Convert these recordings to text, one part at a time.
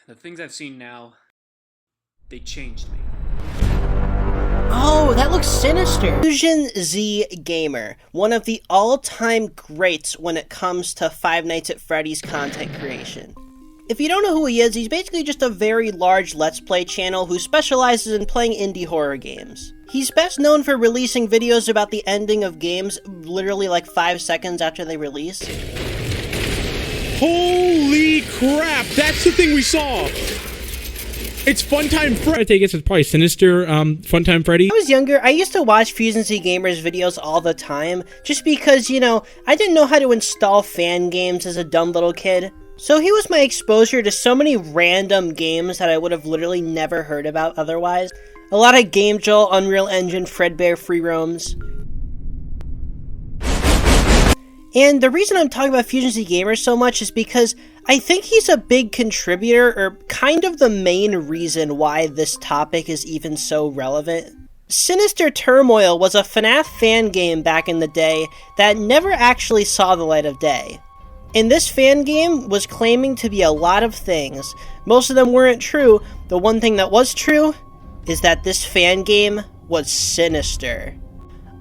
The things I've seen now, they changed me. Oh, that looks sinister. Fusion Z Gamer, one of the all-time greats when it comes to Five Nights at Freddy's content creation. If you don't know who he is, he's basically just a very large Let's Play channel who specializes in playing indie horror games. He's best known for releasing videos about the ending of games literally like 5 seconds after they release. Holy crap, that's the thing we saw! It's Funtime Freddy. I take it it's probably Sinister Funtime Freddy. When I was younger, I used to watch Fusion Z Gamer's videos all the time, just because, you know, I didn't know how to install fan games as a dumb little kid. So he was my exposure to so many random games that I would have literally never heard about otherwise. A lot of Game Jolt, Unreal Engine, Fredbear free roams. And the reason I'm talking about Fusion Z Gamer so much is because I think he's a big contributor, or kind of the main reason why this topic is even so relevant. Sinister Turmoil was a FNAF fan game back in the day that never actually saw the light of day. And this fan game was claiming to be a lot of things. Most of them weren't true. The one thing that was true is that this fan game was sinister.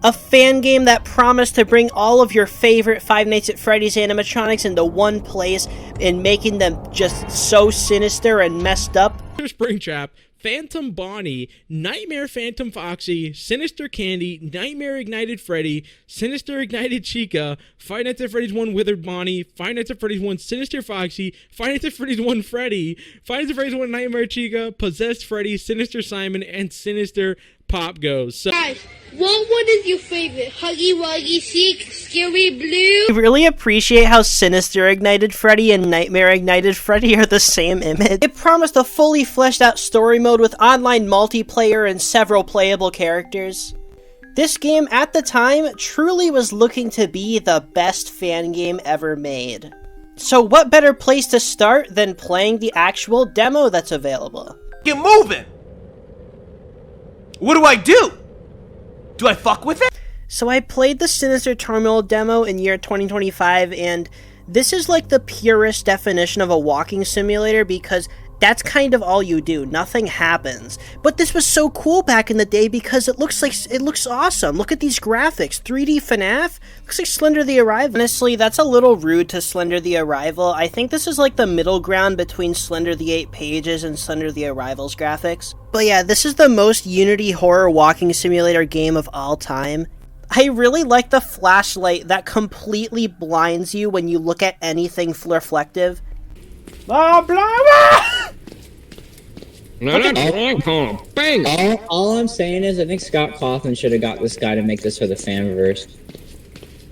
A fan game that promised to bring all of your favorite Five Nights at Freddy's animatronics into one place and making them just so sinister and messed up. Springtrap, Phantom Bonnie, Nightmare Phantom Foxy, Sinister Candy, Nightmare Ignited Freddy, Sinister Ignited Chica, Five Nights at Freddy's 1 Withered Bonnie, Five Nights at Freddy's 1 Sinister Foxy, Five Nights at Freddy's 1 Freddy, Five Nights at Freddy's 1 Nightmare Chica, Possessed Freddy, Sinister Simon, and Sinister Pop Goes. So Guys, what one is your favorite? Huggy Wuggy Chic, Scary Blue? I really appreciate how Sinister Ignited Freddy and Nightmare Ignited Freddy are the same image. It promised a fully fleshed out story mode with online multiplayer and several playable characters. This game, at the time, truly was looking to be the best fan game ever made. So what better place to start than playing the actual demo that's available? Get moving! What do I do? Do I fuck with it? So I played the Sinister Turmoil demo in year 2025, and this is like the purest definition of a walking simulator because that's kind of all you do. Nothing happens. But this was so cool back in the day because it looks awesome. Look at these graphics. 3D FNAF? Looks like Slender the Arrival. Honestly, that's a little rude to Slender the Arrival. I think this is like the middle ground between Slender the 8 Pages and Slender the Arrival's graphics. But yeah, this is the most Unity horror walking simulator game of all time. I really like the flashlight that completely blinds you when you look at anything reflective. Blah, blah, blah! Bang! All I'm saying is I think Scott Cawthon should have got this guy to make this for the fanverse.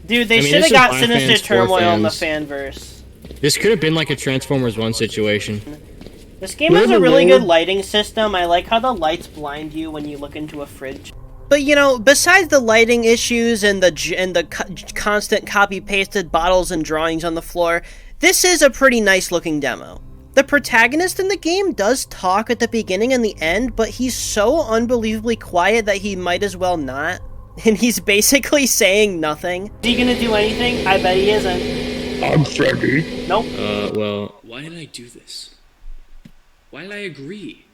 Dude, they should have got Sinister Turmoil in the fanverse. This could have been like a Transformers 1 situation. This game has a really good lighting system. I like how the lights blind you when you look into a fridge. But you know, besides the lighting issues and the constant copy-pasted bottles and drawings on the floor, this is a pretty nice looking demo. The protagonist in the game does talk at the beginning and the end, but he's so unbelievably quiet that he might as well not. And he's basically saying nothing. Is he gonna do anything? I bet he isn't. I'm Freddy. Nope. Well... Why did I do this? Why did I agree?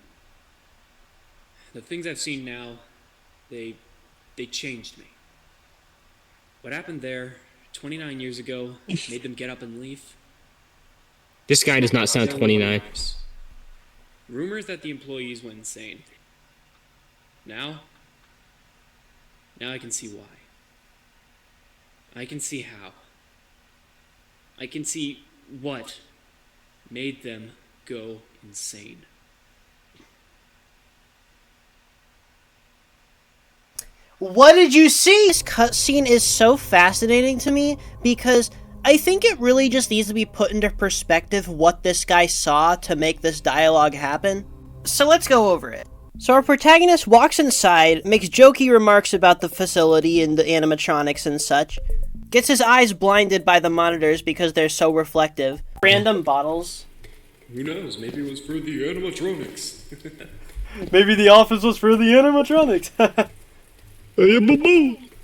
The things I've seen now, they changed me. What happened there 29 years ago made them get up and leave. This guy does not sound 29. Rumors that the employees went insane. Now I can see why. I can see how. I can see what made them go insane. What did you see? This cutscene is so fascinating to me because I think it really just needs to be put into perspective what this guy saw to make this dialogue happen. So let's go over it. So our protagonist walks inside, makes jokey remarks about the facility and the animatronics and such, gets his eyes blinded by the monitors because they're so reflective. Random bottles. Who knows? Maybe it was for the animatronics. Maybe the office was for the animatronics.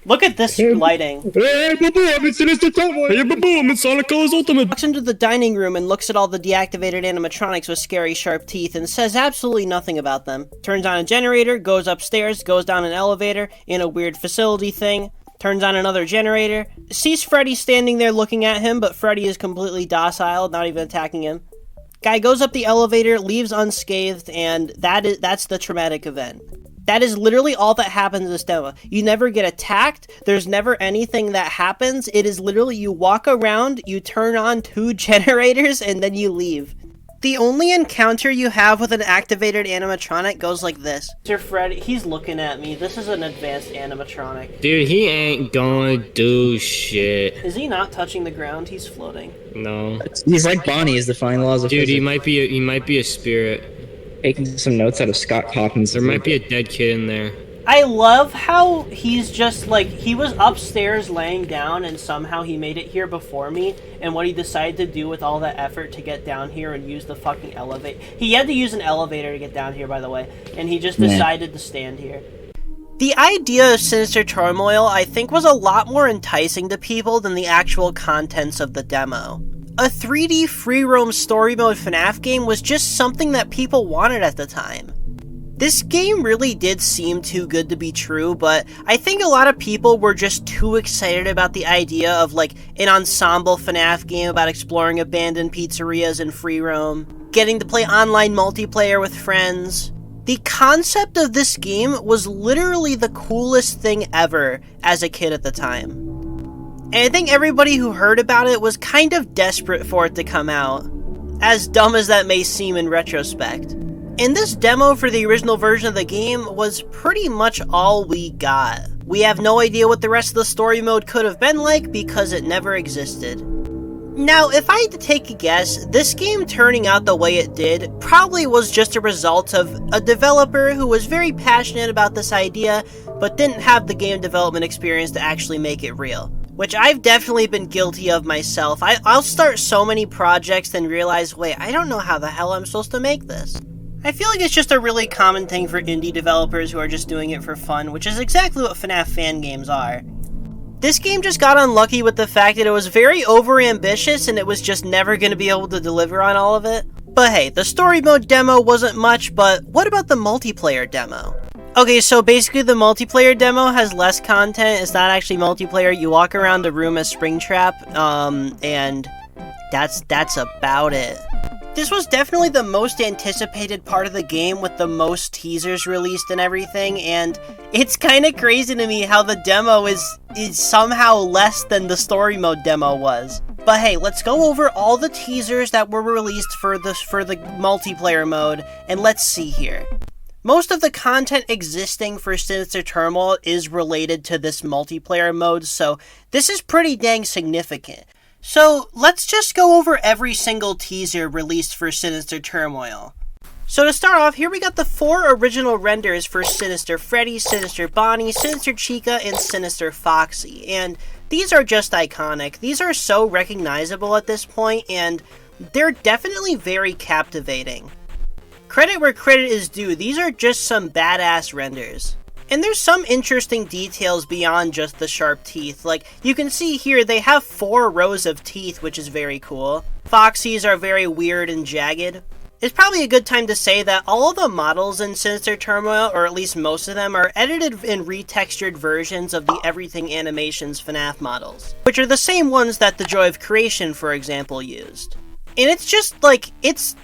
Look at this lighting. Hey, boom, it's Sinister Turmoil. Hey, boom, it's Sonic Colors Ultimate. Walks into the dining room and looks at all the deactivated animatronics with scary sharp teeth and says absolutely nothing about them. Turns on a generator, goes upstairs, goes down an elevator in a weird facility thing, turns on another generator, sees Freddy standing there looking at him, but Freddy is completely docile, not even attacking him. Guy goes up the elevator, leaves unscathed, and that's the traumatic event. That is literally all that happens in this demo. You never get attacked, there's never anything that happens, it is literally you walk around, you turn on 2 generators, and then you leave. The only encounter you have with an activated animatronic goes like this. Mr. Freddy, he's looking at me, this is an advanced animatronic. Dude, he ain't gonna do shit. Is he not touching the ground? He's floating. No. He's like Bonnie is defying laws of Dude, physics. he might be a spirit. Taking some notes out of Scott Cawthon's. There might be a dead kid in there. I love how he's just like, he was upstairs laying down and somehow he made it here before me, and what he decided to do with all that effort to get down here and use the fucking elevator. He had to use an elevator to get down here, by the way, and he just decided to stand here. The idea of Sinister Turmoil, I think, was a lot more enticing to people than the actual contents of the demo. A 3D free-roam story mode FNAF game was just something that people wanted at the time. This game really did seem too good to be true, but I think a lot of people were just too excited about the idea of like an ensemble FNAF game about exploring abandoned pizzerias and free roam, getting to play online multiplayer with friends. The concept of this game was literally the coolest thing ever as a kid at the time. And I think everybody who heard about it was kind of desperate for it to come out, as dumb as that may seem in retrospect. And this demo for the original version of the game was pretty much all we got. We have no idea what the rest of the story mode could have been like because it never existed. Now, if I had to take a guess, this game turning out the way it did probably was just a result of a developer who was very passionate about this idea, but didn't have the game development experience to actually make it real. Which I've definitely been guilty of myself. I'll start so many projects and realize, wait, I don't know how the hell I'm supposed to make this. I feel like it's just a really common thing for indie developers who are just doing it for fun, which is exactly what FNAF fan games are. This game just got unlucky with the fact that it was very overambitious and it was just never going to be able to deliver on all of it. But hey, the story mode demo wasn't much, but what about the multiplayer demo? Okay, so basically the multiplayer demo has less content. It's not actually multiplayer. You walk around the room as Springtrap, and that's about it. This was definitely the most anticipated part of the game with the most teasers released and everything, and it's kind of crazy to me how the demo is somehow less than the story mode demo was. But hey, let's go over all the teasers that were released for the multiplayer mode, and let's see here. Most of the content existing for Sinister Turmoil is related to this multiplayer mode, so this is pretty dang significant. So let's just go over every single teaser released for Sinister Turmoil. So to start off, here we got the 4 original renders for Sinister Freddy, Sinister Bonnie, Sinister Chica, and Sinister Foxy, and these are just iconic. These are so recognizable at this point, and they're definitely very captivating. Credit where credit is due, these are just some badass renders. And there's some interesting details beyond just the sharp teeth. Like, you can see here, they have 4 rows of teeth, which is very cool. Foxy's are very weird and jagged. It's probably a good time to say that all of the models in Sinister Turmoil, or at least most of them, are edited in retextured versions of the Everything Animations FNAF models, which are the same ones that The Joy of Creation, for example, used. And it's just, like,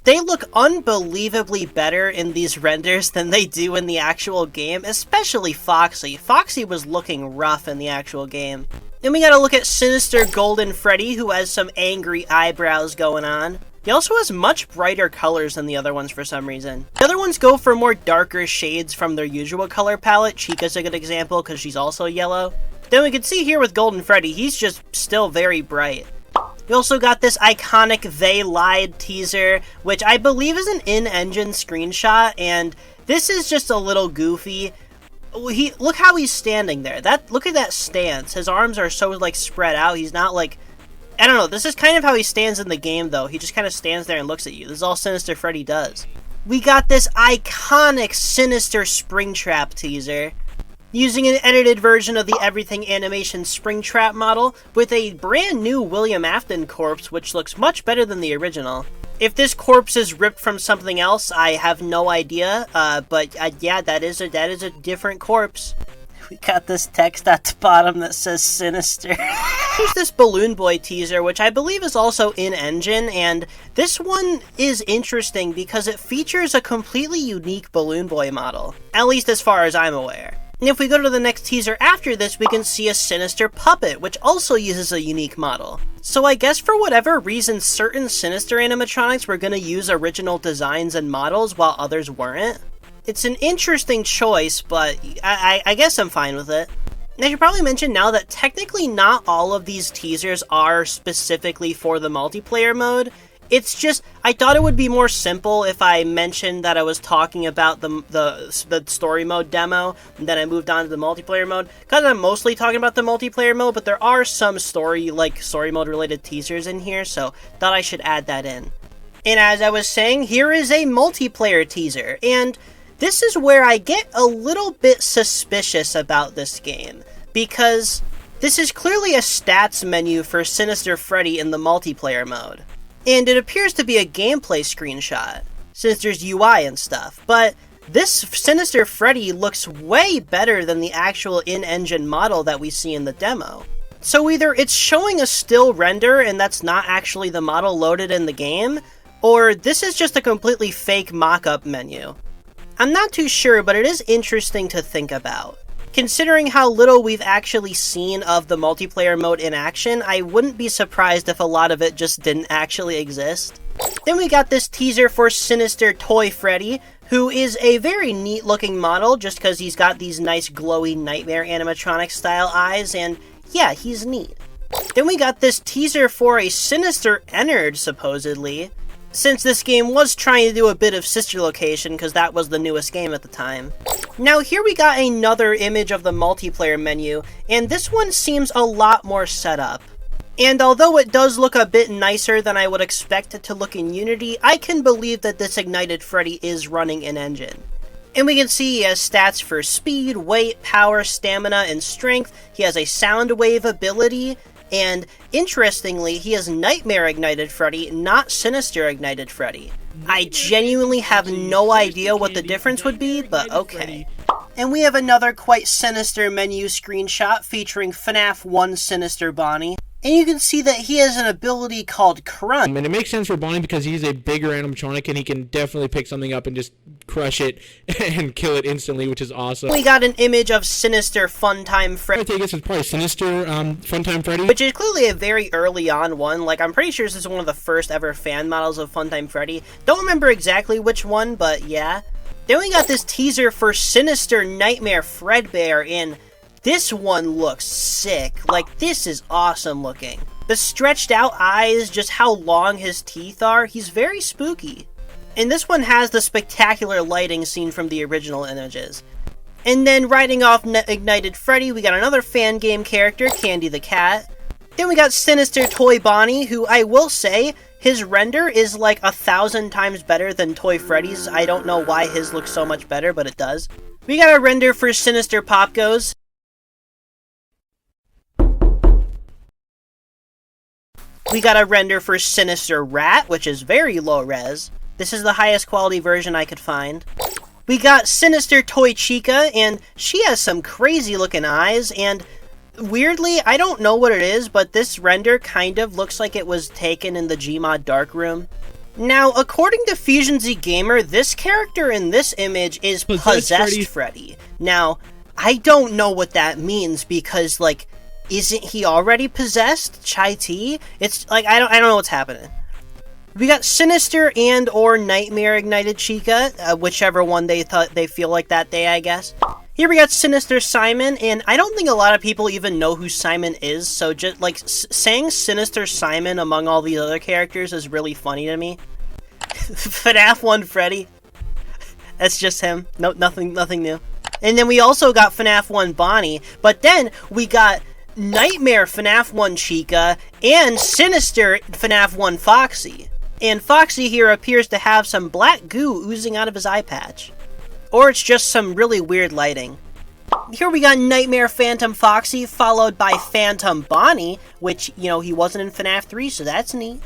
they look unbelievably better in these renders than they do in the actual game, especially Foxy. Foxy was looking rough in the actual game. Then we gotta look at Sinister Golden Freddy, who has some angry eyebrows going on. He also has much brighter colors than the other ones for some reason. The other ones go for more darker shades from their usual color palette. Chica's a good example, because she's also yellow. Then we can see here with Golden Freddy, he's just still very bright. We also got this iconic They Lied teaser, which I believe is an in-engine screenshot, and this is just a little goofy. Look how he's standing there. Look at that stance. His arms are so, like, spread out. He's not, like... I don't know. This is kind of how he stands in the game, though. He just kind of stands there and looks at you. This is all Sinister Freddy does. We got this iconic Sinister Springtrap teaser. using an edited version of the Everything Animation Springtrap model with a brand new William Afton corpse, which looks much better than the original. If this corpse is ripped from something else, I have no idea, but yeah, that is a different corpse. We got this text at the bottom that says Sinister. There's this Balloon Boy teaser, which I believe is also in-engine, and this one is interesting because it features a completely unique Balloon Boy model, at least as far as I'm aware. And if we go to the next teaser after this, we can see a Sinister puppet, which also uses a unique model. So I guess for whatever reason, certain Sinister animatronics were going to use original designs and models while others weren't. It's an interesting choice, but I guess I'm fine with it. I should probably mention now that technically not all of these teasers are specifically for the multiplayer mode. It's just, I thought it would be more simple if I mentioned that I was talking about the story mode demo, and then I moved on to the multiplayer mode, because I'm mostly talking about the multiplayer mode, but there are some story mode related teasers in here, so thought I should add that in. And as I was saying, here is a multiplayer teaser, and this is where I get a little bit suspicious about this game, because this is clearly a stats menu for Sinister Freddy in the multiplayer mode. And it appears to be a gameplay screenshot, since there's UI and stuff, but this Sinister Freddy looks way better than the actual in-engine model that we see in the demo. So either it's showing a still render and that's not actually the model loaded in the game, or this is just a completely fake mock-up menu. I'm not too sure, but it is interesting to think about. Considering how little we've actually seen of the multiplayer mode in action, I wouldn't be surprised if a lot of it just didn't actually exist. Then we got this teaser for Sinister Toy Freddy, who is a very neat looking model just because he's got these nice glowy nightmare animatronic style eyes, and yeah, he's neat. Then we got this teaser for a Sinister Ennard, supposedly, since this game was trying to do a bit of sister location because that was the newest game at the time. Now here we got another image of the multiplayer menu, and this one seems a lot more set up. And although it does look a bit nicer than I would expect it to look in Unity, I can believe that this Ignited Freddy is running in engine. And we can see he has stats for speed, weight, power, stamina, and strength. He has a sound wave ability, and interestingly, he has Nightmare Ignited Freddy, not Sinister Ignited Freddy. I genuinely have no idea what the difference would be, but okay. And we have another quite sinister menu screenshot featuring FNAF 1 Sinister Bonnie. And you can see that he has an ability called Crunch. And it makes sense for Bonnie because he's a bigger animatronic and he can definitely pick something up and just crush it and kill it instantly, which is awesome. We got an image of Sinister Funtime Freddy. I think this is probably Sinister Funtime Freddy. Which is clearly a very early on one. Like, I'm pretty sure this is one of the first ever fan models of Funtime Freddy. Don't remember exactly which one, but yeah. Then we got this teaser for Sinister Nightmare Fredbear, and this one looks sick. Like, this is awesome looking. The stretched out eyes, just how long his teeth are, he's very spooky. And this one has the spectacular lighting seen from the original images. And then riding off Ignited Freddy, we got another fan game character, Candy the Cat. Then we got Sinister Toy Bonnie, who I will say, his render is like 1,000 times better than Toy Freddy's. I don't know why his looks so much better, but it does. We got a render for Sinister Pop Goes. We got a render for Sinister Rat, which is very low res. This is the highest quality version I could find. We got Sinister Toy Chica, and she has some crazy looking eyes, and weirdly, I don't know what it is, but this render kind of looks like it was taken in the Gmod Darkroom. Now, according to Fusion Z Gamer, this character in this image is Possessed Freddy. Now, I don't know what that means because, like, isn't he already possessed? Chai Tea? It's like I don't know what's happening. We got Sinister and or Nightmare Ignited Chica, whichever one they feel like that day, I guess. Here we got Sinister Simon, and I don't think a lot of people even know who Simon is, so just like saying Sinister Simon among all these other characters is really funny to me. FNAF 1 Freddy. That's just him. No, nothing new. And then we also got FNAF 1 Bonnie, but then we got Nightmare FNAF 1 Chica, and Sinister FNAF 1 Foxy. And Foxy here appears to have some black goo oozing out of his eye patch. Or it's just some really weird lighting. Here we got Nightmare Phantom Foxy, followed by Phantom Bonnie, which, you know, he wasn't in FNAF 3, so that's neat.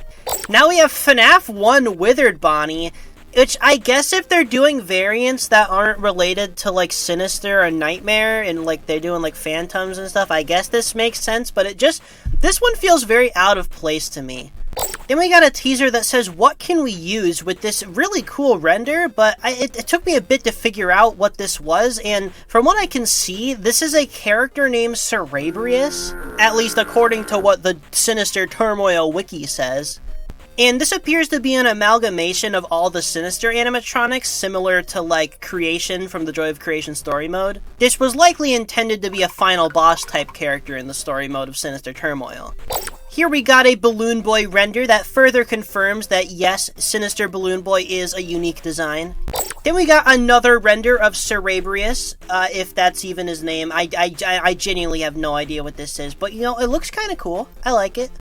Now we have FNAF 1 Withered Bonnie, which I guess if they're doing variants that aren't related to, like, Sinister or Nightmare, and, like, they're doing, like, Phantoms and stuff, I guess this makes sense, but this one feels very out of place to me. Then we got a teaser that says, what can we use with this really cool render, but it took me a bit to figure out what this was, and from what I can see, this is a character named Cerebrius, at least according to what the Sinister Turmoil wiki says. And this appears to be an amalgamation of all the Sinister animatronics, similar to, like, Creation from the Joy of Creation story mode. This was likely intended to be a final boss type character in the story mode of Sinister Turmoil. Here we got a Balloon Boy render that further confirms that yes, Sinister Balloon Boy is a unique design. Then we got another render of Cerebrius, if that's even his name. I genuinely have no idea what this is, but you know, it looks kind of cool. I like it.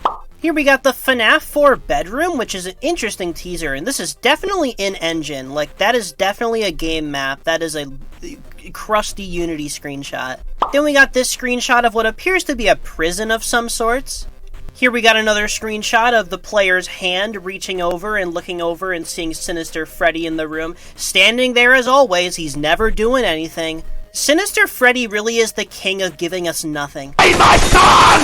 Here we got the FNAF 4 bedroom, which is an interesting teaser, and this is definitely in-engine. Like, that is definitely a game map. That is a crusty Unity screenshot. Then we got this screenshot of what appears to be a prison of some sorts. Here we got another screenshot of the player's hand reaching over and looking over and seeing Sinister Freddy in the room. Standing there as always, he's never doing anything. Sinister Freddy really is the king of giving us nothing. Hey, my son!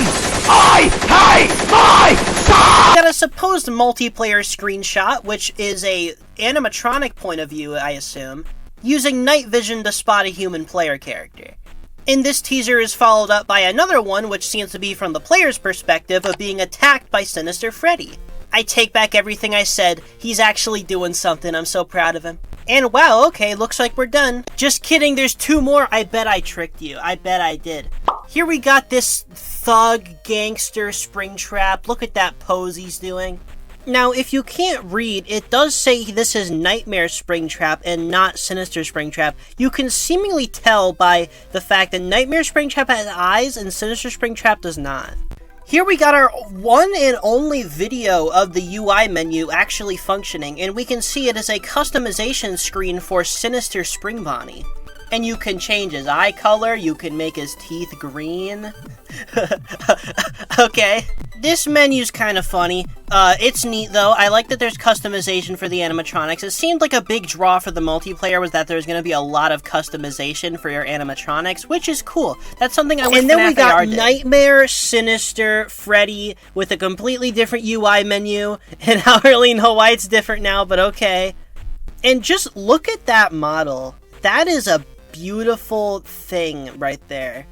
I hate my son! We got a supposed multiplayer screenshot, which is a animatronic point of view, I assume, using night vision to spot a human player character. And this teaser is followed up by another one, which seems to be from the player's perspective of being attacked by Sinister Freddy. I take back everything I said. He's actually doing something. I'm so proud of him. And wow, okay, looks like we're done. Just kidding, there's two more. I bet I tricked you. I bet I did. Here we got this thug gangster Springtrap. Look at that pose he's doing. Now, if you can't read, it does say this is Nightmare Springtrap and not Sinister Springtrap. You can seemingly tell by the fact that Nightmare Springtrap has eyes and Sinister Springtrap does not. Here we got our one and only video of the UI menu actually functioning, and we can see it as a customization screen for Sinister Spring Bonnie. And you can change his eye color, you can make his teeth green. Okay. This menu's kind of funny. It's neat though. I like that there's customization for the animatronics. It seemed like a big draw for the multiplayer was that there's going to be a lot of customization for your animatronics, which is cool. That's something I wish And then FNAF we got AR did. Nightmare, Sinister, Freddy with a completely different UI menu, and I don't really know why it's different now, but okay. And just look at that model. That is a beautiful thing right there.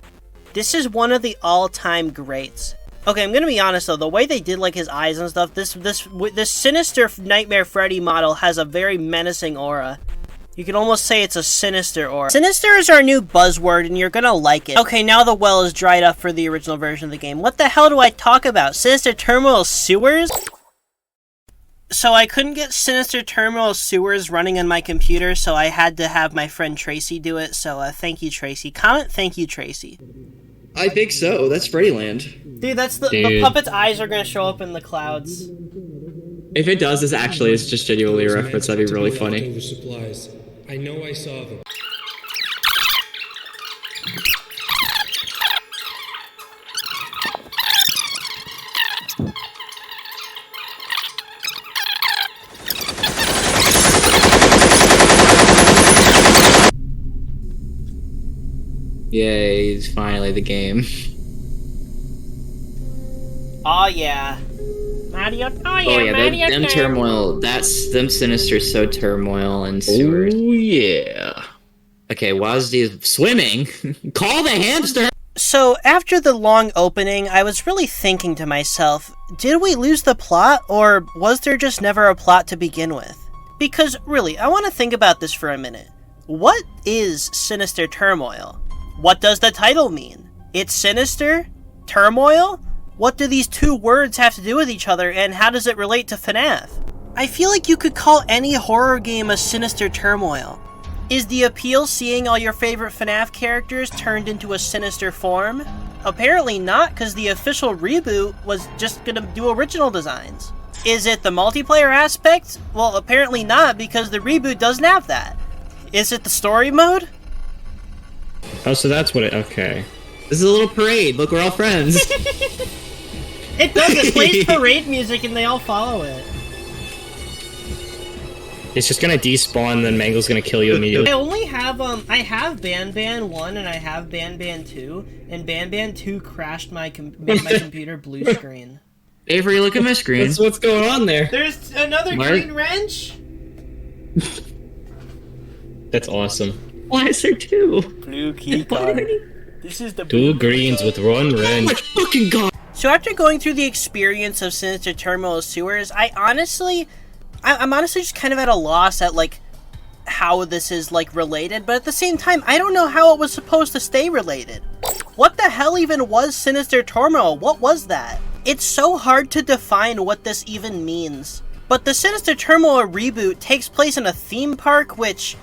This is one of the all-time greats. Okay, I'm gonna be honest though, the way they did like his eyes and stuff, this Sinister Nightmare Freddy model has a very menacing aura. You can almost say it's a sinister aura. Sinister is our new buzzword and you're gonna like it. Okay, now the well is dried up for the original version of the game. What the hell do I talk about? Sinister Turmoil Sewers? So I couldn't get Sinister Turmoil Sewers running on my computer, so I had to have my friend Tracy do it, so thank you, Tracy. Comment thank you, Tracy. I think so. That's Freddyland. Dude, that's the puppet's eyes are gonna show up in the clouds. If it does, this actually is just genuinely a reference. That'd be really funny. Leftover supplies. I know I saw them. Yay, it's finally the game. Oh yeah. Mario, Oh yeah, them turmoil, them Sinister so turmoil and sewers. Oh yeah. Okay, Wazzy is swimming. Call the hamster! So, after the long opening, I was really thinking to myself, did we lose the plot, or was there just never a plot to begin with? Because, really, I want to think about this for a minute. What is Sinister Turmoil? What does the title mean? It's sinister? Turmoil? What do these two words have to do with each other, and how does it relate to FNAF? I feel like you could call any horror game a Sinister Turmoil. Is the appeal seeing all your favorite FNAF characters turned into a sinister form? Apparently not, because the official reboot was just gonna do original designs. Is it the multiplayer aspect? Well, apparently not, because the reboot doesn't have that. Is it the story mode? Oh, so that's what it. Okay. This is a little parade. Look, we're all friends. It does. It plays parade music, and they all follow it. It's just gonna despawn, then Mangle's gonna kill you immediately. I only have I have Ban 1 and I have Ban 2, and Ban 2 crashed made my computer blue screen. Avery, look at my screen. That's what's going on there. There's another Mark? green wrench. That's awesome. Why is there two? Blue key card. This is the Two greens with one wrench. Fucking god. So after going through the experience of Sinister Terminal Sewers, I'm honestly just kind of at a loss at, like, how this is, like, related, but at the same time, I don't know how it was supposed to stay related. What the hell even was Sinister Terminal? What was that? It's so hard to define what this even means. But the Sinister Terminal reboot takes place in a theme park, which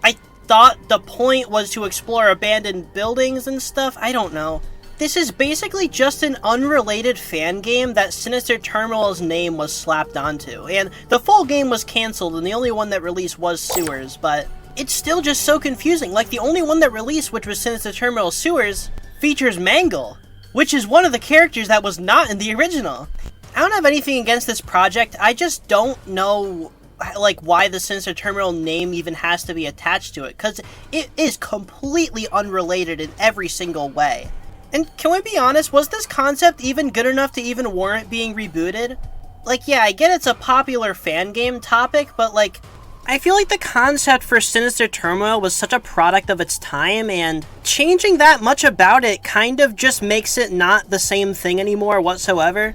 I thought the point was to explore abandoned buildings and stuff. I don't know. This is basically just an unrelated fan game that Sinister Terminal's name was slapped onto, and the full game was cancelled and the only one that released was Sewers, but it's still just so confusing. Like, the only one that released, which was Sinister Terminal Sewers, features Mangle, which is one of the characters that was not in the original. I don't have anything against this project, I just don't know, like, why the Sinister Terminal name even has to be attached to it, because it is completely unrelated in every single way. And can we be honest, was this concept even good enough to even warrant being rebooted? Like, yeah, I get it's a popular fan game topic, but, like, I feel like the concept for Sinister Terminal was such a product of its time, and changing that much about it kind of just makes it not the same thing anymore whatsoever.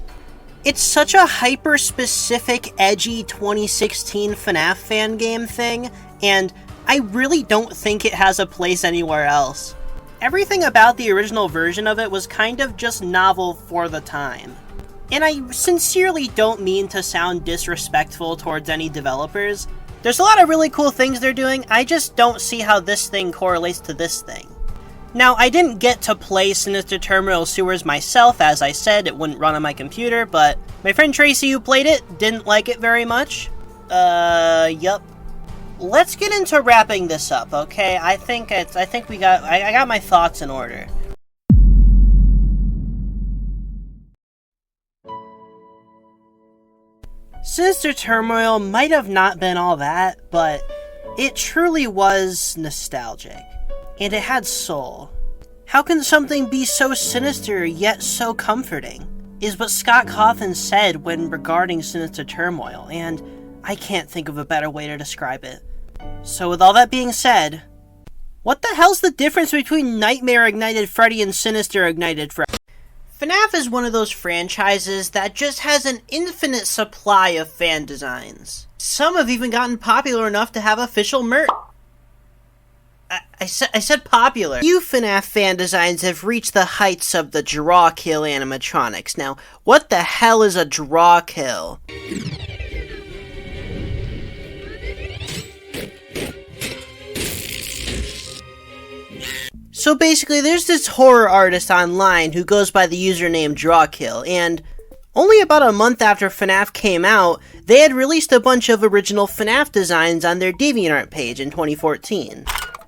It's such a hyper-specific, edgy 2016 FNAF fan game thing, and I really don't think it has a place anywhere else. Everything about the original version of it was kind of just novel for the time. And I sincerely don't mean to sound disrespectful towards any developers. There's a lot of really cool things they're doing, I just don't see how this thing correlates to this thing. Now, I didn't get to play Sinister Terminal Sewers myself, as I said, it wouldn't run on my computer, but my friend Tracy, who played it, didn't like it very much. Yup. Let's get into wrapping this up, okay? I got my thoughts in order. Sinister Turmoil might have not been all that, but it truly was nostalgic. And it had soul. How can something be so sinister yet so comforting? Is what Scott Cawthon said when regarding Sinister Turmoil, and I can't think of a better way to describe it. So with all that being said, what the hell's the difference between Nightmare Ignited Freddy and Sinister Ignited Freddy? FNAF is one of those franchises that just has an infinite supply of fan designs. Some have even gotten popular enough to have official merch. I said popular. Few FNAF fan designs have reached the heights of the draw kill animatronics. Now, what the hell is a draw kill? So basically, there's this horror artist online who goes by the username Drawkill, and only about a month after FNAF came out, they had released a bunch of original FNAF designs on their DeviantArt page in 2014.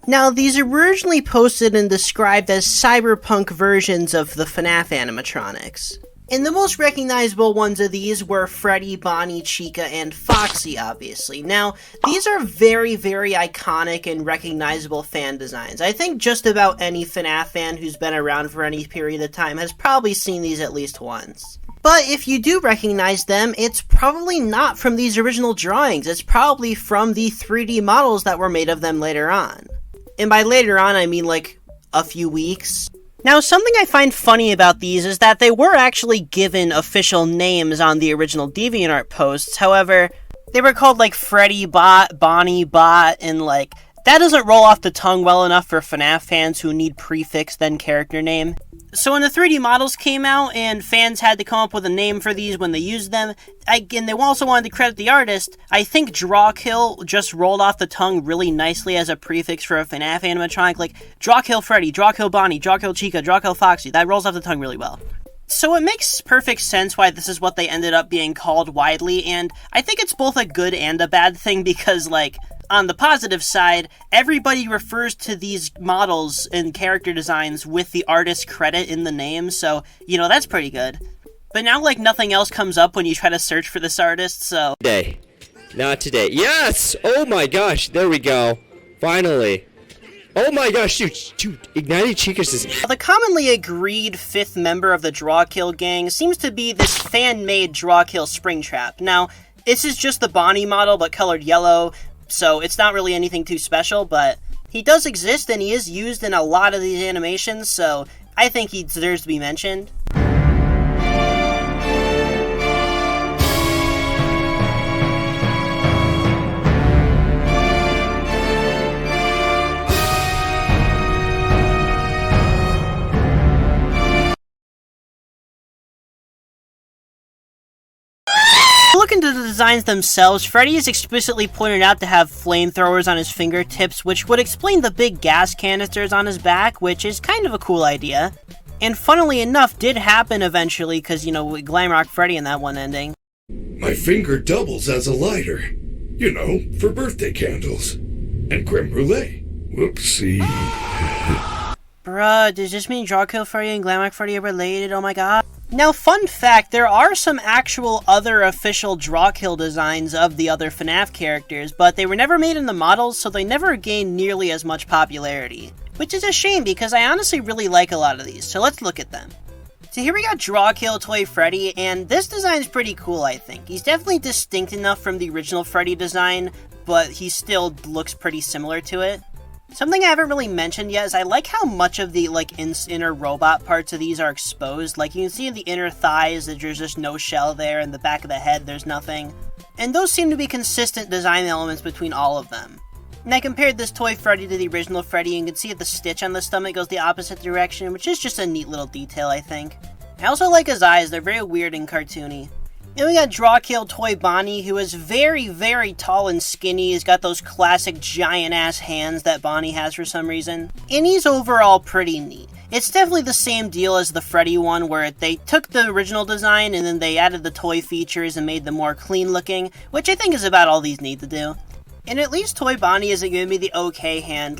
Now, these are originally posted and described as cyberpunk versions of the FNAF animatronics. And the most recognizable ones of these were Freddy, Bonnie, Chica, and Foxy, obviously. Now, these are very, very iconic and recognizable fan designs. I think just about any FNAF fan who's been around for any period of time has probably seen these at least once. But if you do recognize them, it's probably not from these original drawings. It's probably from the 3D models that were made of them later on. And by later on, I mean like a few weeks. Now, something I find funny about these is that they were actually given official names on the original DeviantArt posts. However, they were called like Freddy Bot, Bonnie Bot, and like, that doesn't roll off the tongue well enough for FNAF fans who need prefix then character name. So when the 3D models came out and fans had to come up with a name for these when they used them, and they also wanted to credit the artist, I think Drawkill just rolled off the tongue really nicely as a prefix for a FNAF animatronic, like Drawkill Freddy, Drawkill Bonnie, Drawkill Chica, Drawkill Foxy. That rolls off the tongue really well. So it makes perfect sense why this is what they ended up being called widely, and I think it's both a good and a bad thing because, like, On the positive side, everybody refers to these models and character designs with the artist credit in the name, so, that's pretty good. But now, nothing else comes up when you try to search for this artist, so... Today. Not today. Yes! Oh my gosh, there we go. Finally. Oh my gosh, dude, Ignited Chicas is... The commonly agreed 5th member of the Draw Kill gang seems to be this fan-made Draw Kill Springtrap. Now, this is just the Bonnie model, but colored yellow, so it's not really anything too special, but he does exist and he is used in a lot of these animations, so I think he deserves to be mentioned. Look into the designs themselves, Freddy is explicitly pointed out to have flamethrowers on his fingertips, which would explain the big gas canisters on his back, which is kind of a cool idea. And funnily enough, did happen eventually, because, Glamrock Freddy in that one ending. My finger doubles as a lighter. For birthday candles. And creme brulee. Whoopsie. Bruh, does this mean Draw Kill Freddy and Glamrock Freddy are related? Oh my god. Now, fun fact, there are some actual other official Draw Kill designs of the other FNAF characters, but they were never made in the models, so they never gained nearly as much popularity. Which is a shame, because I honestly really like a lot of these, so let's look at them. So here we got Draw Kill Toy Freddy, and this design's pretty cool, I think. He's definitely distinct enough from the original Freddy design, but he still looks pretty similar to it. Something I haven't really mentioned yet is I like how much of the, inner robot parts of these are exposed. You can see in the inner thighs that there's just no shell there, and the back of the head there's nothing. And those seem to be consistent design elements between all of them. And I compared this toy Freddy to the original Freddy, and you can see that the stitch on the stomach goes the opposite direction, which is just a neat little detail, I think. I also like his eyes, they're very weird and cartoony. And we got Draw Kill Toy Bonnie, who is very, very tall and skinny. He's got those classic giant-ass hands that Bonnie has for some reason. And he's overall pretty neat. It's definitely the same deal as the Freddy one, where they took the original design and then they added the toy features and made them more clean looking, which I think is about all these need to do. And at least Toy Bonnie isn't giving me the okay hand.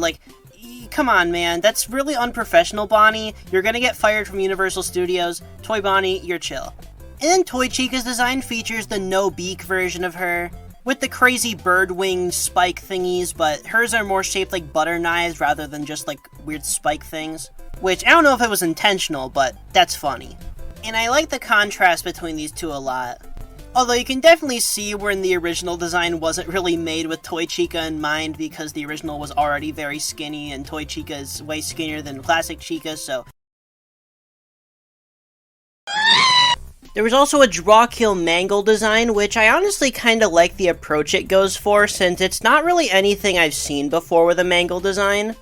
Come on, man, that's really unprofessional, Bonnie. You're gonna get fired from Universal Studios. Toy Bonnie, you're chill. And then Toy Chica's design features the no-beak version of her, with the crazy bird wing spike thingies, but hers are more shaped like butter knives rather than just weird spike things. Which, I don't know if it was intentional, but that's funny. And I like the contrast between these two a lot. Although you can definitely see when the original design wasn't really made with Toy Chica in mind, because the original was already very skinny and Toy Chica is way skinnier than classic Chica, so... There was also a Draw Kill Mangle design, which I honestly kinda like the approach it goes for, since it's not really anything I've seen before with a Mangle design.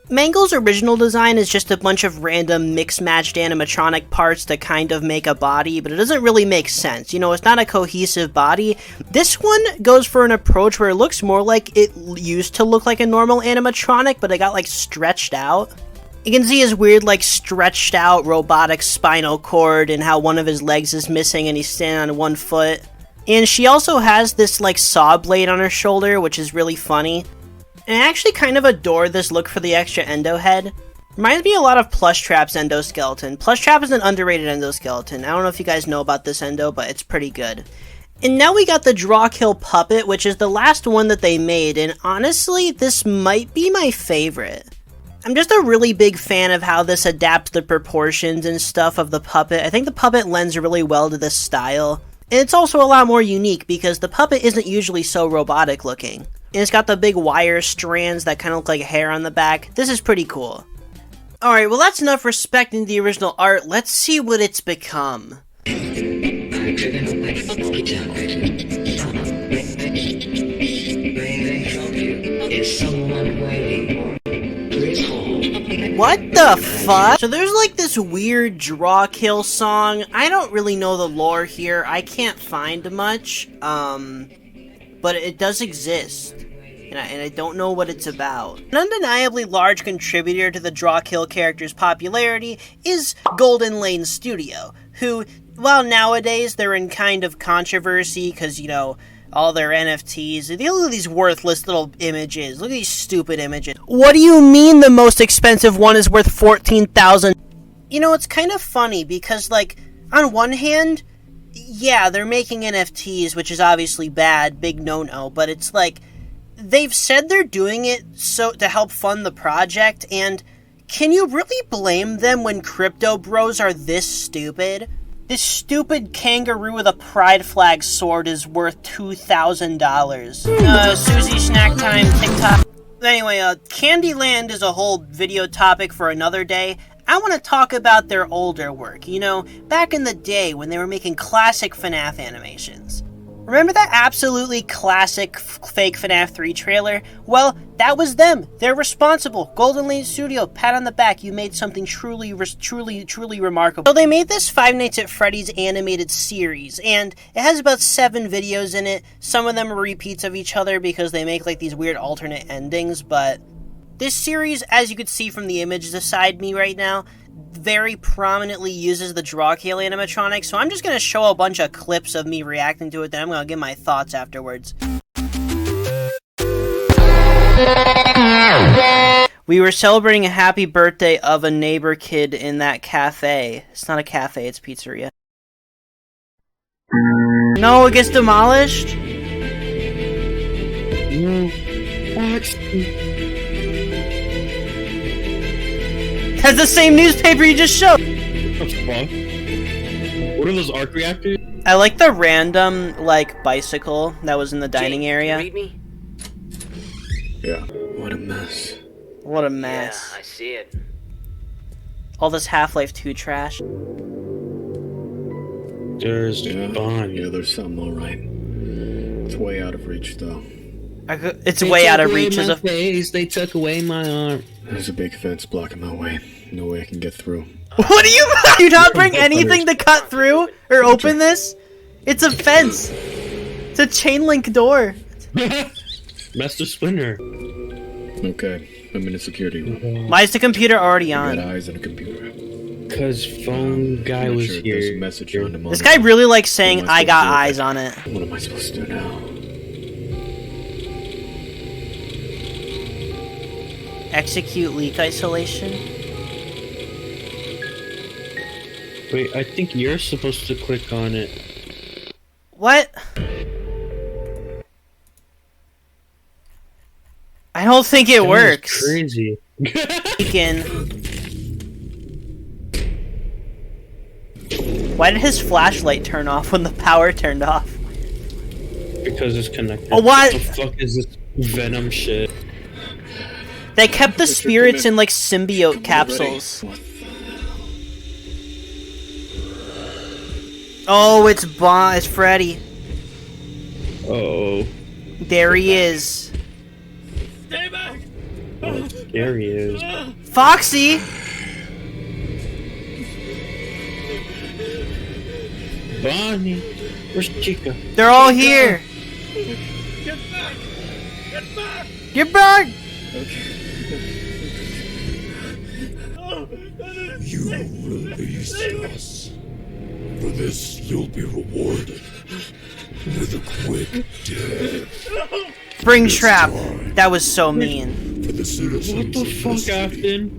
Mangle's original design is just a bunch of random mix-matched animatronic parts to kind of make a body, but it doesn't really make sense. It's not a cohesive body. This one goes for an approach where it looks more like it used to look like a normal animatronic, but it got, stretched out. You can see his weird, stretched out robotic spinal cord and how one of his legs is missing and he's standing on one foot. And she also has this, saw blade on her shoulder, which is really funny. And I actually kind of adore this look for the extra endo head. Reminds me a lot of Plush Trap's endoskeleton. Plush Trap is an underrated endoskeleton. I don't know if you guys know about this endo, but it's pretty good. And now we got the Draw Kill Puppet, which is the last one that they made, and honestly, this might be my favorite. I'm just a really big fan of how this adapts the proportions and stuff of the puppet. I think the puppet lends really well to this style. And it's also a lot more unique because the puppet isn't usually so robotic looking. And it's got the big wire strands that kind of look like hair on the back. This is pretty cool. Alright, well that's enough respecting the original art. Let's see what it's become. What the fuck? So there's this weird Draw Kill song. I don't really know the lore here. I can't find much. But it does exist. And I don't know what it's about. An undeniably large contributor to the Draw Kill character's popularity is Golden Lane Studio, who, while nowadays they're in kind of controversy because, all their NFTs. Look at these worthless little images. Look at these stupid images. What do you mean the most expensive one is worth 14,000? You know, it's kind of funny because, like, on one hand, yeah, they're making NFTs, which is obviously bad, big no-no, but it's like, they've said they're doing it so to help fund the project, and can you really blame them when crypto bros are this stupid? This stupid kangaroo with a pride flag sword is worth $2,000. Susie Snack Time TikTok. Anyway, Candyland is a whole video topic for another day. I want to talk about their older work, you know, back in the day when they were making classic FNAF animations. Remember that absolutely classic fake FNAF 3 trailer? Well, that was them. They're responsible. Golden Lane Studio, pat on the back. You made something truly remarkable. So they made this Five Nights at Freddy's animated series, and it has about 7 videos in it. Some of them are repeats of each other because they make like these weird alternate endings, but this series, as you can see from the image beside me right now, very prominently uses the Drawkill animatronic, so I'm just going to show a bunch of clips of me reacting to it, then I'm going to give my thoughts afterwards. We were celebrating a happy birthday of a neighbor kid in that cafe. It's not a cafe, it's a pizzeria. No, it gets demolished? That's the same newspaper you just showed! What the fuck? What are those arc reactors? I like the random, like, bicycle that was in the dining area. Read me? Yeah. What a mess. What a mess. Yeah, I see it. All this Half-Life 2 trash. There's Bonnie. Yeah, there's something alright. It's way out of reach, though. It's way out of reach. They took away my arm. There's a big fence blocking my way. No way I can get through. What do you not bring anything to cut through or open this? It's a fence. It's a chain link door. Master Splinter. Okay, I'm in a security room. Why is the computer already I on? got eyes on a computer. Cause phone guy was Sure, here. there's a message on the This monitor. guy really likes saying, What am I I got supposed to do with eyes it? on it. What am I supposed to do now? Execute leak isolation. Wait, I think you're supposed to click on it. What? I don't think it works. Crazy. Beacon. Why did his flashlight turn off when the power turned off? Because it's connected. Oh, what? The fuck is this Venom shit? They kept the spirits in like symbiote capsules. Oh, it's it's Freddy. Oh. There he is. Oh, there he is. Foxy! Bonnie, where's Chica? They're all here. Get back! Get back! Get back! You released us. For this, you'll be rewarded with a quick death. Springtrap. That was so mean. For the citizens What the of fuck, this city Afton?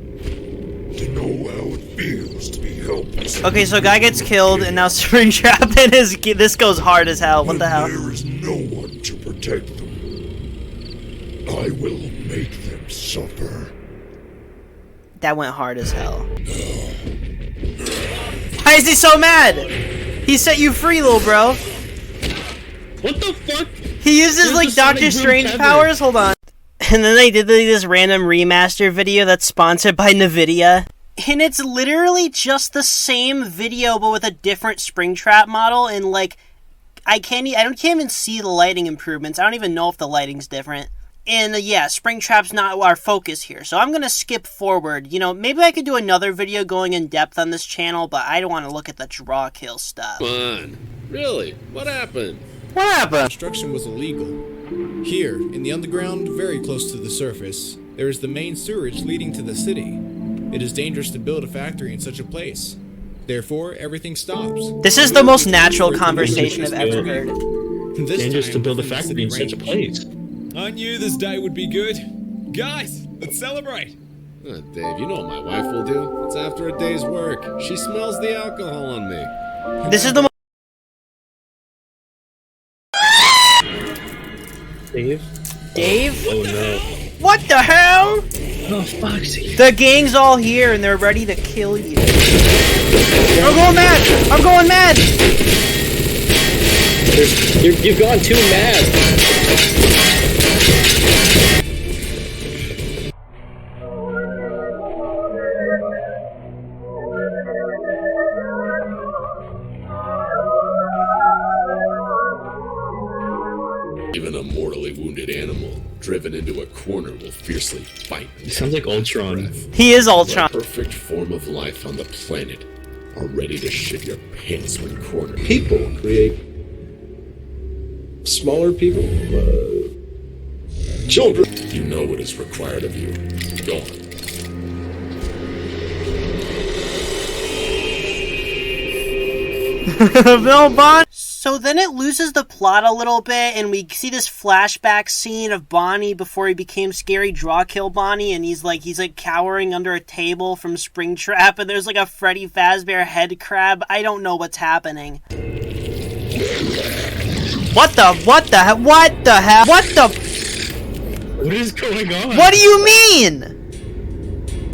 to know how it feels to be helpless. Okay, so guy gets killed, and now Springtrap and his this goes hard as hell. What the hell? There is no one to protect them. I will make them suffer. That went hard as hell. Why is he so mad? He set you free, little bro. What the fuck? He uses There's like the Sonic Doctor Boom Strange tether. powers. Hold on. And then they did this random remaster video that's sponsored by NVIDIA. And it's literally just the same video but with a different Springtrap model, and like I can't even see the lighting improvements. I don't even know if the lighting's different. And yeah, Springtrap's not our focus here, so I'm gonna skip forward. You know, maybe I could do another video going in depth on this channel, but I don't want to look at the draw kill stuff. Fun. Really? What happened? What happened? Construction was illegal. Here, in the underground, very close to the surface, there is the main sewage leading to the city. It is dangerous to build a factory in such a place. Therefore, everything stops. This is the most natural conversation I've ever heard. Dangerous to build a factory in such a place. I knew this day would be good. Guys, let's celebrate. Dave, you know what my wife will do? It's after a day's work. She smells the alcohol on me. This is the Dave? Dave? Oh no. What the hell? Oh, Foxy. The gang's all here and they're ready to kill you. I'm going mad! I'm going mad! You've gone too mad. Even a mortally wounded animal driven into a corner will fiercely fight. He sounds like Ultron. He is Ultron. The perfect form of life on the planet are ready to shit your pants when cornered. People create smaller people, children. You know what is required of you. Go on. Bill Bond. So then it loses the plot a little bit, and we see this flashback scene of Bonnie before he became Scary Drawkill Bonnie, and he's like cowering under a table from Springtrap, and there's like a Freddy Fazbear head crab. I don't know what's happening. What the hell? What is going on? What do you mean?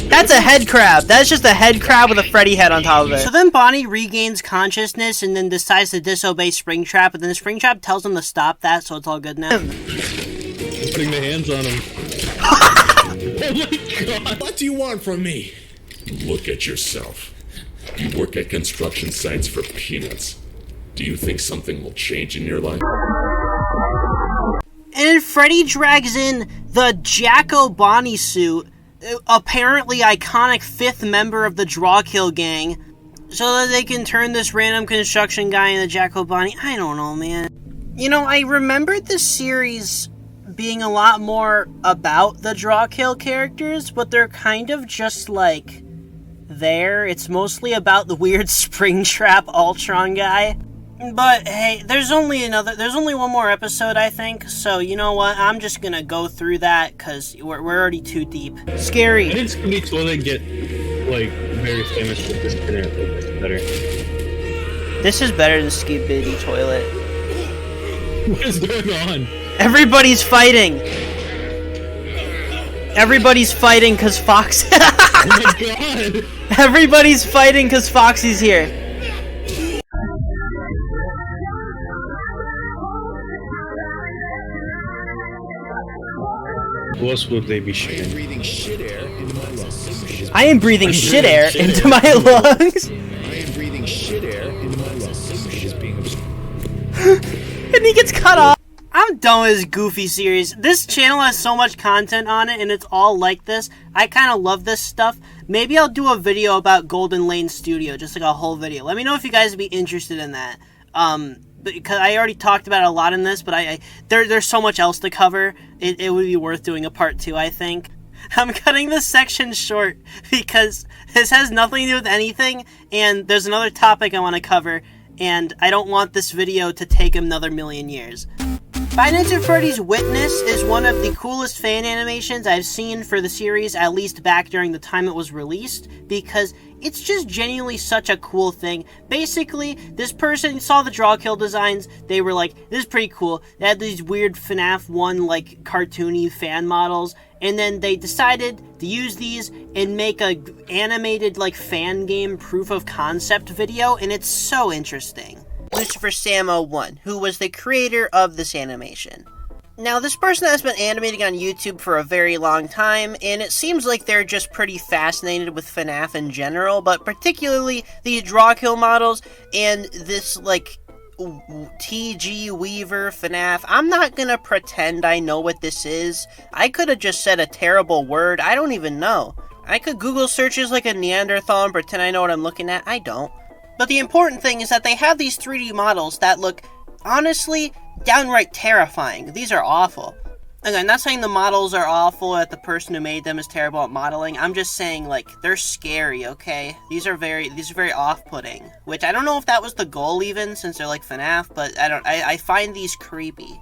That's a head crab. That's just a head crab with a Freddy head on top of it. So then Bonnie regains consciousness and then decides to disobey Springtrap, and then Springtrap tells him to stop that, so it's all good now. Putting the hands on him. Oh my god! What do you want from me? Look at yourself. You work at construction sites for peanuts. Do you think something will change in your life? And Freddy drags in the Jacko Bonnie suit, apparently iconic 5th member of the Drawkill gang, so that they can turn this random construction guy into Jacko Bonnie. I don't know, man. You know, I remembered this series being a lot more about the Drawkill characters, but they're kind of just like there. It's mostly about the weird Springtrap Ultron guy. But hey, there's only one more episode, I think, so you know what, I'm just gonna go through that, because we're already too deep. Scary. I didn't Scooby Toilet get, like, very famous with this dinner. This is better. This is better than Skibidi Toilet. What is going on? Everybody's fighting! Everybody's fighting because Fox... Oh my god! Everybody's fighting because Foxy's here. Who else would they be shooting? I am breathing shit air into my lungs. I am breathing shit air into my lungs. I am breathing shit air into my lungs. Is being And he gets cut off. I'm done with this goofy series. This channel has so much content on it, and it's all like this. I kind of love this stuff. Maybe I'll do a video about Golden Lane Studio, just like a whole video. Let me know if you guys would be interested in that. Because I already talked about it a lot in this, but there's so much else to cover. It would be worth doing a part 2, I think. I'm cutting this section short because this has nothing to do with anything, and there's another topic I want to cover, and I don't want this video to take another million years. Five Nights at Freddy's Witness is one of the coolest fan animations I've seen for the series, at least back during the time it was released, because it's just genuinely such a cool thing. Basically, this person saw the Drawkill designs, they were like, this is pretty cool. They had these weird FNAF 1, like, cartoony fan models, and then they decided to use these and make a animated, like, fan game proof of concept video, and it's so interesting. Lucifer Samo 1, who was the creator of this animation. Now, this person has been animating on YouTube for a very long time, and it seems like they're just pretty fascinated with FNAF in general, but particularly these Drawkill models and this, like, TG Weaver FNAF. I'm not gonna pretend I know what this is. I could have just said a terrible word. I don't even know. I could Google searches like a Neanderthal and pretend I know what I'm looking at. I don't. But the important thing is that they have these 3D models that look, honestly, downright terrifying. These are awful. Again, I'm not saying the models are awful, that the person who made them is terrible at modeling. I'm just saying, like, they're scary, okay? These are very off-putting. Which, I don't know if that was the goal even, since they're like FNAF, but I find these creepy.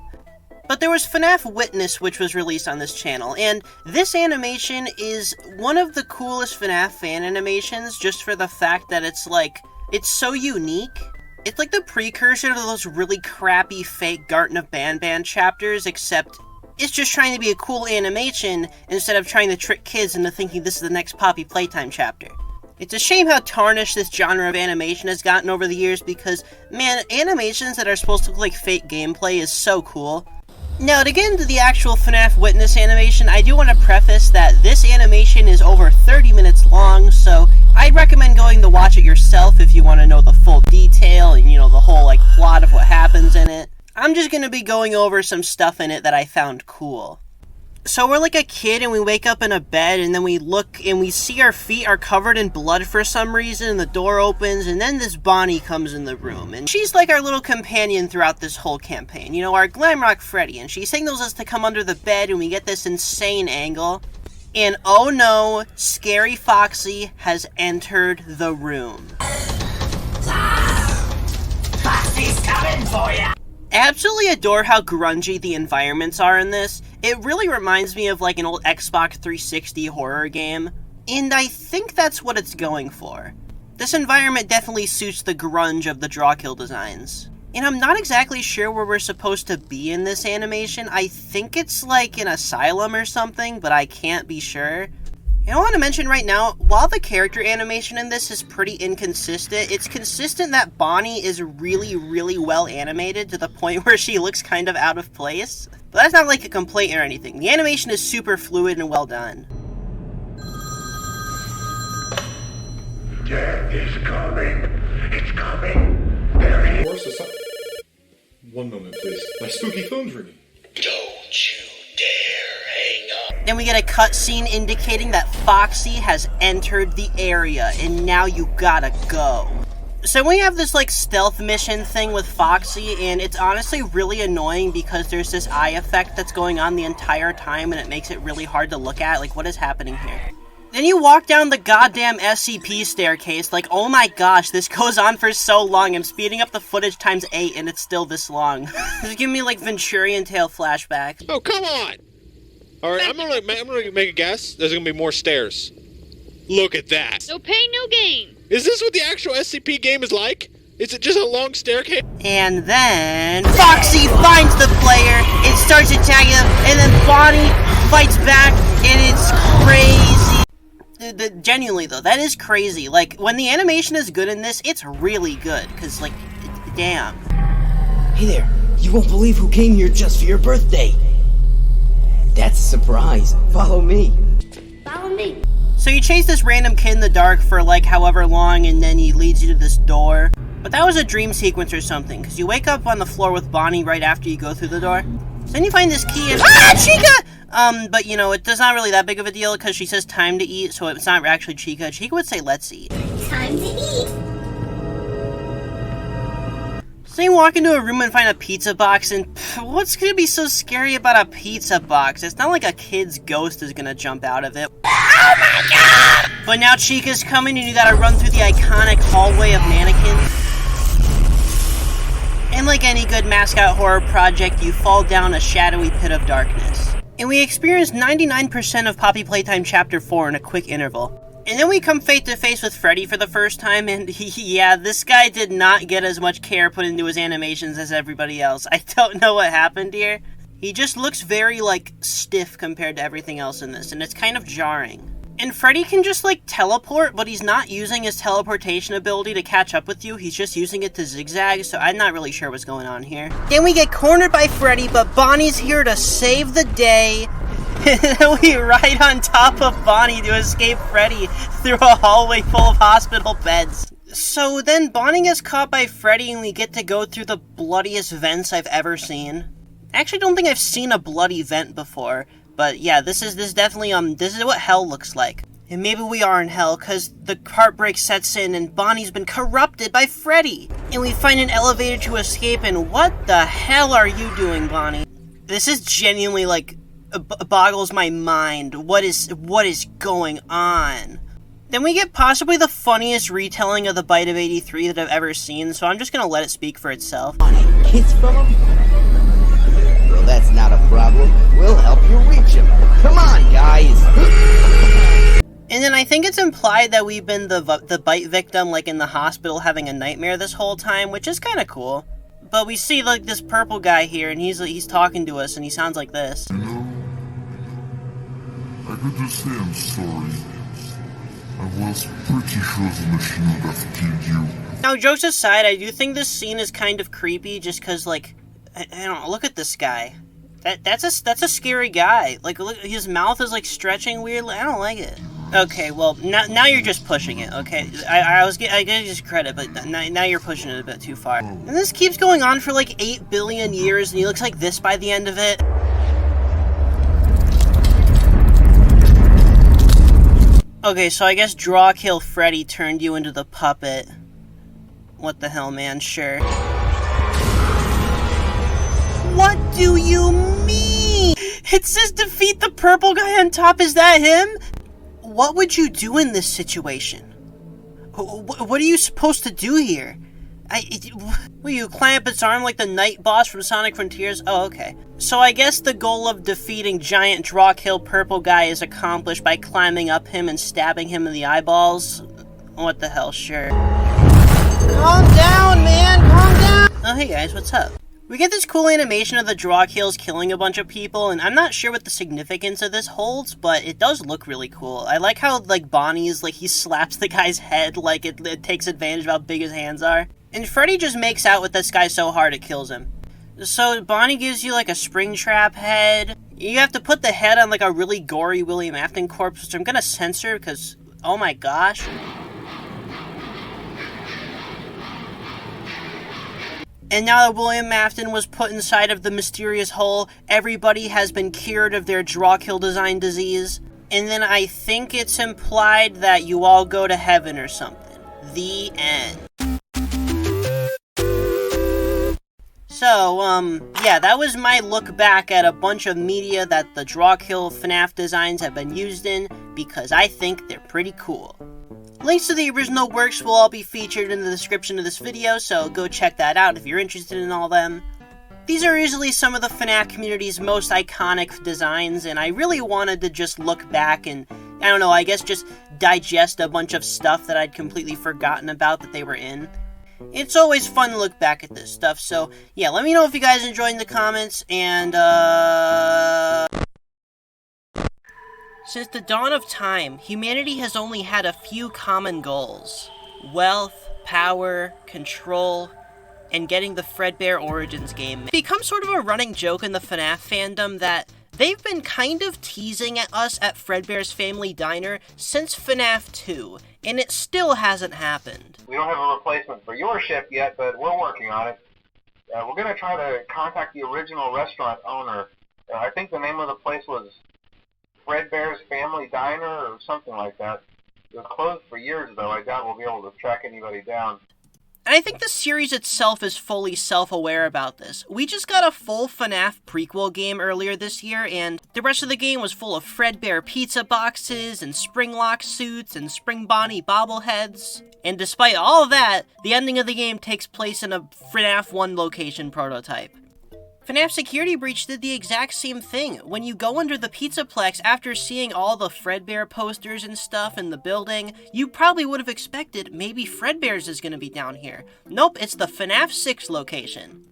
But there was FNAF Witness, which was released on this channel, and this animation is one of the coolest FNAF fan animations, just for the fact that it's so unique. It's like the precursor to those really crappy fake Garten of Banban chapters, except it's just trying to be a cool animation instead of trying to trick kids into thinking this is the next Poppy Playtime chapter. It's a shame how tarnished this genre of animation has gotten over the years because, man, animations that are supposed to look like fake gameplay is so cool. Now, to get into the actual FNAF Witness animation, I do want to preface that this animation is over 30 minutes long, so I'd recommend going to watch it yourself if you want to know the full detail and, you know, the whole, like, plot of what happens in it. I'm just going to be going over some stuff in it that I found cool. So we're like a kid and we wake up in a bed and then we look and we see our feet are covered in blood for some reason and the door opens and then this Bonnie comes in the room and she's like our little companion throughout this whole campaign. You know, our glam rock Freddy, and she signals us to come under the bed and we get this insane angle. And oh no, Scary Foxy has entered the room. Foxy's coming for ya! Absolutely adore how grungy the environments are in this. It really reminds me of like an old Xbox 360 horror game, and I think that's what it's going for. This environment definitely suits the grunge of the Drawkill designs. And I'm not exactly sure where we're supposed to be in this animation. I think it's like an asylum or something, but I can't be sure. And I want to mention right now, while the character animation in this is pretty inconsistent, it's consistent that Bonnie is really, really well animated to the point where she looks kind of out of place. But that's not like a complaint or anything. The animation is super fluid and well done. Death is coming. It's coming. There he is. One moment, please. My spooky phone's ringing. Don't you dare hang up. Then we get a cutscene indicating that Foxy has entered the area, and now you gotta go. So we have this like stealth mission thing with Foxy, and it's honestly really annoying because there's this eye effect that's going on the entire time, and it makes it really hard to look at. Like, what is happening here? Then you walk down the goddamn SCP staircase, like, oh my gosh, this goes on for so long. I'm speeding up the footage times 8, and it's still this long. This is giving me like Venturian Tale flashbacks. Oh, come on! Alright, I'm gonna make a guess. There's gonna be more stairs. Look at that. No pain, no gain. Is this what the actual SCP game is like? Is it just a long staircase? And then Foxy finds the player and starts attacking him, and then Bonnie fights back, and it's crazy. Genuinely though, that is crazy. Like, when the animation is good in this, it's really good, because, like, damn. Hey there, you won't believe who came here just for your birthday. That's a surprise. Follow me. Follow me. So you chase this random kid in the dark for like however long, and then he leads you to this door. But that was a dream sequence or something, because you wake up on the floor with Bonnie right after you go through the door. So then you find this key and Chica! But you know, it's not really that big of a deal because she says time to eat, so it's not actually Chica. Chica would say let's eat. Time to eat. So you walk into a room and find a pizza box, and what's gonna be so scary about a pizza box? It's not like a kid's ghost is gonna jump out of it. Oh my god! But now Chica's coming and you gotta run through the iconic hallway of mannequins. And like any good mascot horror project, you fall down a shadowy pit of darkness. And we experience 99% of Poppy Playtime Chapter 4 in a quick interval. And then we come face to face with Freddy for the first time, and yeah, this guy did not get as much care put into his animations as everybody else. I don't know what happened here. He just looks very, like, stiff compared to everything else in this, and it's kind of jarring. And Freddy can just, like, teleport, but he's not using his teleportation ability to catch up with you. He's just using it to zigzag, so I'm not really sure what's going on here. Then we get cornered by Freddy, but Bonnie's here to save the day. And then we ride on top of Bonnie to escape Freddy through a hallway full of hospital beds. So then Bonnie gets caught by Freddy and we get to go through the bloodiest vents I've ever seen. I actually don't think I've seen a bloody vent before, but yeah, this is definitely this is what hell looks like. And maybe we are in hell, cause the heartbreak sets in and Bonnie's been corrupted by Freddy. And we find an elevator to escape, and what the hell are you doing, Bonnie? This is genuinely like boggles my mind. What is going on? Then we get possibly the funniest retelling of the Bite of 83 that I've ever seen, so I'm just gonna let it speak for itself. Kids from him? Well, that's not a problem. We'll help you reach him. Come on, guys! And then I think it's implied that we've been the bite victim, like in the hospital having a nightmare this whole time, which is kind of cool. But we see like this purple guy here, and he's talking to us, and he sounds like this. You know, I could just say I'm sorry. I was pretty sure the machine would have killed you. Now, jokes aside, I do think this scene is kind of creepy, just because, like, I don't know, look at this guy. That's a scary guy. Like, look, his mouth is like stretching weirdly. I don't like it. Okay, well, now you're just pushing it, okay? I gave you credit, but now you're pushing it a bit too far. And this keeps going on for like 8 billion years, and he looks like this by the end of it. Okay, so I guess Draw Kill Freddy turned you into the puppet. What the hell, man? Sure. What do you mean? It says defeat the purple guy on top. Is that him? What would you do in this situation? What are you supposed to do here? Will you climb up its arm like the night boss from Sonic Frontiers? Oh, okay. So I guess the goal of defeating giant draw kill purple guy is accomplished by climbing up him and stabbing him in the eyeballs? What the hell, sure. Calm down, man! Calm down! Oh, hey guys, what's up? We get this cool animation of the draw kills killing a bunch of people, and I'm not sure what the significance of this holds, but it does look really cool. I like how, like, Bonnie's, like, he slaps the guy's head like it takes advantage of how big his hands are. And Freddy just makes out with this guy so hard it kills him. So Bonnie gives you, like, a Springtrap head. You have to put the head on, like, a really gory William Afton corpse, which I'm gonna censor, because, oh my gosh. And now that William Afton was put inside of the mysterious hole, everybody has been cured of their draw kill design disease. And then I think it's implied that you all go to heaven or something. The end. So, yeah, that was my look back at a bunch of media that the draw kill FNAF designs have been used in, because I think they're pretty cool. Links to the original works will all be featured in the description of this video, so go check that out if you're interested in all them. These are easily some of the FNAF community's most iconic designs, and I really wanted to just look back and, I don't know, I guess just digest a bunch of stuff that I'd completely forgotten about that they were in. It's always fun to look back at this stuff, so yeah, let me know if you guys enjoyed in the comments, and Since the dawn of time, humanity has only had a few common goals. Wealth, power, control, and getting the Fredbear Origins game. It's become sort of a running joke in the FNAF fandom that they've been kind of teasing at us at Fredbear's Family Diner since FNAF 2, and it still hasn't happened. We don't have a replacement for your ship yet, but we're working on it. We're going to try to contact the original restaurant owner. I think the name of the place was Fredbear's Family Diner or something like that. It was closed for years, though. I doubt we'll be able to track anybody down. And I think the series itself is fully self-aware about this. We just got a full FNAF prequel game earlier this year, and the rest of the game was full of Fredbear pizza boxes, and Springlock suits, and Spring Bonnie bobbleheads. And despite all of that, the ending of the game takes place in a FNAF 1 location prototype. FNAF Security Breach did the exact same thing. When you go under the Pizzaplex after seeing all the Fredbear posters and stuff in the building, you probably would have expected maybe Fredbear's is going to be down here. Nope, it's the FNAF 6 location.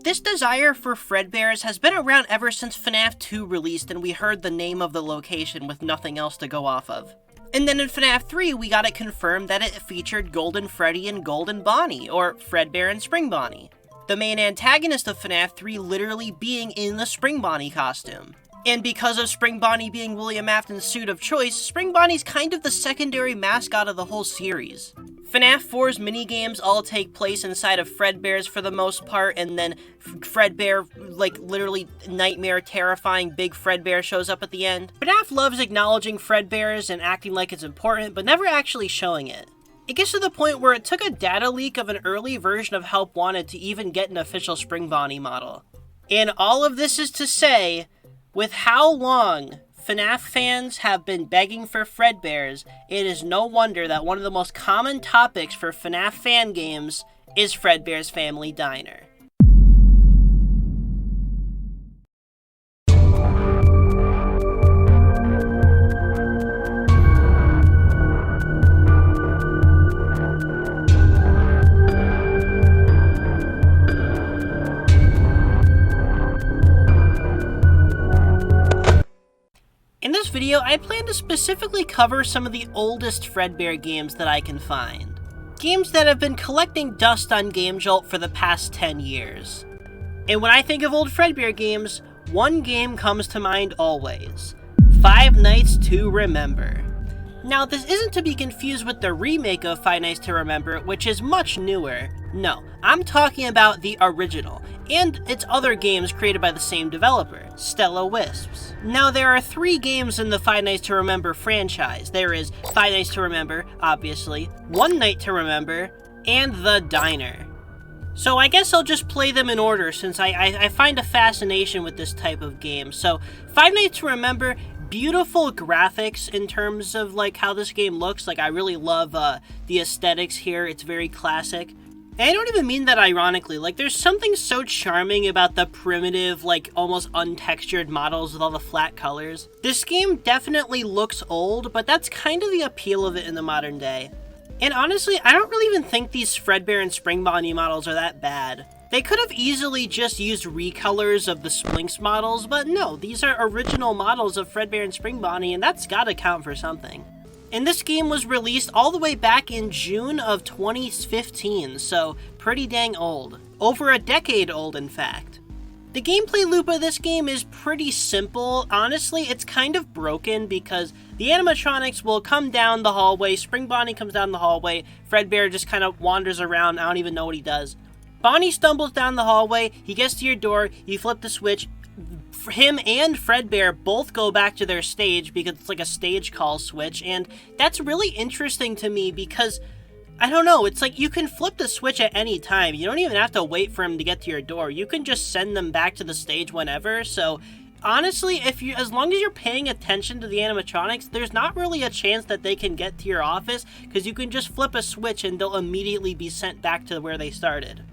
This desire for Fredbear's has been around ever since FNAF 2 released and we heard the name of the location with nothing else to go off of. And then in FNAF 3, we got it confirmed that it featured Golden Freddy and Golden Bonnie, or Fredbear and Spring Bonnie. The main antagonist of FNAF 3 literally being in the Spring Bonnie costume. And because of Spring Bonnie being William Afton's suit of choice, Spring Bonnie's kind of the secondary mascot of the whole series. FNAF 4's minigames all take place inside of Fredbear's for the most part, and then Fredbear, like, literally nightmare terrifying big Fredbear shows up at the end. FNAF loves acknowledging Fredbear's and acting like it's important, but never actually showing it. It gets to the point where it took a data leak of an early version of Help Wanted to even get an official Spring Bonnie model. And all of this is to say, With how long FNAF fans have been begging for Fredbear's, it is no wonder that one of the most common topics for FNAF fan games is Fredbear's Family Diner. In this video, I plan to specifically cover some of the oldest Fredbear games that I can find. Games that have been collecting dust on GameJolt for the past 10 years. And when I think of old Fredbear games, one game comes to mind always. Five Nights to Remember. Now, this isn't to be confused with the remake of Five Nights to Remember, which is much newer. No, I'm talking about the original, and its other games created by the same developer, Stella Wisps. Now, there are 3 games in the Five Nights to Remember franchise. There is Five Nights to Remember, obviously, One Night to Remember, and The Diner. So I guess I'll just play them in order since I find a fascination with this type of game. So, Five Nights to Remember, beautiful graphics in terms of like how this game looks. Like, I really love the aesthetics here. It's very classic. And I don't even mean that ironically. Like, there's something so charming about the primitive, like, almost untextured models with all the flat colors. This game definitely looks old, but that's kind of the appeal of it in the modern day. And honestly, I don't really even think these Fredbear and Spring Bonnie models are that bad. They could have easily just used recolors of the Splinks models, but no, these are original models of Fredbear and Spring Bonnie, and that's gotta count for something. And this game was released all the way back in June of 2015, so pretty dang old. Over a decade old, in fact. The gameplay loop of this game is pretty simple. Honestly, it's kind of broken because the animatronics will come down the hallway, Spring Bonnie comes down the hallway, Fredbear just kind of wanders around, I don't even know what he does. Bonnie stumbles down the hallway, he gets to your door, you flip the switch, him and Fredbear both go back to their stage because it's like a stage call switch, and that's really interesting to me because, I don't know, it's like you can flip the switch at any time. You don't even have to wait for him to get to your door. You can just send them back to the stage whenever, so honestly, as long as you're paying attention to the animatronics, there's not really a chance that they can get to your office because you can just flip a switch and they'll immediately be sent back to where they started.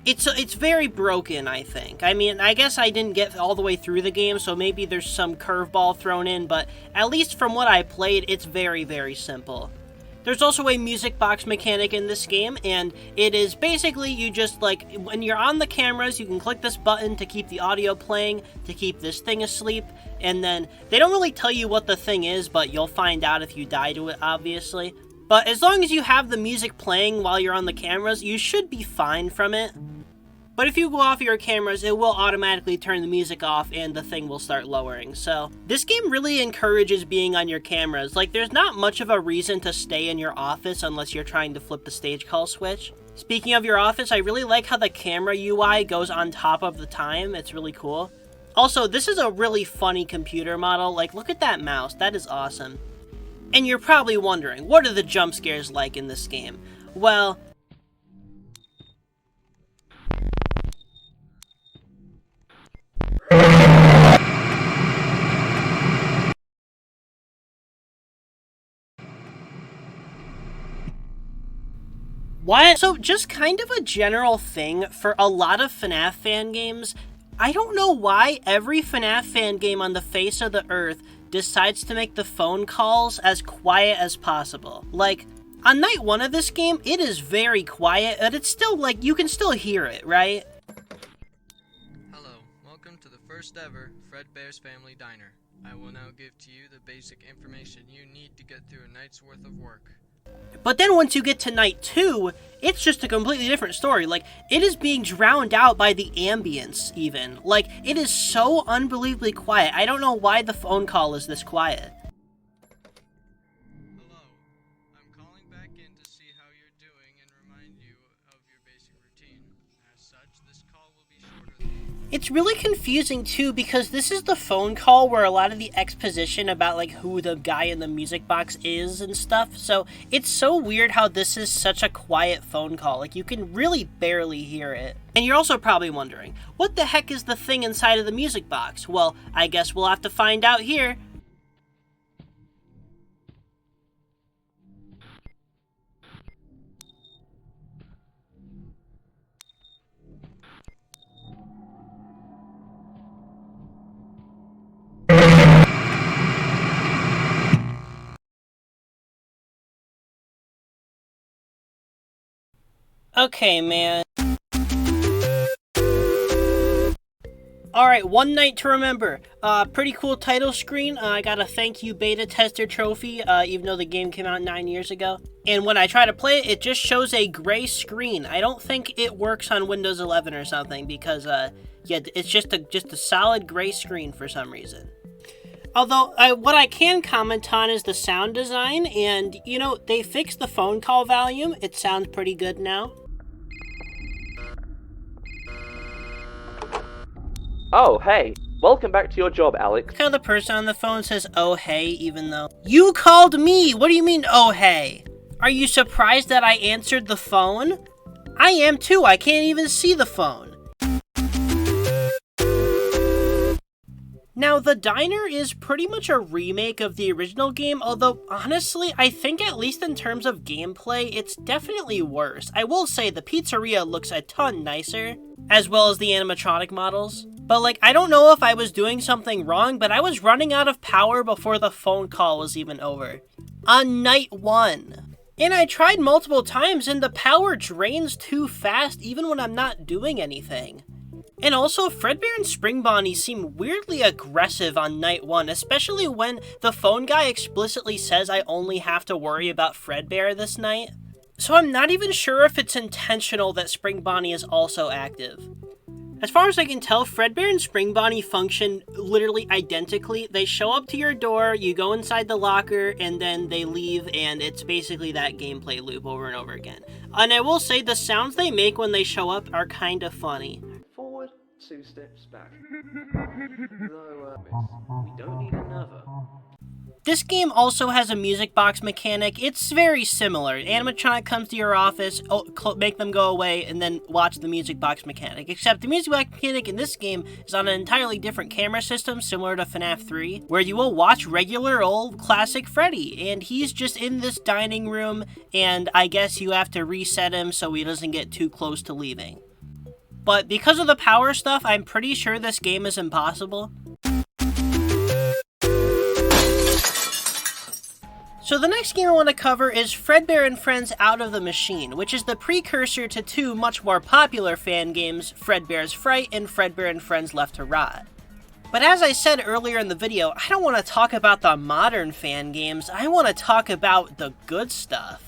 It's very broken, I think. I mean, I guess I didn't get all the way through the game, so maybe there's some curveball thrown in, but at least from what I played, it's very, very simple. There's also a music box mechanic in this game, and it is basically you just, like, when you're on the cameras, you can click this button to keep the audio playing, to keep this thing asleep, and then they don't really tell you what the thing is, but you'll find out if you die to it, obviously. But as long as you have the music playing while you're on the cameras, you should be fine from it. But if you go off your cameras, it will automatically turn the music off and the thing will start lowering. So this game really encourages being on your cameras. Like, there's not much of a reason to stay in your office unless you're trying to flip the stage call switch. Speaking of your office, I really like how the camera UI goes on top of the time. It's really cool. Also, this is a really funny computer model. Like, look at that mouse. That is awesome. And you're probably wondering, what are the jump scares like in this game? Well, what? So, just kind of a general thing for a lot of FNAF fan games, I don't know why every FNAF fan game on the face of the earth decides to make the phone calls as quiet as possible. Like, on night 1 of this game, it is very quiet, but it's still, like, you can still hear it, right? Hello, welcome to the first ever Fredbear's Family Diner. I will now give to you the basic information you need to get through a night's worth of work. But then once you get to night 2, it's just a completely different story. Like, it is being drowned out by the ambience, even. Like, it is so unbelievably quiet. I don't know why the phone call is this quiet. Hello, I'm calling back in to see how you're doing and remind you of your basic routine. As such, this call will be shorter than It's really confusing too because this is the phone call where a lot of the exposition about like who the guy in the music box is and stuff, so it's so weird how this is such a quiet phone call, like you can really barely hear it. And you're also probably wondering, what the heck is the thing inside of the music box? Well, I guess we'll have to find out here. Okay, man. Alright, One Night to Remember. Pretty cool title screen. I got a thank you beta tester trophy, even though the game came out 9 years ago. And when I try to play it, it just shows a gray screen. I don't think it works on Windows 11 or something, because, yeah, it's just a solid gray screen for some reason. Although, what I can comment on is the sound design, and, you know, they fixed the phone call volume. It sounds pretty good now. Oh, hey. Welcome back to your job, Alex. Look how the person on the phone says, oh hey, even though... You called me! What do you mean, oh hey? Are you surprised that I answered the phone? I am too, I can't even see the phone. Now, the diner is pretty much a remake of the original game, although, honestly, I think at least in terms of gameplay, it's definitely worse. I will say the pizzeria looks a ton nicer, as well as the animatronic models. But, like, I don't know if I was doing something wrong, but I was running out of power before the phone call was even over. On night 1. And I tried multiple times, and the power drains too fast even when I'm not doing anything. And also, Fredbear and Spring Bonnie seem weirdly aggressive on night 1, especially when the phone guy explicitly says I only have to worry about Fredbear this night. So I'm not even sure if it's intentional that Spring Bonnie is also active. As far as I can tell, Fredbear and Spring Bonnie function literally identically. They show up to your door, you go inside the locker, and then they leave, and it's basically that gameplay loop over and over again. And I will say, the sounds they make when they show up are kind of funny. Forward, 2 steps back. No, miss. We don't need another. This game also has a music box mechanic. It's very similar. Animatronic comes to your office, make them go away, and then watch the music box mechanic. Except the music box mechanic in this game is on an entirely different camera system, similar to FNAF 3, where you will watch regular old classic Freddy, and he's just in this dining room, and I guess you have to reset him so he doesn't get too close to leaving. But because of the power stuff, I'm pretty sure this game is impossible. So the next game I want to cover is Fredbear and Friends Out of the Machine, which is the precursor to two much more popular fan games, Fredbear's Fright and Fredbear and Friends Left to Rot. But as I said earlier in the video, I don't want to talk about the modern fan games, I want to talk about the good stuff.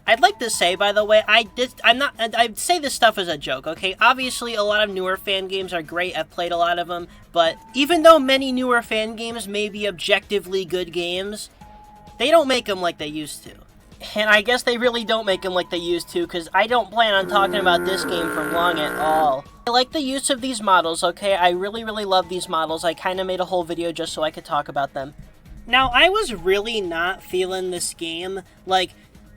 I'd like to say, by the way, I'd say this stuff as a joke, okay? Obviously, a lot of newer fan games are great, I've played a lot of them, but even though many newer fan games may be objectively good games, they don't make them like they used to. And I guess they really don't make them like they used to, because I don't plan on talking about this game for long at all. I like the use of these models, okay? I really, really love these models. I kind of made a whole video just so I could talk about them. Now, I was really not feeling this game. Like,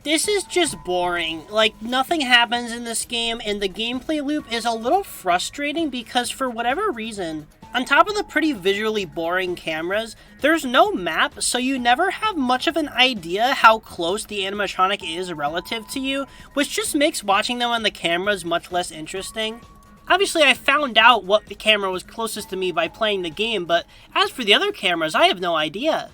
this is just boring. Like, nothing happens in this game, and the gameplay loop is a little frustrating because for whatever reason, on top of the pretty visually boring cameras, there's no map, so you never have much of an idea how close the animatronic is relative to you, which just makes watching them on the cameras much less interesting. Obviously, I found out what the camera was closest to me by playing the game, but as for the other cameras, I have no idea.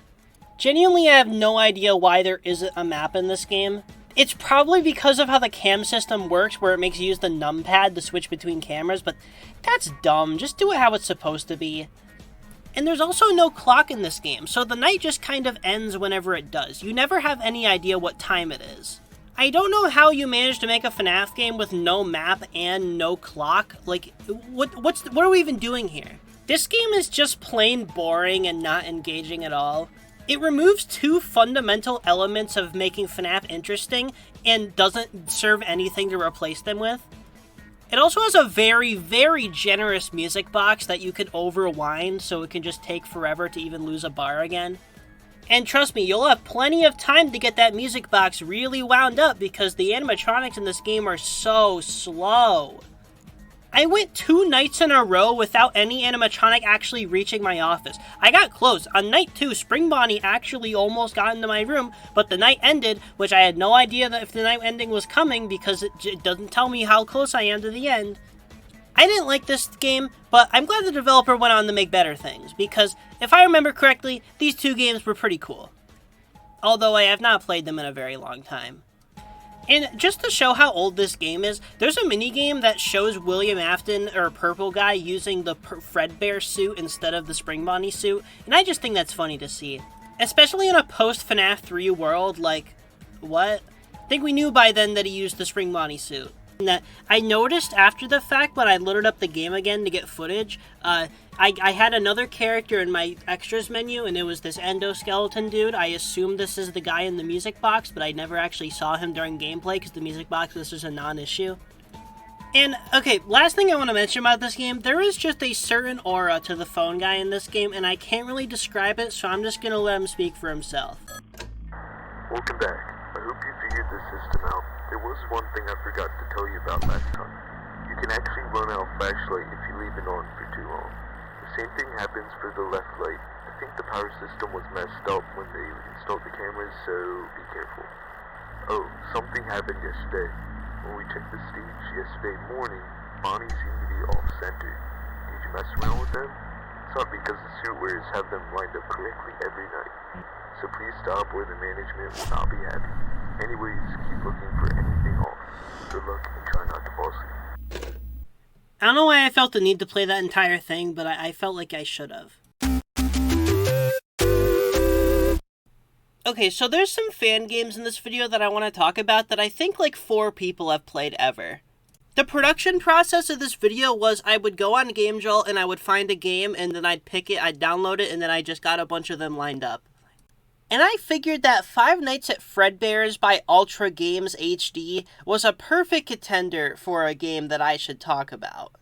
Genuinely, I have no idea why there isn't a map in this game. It's probably because of how the cam system works, where it makes you use the numpad to switch between cameras, but that's dumb. Just do it how it's supposed to be. And there's also no clock in this game, so the night just kind of ends whenever it does. You never have any idea what time it is. I don't know how you managed to make a FNAF game with no map and no clock. Like, what are we even doing here? This game is just plain boring and not engaging at all. It removes two fundamental elements of making FNAF interesting and doesn't serve anything to replace them with. It also has a very, very generous music box that you can overwind, so it can just take forever to even lose a bar again. And trust me, you'll have plenty of time to get that music box really wound up because the animatronics in this game are so slow. I went 2 nights in a row without any animatronic actually reaching my office. I got close. On night 2, Spring Bonnie actually almost got into my room, but the night ended, which I had no idea that if the night ending was coming because it doesn't tell me how close I am to the end. I didn't like this game, but I'm glad the developer went on to make better things, because if I remember correctly, these 2 games were pretty cool. Although I have not played them in a very long time. And just to show how old this game is, there's a minigame that shows William Afton, or Purple Guy, using the Fredbear suit instead of the Spring Bonnie suit, and I just think that's funny to see. Especially in a post-FNAF 3 world, like, what? I think we knew by then that he used the Spring Bonnie suit. And that I noticed after the fact when I loaded up the game again to get footage, I had another character in my extras menu, and it was this endoskeleton dude. I assumed this is the guy in the music box, but I never actually saw him during gameplay because the music box was just a non-issue. And, okay, last thing I want to mention about this game, there is just a certain aura to the phone guy in this game, and I can't really describe it, so I'm just going to let him speak for himself. Welcome back. I hope you figured the system out. There was one thing I forgot to tell you about last time. You can actually run out flashlight if you leave it on for too long. The same thing happens for the left light. I think the power system was messed up when they installed the cameras, so be careful. Oh, something happened yesterday. When we checked the stage yesterday morning, Bonnie seemed to be off-center. Did you mess around with them? It's not because the suit wearers have them lined up correctly every night. So please stop or the management will not be happy. Anyways, keep looking for anything off. Good luck and try not to fall asleep. I don't know why I felt the need to play that entire thing, but I felt like I should have. Okay, so there's some fan games in this video that I want to talk about that I think like 4 people have played ever. The production process of this video was I would go on GameJolt and I would find a game and then I'd pick it, I'd download it, and then I just got a bunch of them lined up. And I figured that Five Nights at Fredbear's by Ultra Games HD was a perfect contender for a game that I should talk about.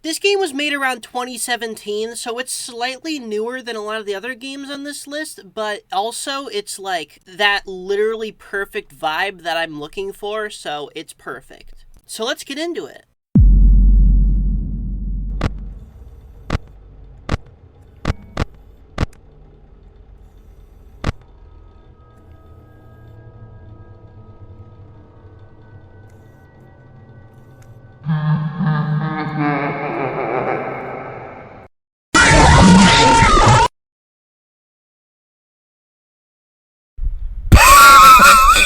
This game was made around 2017, so it's slightly newer than a lot of the other games on this list, but also it's like that literally perfect vibe that I'm looking for, so it's perfect. So let's get into it.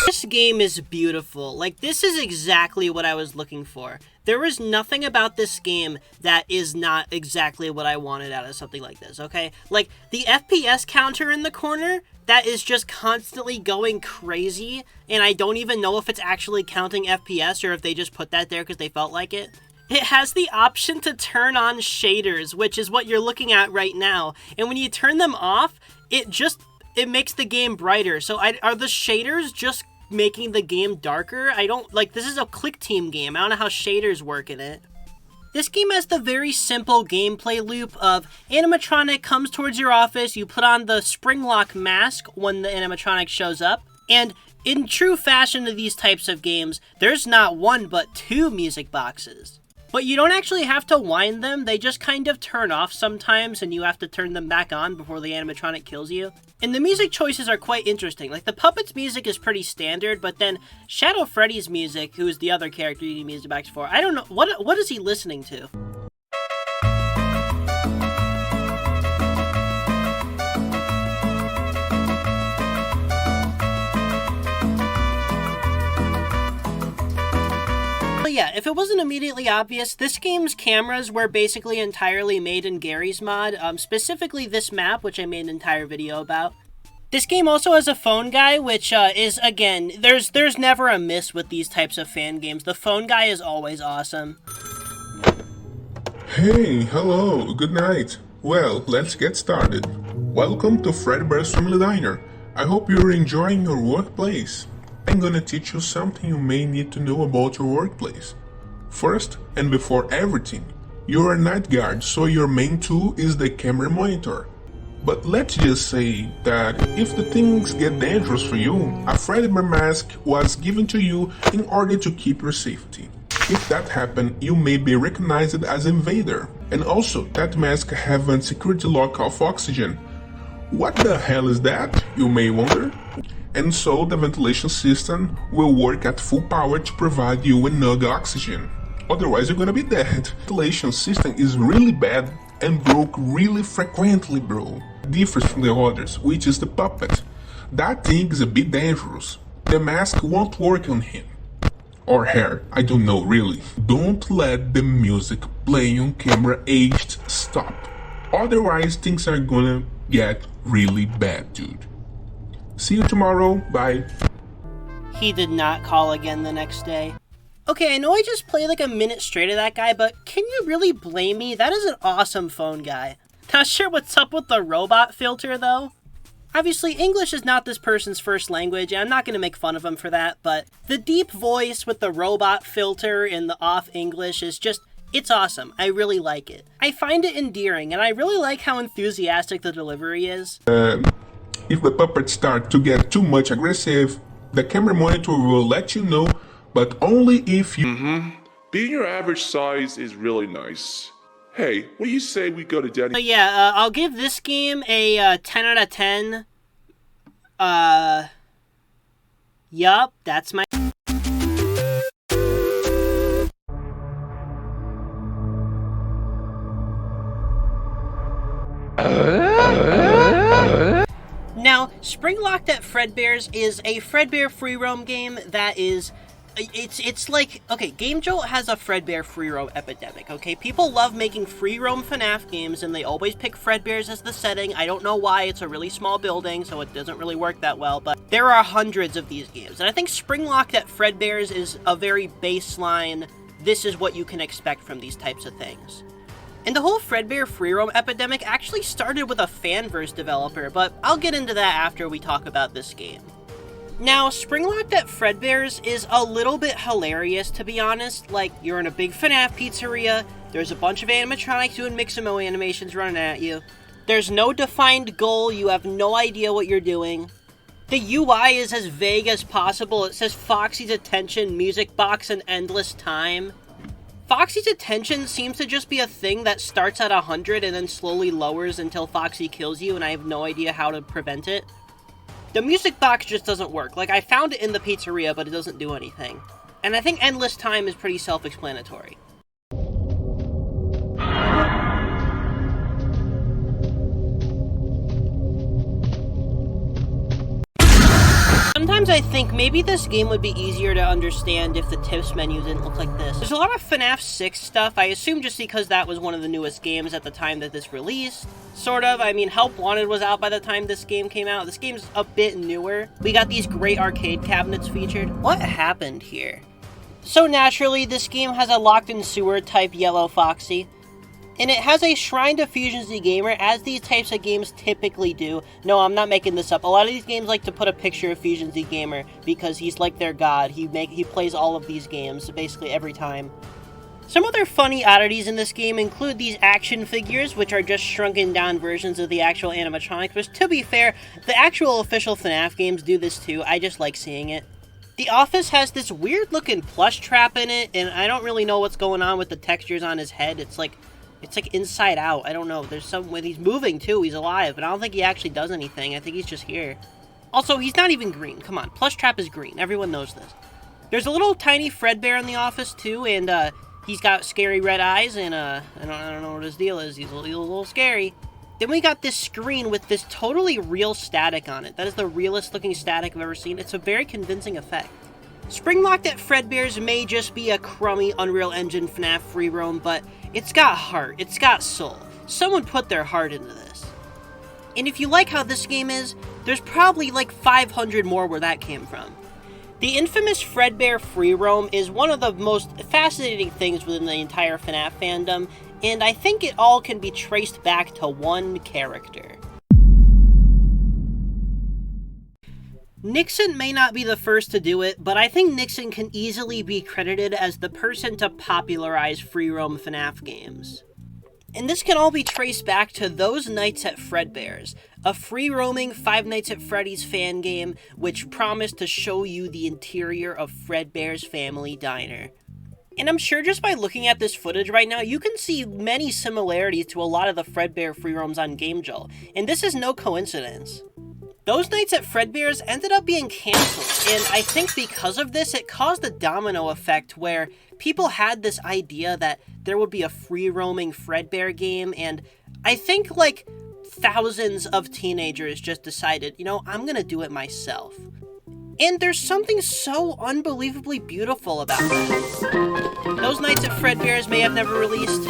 This game is beautiful. Like, this is exactly what I was looking for. There is nothing about this game that is not exactly what I wanted out of something like this, okay? Like, the FPS counter in the corner, that is just constantly going crazy, and I don't even know if it's actually counting FPS or if they just put that there because they felt like it. It has the option to turn on shaders, which is what you're looking at right now, and when you turn them off, it makes the game brighter. So are the shaders just making the game darker? This is a click team game. I don't know how shaders work in it. This game has the very simple gameplay loop of animatronic comes towards your office, you put on the Springlock mask when the animatronic shows up, and in true fashion of these types of games, there's not 1 but 2 music boxes. But you don't actually have to wind them, they just kind of turn off sometimes and you have to turn them back on before the animatronic kills you. And the music choices are quite interesting. Like, the puppet's music is pretty standard, but then Shadow Freddy's music, who is the other character you need music box for, I don't know, what is he listening to? Yeah, if it wasn't immediately obvious, this game's cameras were basically entirely made in Gary's mod, specifically this map, which I made an entire video about. This game also has a phone guy, which is, again, there's never a miss with these types of fan games. The phone guy is always awesome. Hey, hello, good night. Well, let's get started. Welcome to Fredbear's Family Diner. I hope you're enjoying your workplace. I'm gonna teach you something you may need to know about your workplace. First, and before everything, you're a night guard, so your main tool is the camera monitor. But let's just say that if the things get dangerous for you, a Freddy Bear mask was given to you in order to keep your safety. If that happened, you may be recognized as invader. And also, that mask have a security lock of oxygen. What the hell is that, you may wonder? And so the ventilation system will work at full power to provide you enough oxygen. Otherwise you're gonna be dead. The ventilation system is really bad and broke really frequently, bro. Different from the others, which is the puppet. That thing is a bit dangerous. The mask won't work on him. Or her, I don't know really. Don't let the music playing on camera aged stop. Otherwise things are gonna get really bad, dude. See you tomorrow, bye. He did not call again the next day. Okay, I know I just played like a minute straight of that guy, but can you really blame me? That is an awesome phone guy. Not sure what's up with the robot filter, though. Obviously, English is not this person's first language, and I'm not going to make fun of him for that, but the deep voice with the robot filter and the off English is just, it's awesome. I really like it. I find it endearing, and I really like how enthusiastic the delivery is. If the puppets start to get too much aggressive, the camera monitor will let you know, but only if you... Being your average size is really nice. Hey, what do you say we go to Denny? So yeah, I'll give this game a 10 out of 10. Yup, that's my... Now, Spring Locked at Fredbear's is a Fredbear free roam game that is... It's like, okay, Game Jolt has a Fredbear free roam epidemic, okay? People love making free roam FNAF games, and they always pick Fredbear's as the setting. I don't know why, it's a really small building, so it doesn't really work that well, but there are hundreds of these games. And I think Spring Locked at Fredbear's is a very baseline, this is what you can expect from these types of things. And the whole Fredbear free roam epidemic actually started with a Fanverse developer, but I'll get into that after we talk about this game. Now, Spring Locked at Fredbear's is a little bit hilarious, to be honest. Like, you're in a big FNAF pizzeria, there's a bunch of animatronics doing Mix-a-Mo animations running at you. There's no defined goal, you have no idea what you're doing. The UI is as vague as possible. It says Foxy's attention, music box, and endless time. Foxy's attention seems to just be a thing that starts at 100 and then slowly lowers until Foxy kills you, and I have no idea how to prevent it. The music box just doesn't work. Like, I found it in the pizzeria, but it doesn't do anything. And I think endless time is pretty self-explanatory. Sometimes I think maybe this game would be easier to understand if the tips menu didn't look like this. There's a lot of FNAF 6 stuff, I assume just because that was one of the newest games at the time that this released. Sort of, I mean, Help Wanted was out by the time this game came out. This game's a bit newer. We got these great arcade cabinets featured. What happened here? So naturally, this game has a locked-in sewer type Yellow Foxy. And it has a shrine to Fusion Z Gamer, as these types of games typically do. No, I'm not making this up. A lot of these games like to put a picture of Fusion Z Gamer because he's like their god. He plays all of these games basically every time. Some other funny oddities in this game include these action figures, which are just shrunken down versions of the actual animatronics, which, to be fair, the actual official FNAF games do this too. I just like seeing it. The office has this weird looking plush trap in it, and I don't really know what's going on with the textures on his head. It's like inside out. I don't know. There's some way he's moving too. He's alive, but I don't think he actually does anything. I think he's just here. Also, he's not even green. Come on, Plushtrap is green. Everyone knows this. There's a little tiny Fredbear in the office too, and he's got scary red eyes, and I don't know what his deal is. He's a little scary. Then we got this screen with this totally real static on it. That is the realest looking static I've ever seen. It's a very convincing effect. Spring Locked at Fredbear's may just be a crummy Unreal Engine FNAF free roam, but it's got heart, it's got soul. Someone put their heart into this. And if you like how this game is, there's probably like 500 more where that came from. The infamous Fredbear free roam is one of the most fascinating things within the entire FNAF fandom, and I think it all can be traced back to one character. Nixon may not be the first to do it, but I think Nixon can easily be credited as the person to popularize free-roam FNAF games. And this can all be traced back to Those Nights at Fredbear's, a free-roaming Five Nights at Freddy's fan game which promised to show you the interior of Fredbear's Family Diner. And I'm sure just by looking at this footage right now, you can see many similarities to a lot of the Fredbear free roams on GameJolt, and this is no coincidence. Those Nights at Fredbear's ended up being cancelled, and I think because of this, it caused a domino effect where people had this idea that there would be a free-roaming Fredbear game, and I think, like, thousands of teenagers just decided, you know, I'm gonna do it myself. And there's something so unbelievably beautiful about that. Those Nights at Fredbear's may have never released,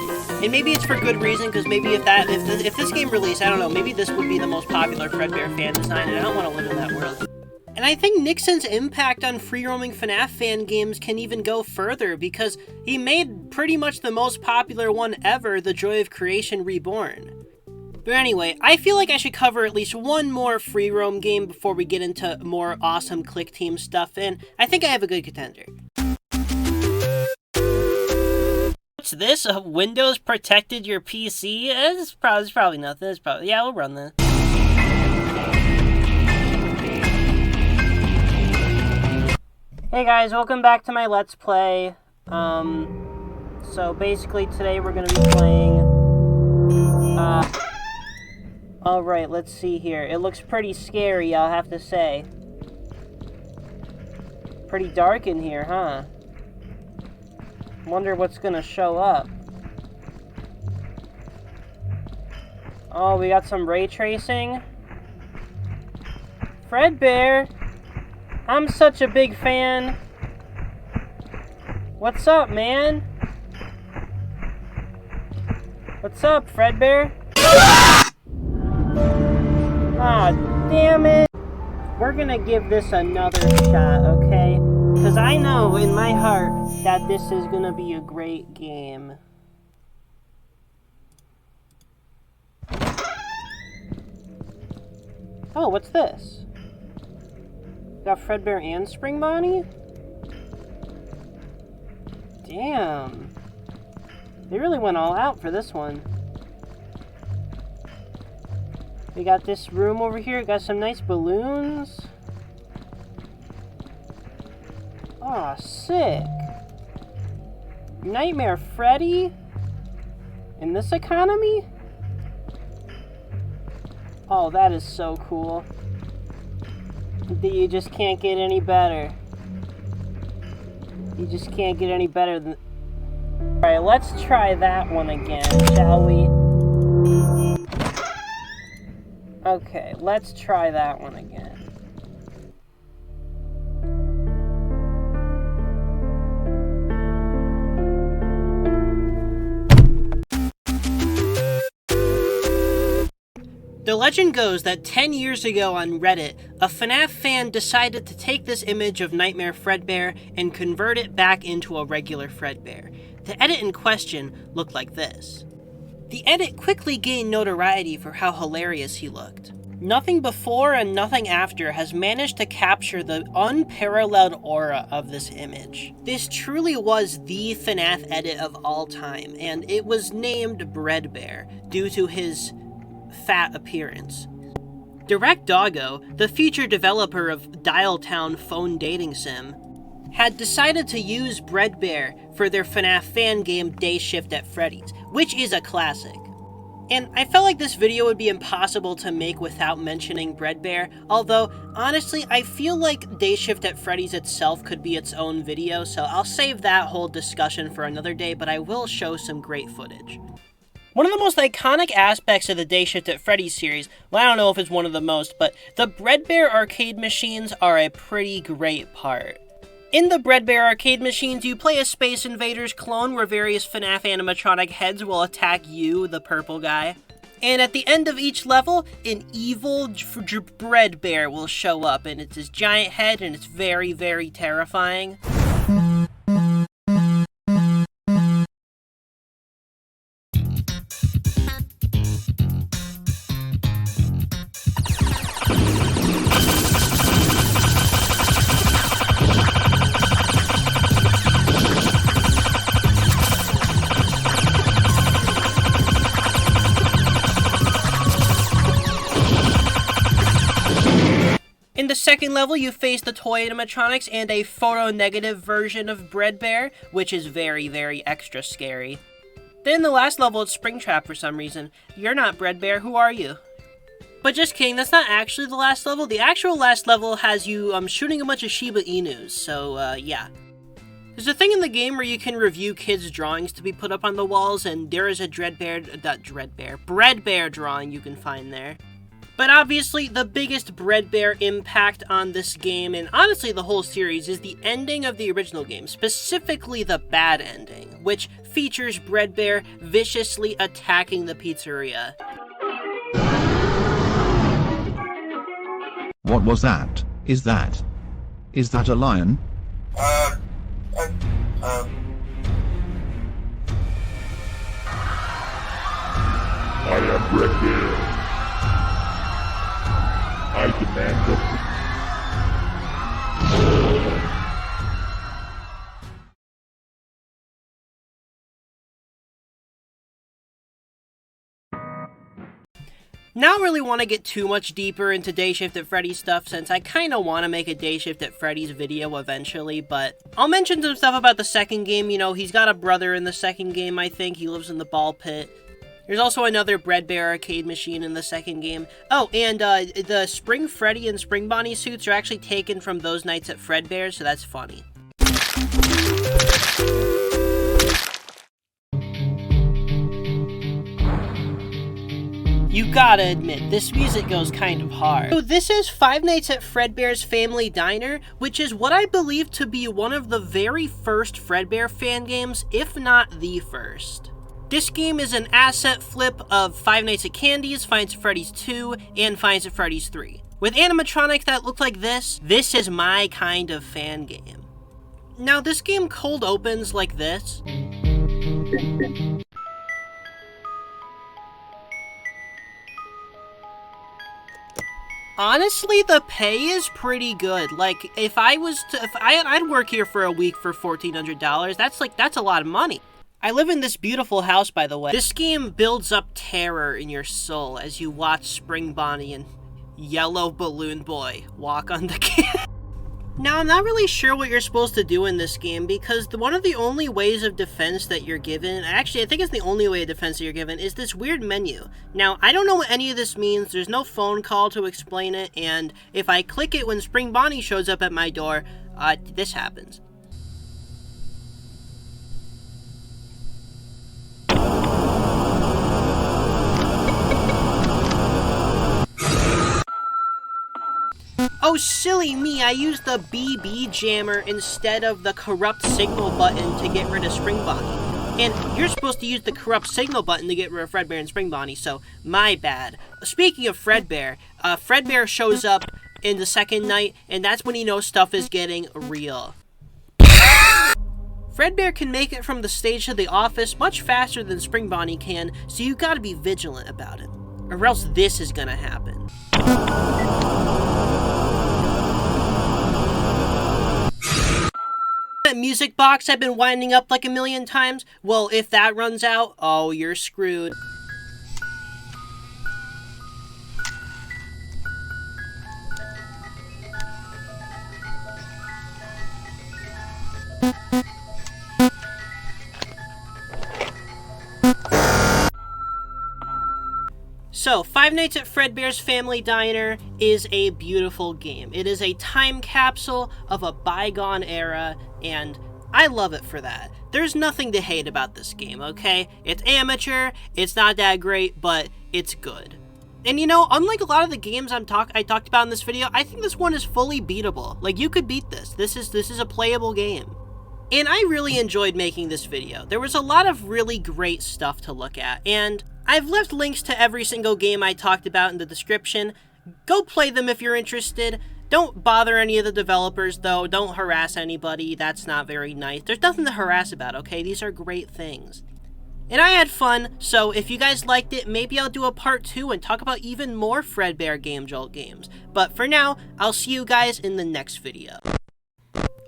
and maybe it's for good reason, because maybe if this game released, I don't know, maybe this would be the most popular Fredbear fan design, and I don't want to live in that world. And I think Nixon's impact on free-roaming FNAF fan games can even go further, because he made pretty much the most popular one ever, The Joy of Creation Reborn. But anyway, I feel like I should cover at least one more free roam game before we get into more awesome Click Team stuff, and I think I have a good contender. What's this? Windows protected your PC? It's probably nothing. Yeah, we'll run this. Hey guys, welcome back to my Let's Play. So basically today we're gonna be playing, alright, let's see here. It looks pretty scary, I'll have to say. Pretty dark in here, huh? Wonder what's gonna show up. Oh, we got some ray tracing. Fredbear! I'm such a big fan. What's up, man? What's up, Fredbear? Ah, damn it. We're gonna give this another shot, okay? Because I know in my heart that this is gonna be a great game. Oh, what's this? Got Fredbear and Spring Bonnie? Damn. They really went all out for this one. We got this room over here. Got some nice balloons. Aw, sick. Nightmare Freddy? In this economy? Oh, that is so cool. You just can't get any better. You just can't get any better than... Alright, let's try that one again, shall we? Okay, let's try that one again. The legend goes that 10 years ago on Reddit, a FNAF fan decided to take this image of Nightmare Fredbear and convert it back into a regular Fredbear. The edit in question looked like this. The edit quickly gained notoriety for how hilarious he looked. Nothing before and nothing after has managed to capture the unparalleled aura of this image. This truly was the FNAF edit of all time, and it was named Breadbear due to his fat appearance. Direct Doggo, the feature developer of Dial Town phone dating sim, had decided to use Breadbear for their FNAF fan game Day Shift at Freddy's, which is a classic. And I felt like this video would be impossible to make without mentioning Breadbear, although, honestly, I feel like Day Shift at Freddy's itself could be its own video, so I'll save that whole discussion for another day, but I will show some great footage. One of the most iconic aspects of the Day Shift at Freddy's series, well, I don't know if it's one of the most, but the Breadbear arcade machines are a pretty great part. In the Breadbear arcade machines, you play a Space Invaders clone where various FNAF animatronic heads will attack you, the purple guy. And at the end of each level, an evil Breadbear will show up, and it's his giant head, and it's very, very terrifying. the second level, you face the toy animatronics and a photo-negative version of Bread Bear, which is very, very extra scary. Then the last level, it's Springtrap for some reason. You're not Bread Bear, who are you? But just kidding, that's not actually the last level. The actual last level has you shooting a bunch of Shiba Inus, so yeah. There's a thing in the game where you can review kids' drawings to be put up on the walls, and there is a Bread Bear drawing you can find there. But obviously, the biggest Bread Bear impact on this game, and honestly the whole series, is the ending of the original game, specifically the bad ending, which features Bread Bear viciously attacking the pizzeria. What was that? Is that a lion? I am Bread Bear. I demand the... Now I don't really want to get too much deeper into Day Shift at Freddy's stuff, since I kind of want to make a Day Shift at Freddy's video eventually, but I'll mention some stuff about the second game. You know, he's got a brother in the second game, I think. He lives in the ball pit. There's also another Bread Bear arcade machine in the second game. Oh, and the Spring Freddy and Spring Bonnie suits are actually taken from those nights at Fredbear's, so that's funny. You gotta admit, this music goes kind of hard. So this is Five Nights at Fredbear's Family Diner, which is what I believe to be one of the very first Fredbear fan games, if not the first. This game is an asset flip of Five Nights at Candy's, Five Nights at Freddy's 2, and Five Nights at Freddy's 3. With animatronics that look like this is my kind of fan game. Now this game cold opens like this. Honestly, the pay is pretty good. Like, if I'd work here for a week for $1,400. That's a lot of money. I live in this beautiful house, by the way. This game builds up terror in your soul as you watch Spring Bonnie and Yellow Balloon Boy walk on the camera. Now, I'm not really sure what you're supposed to do in this game, because one of the only ways of defense that you're given, actually I think it's the only way of defense that you're given, is this weird menu. Now, I don't know what any of this means, there's no phone call to explain it, and if I click it when Spring Bonnie shows up at my door, this happens. Oh, silly me, I used the BB jammer instead of the corrupt signal button to get rid of Spring Bonnie. And you're supposed to use the corrupt signal button to get rid of Fredbear and Spring Bonnie, so my bad. Speaking of Fredbear, Fredbear shows up in the second night, and that's when he knows stuff is getting real. Fredbear can make it from the stage to the office much faster than Spring Bonnie can, so you gotta be vigilant about it. Or else this is gonna happen. That music box I've been winding up like a million times? Well, if that runs out, oh, you're screwed. So, Five Nights at Fredbear's Family Diner is a beautiful game. It is a time capsule of a bygone era, and I love it for that. There's nothing to hate about this game, okay? It's amateur, it's not that great, but it's good. And you know, unlike a lot of the games I talked about in this video, I think this one is fully beatable. Like, you could beat this. This is a playable game. And I really enjoyed making this video. There was a lot of really great stuff to look at, and I've left links to every single game I talked about in the description. Go play them if you're interested. Don't bother any of the developers, though. Don't harass anybody. That's not very nice. There's nothing to harass about, okay? These are great things. And I had fun, so if you guys liked it, maybe I'll do a part 2 and talk about even more Fredbear Game Jolt games. But for now, I'll see you guys in the next video.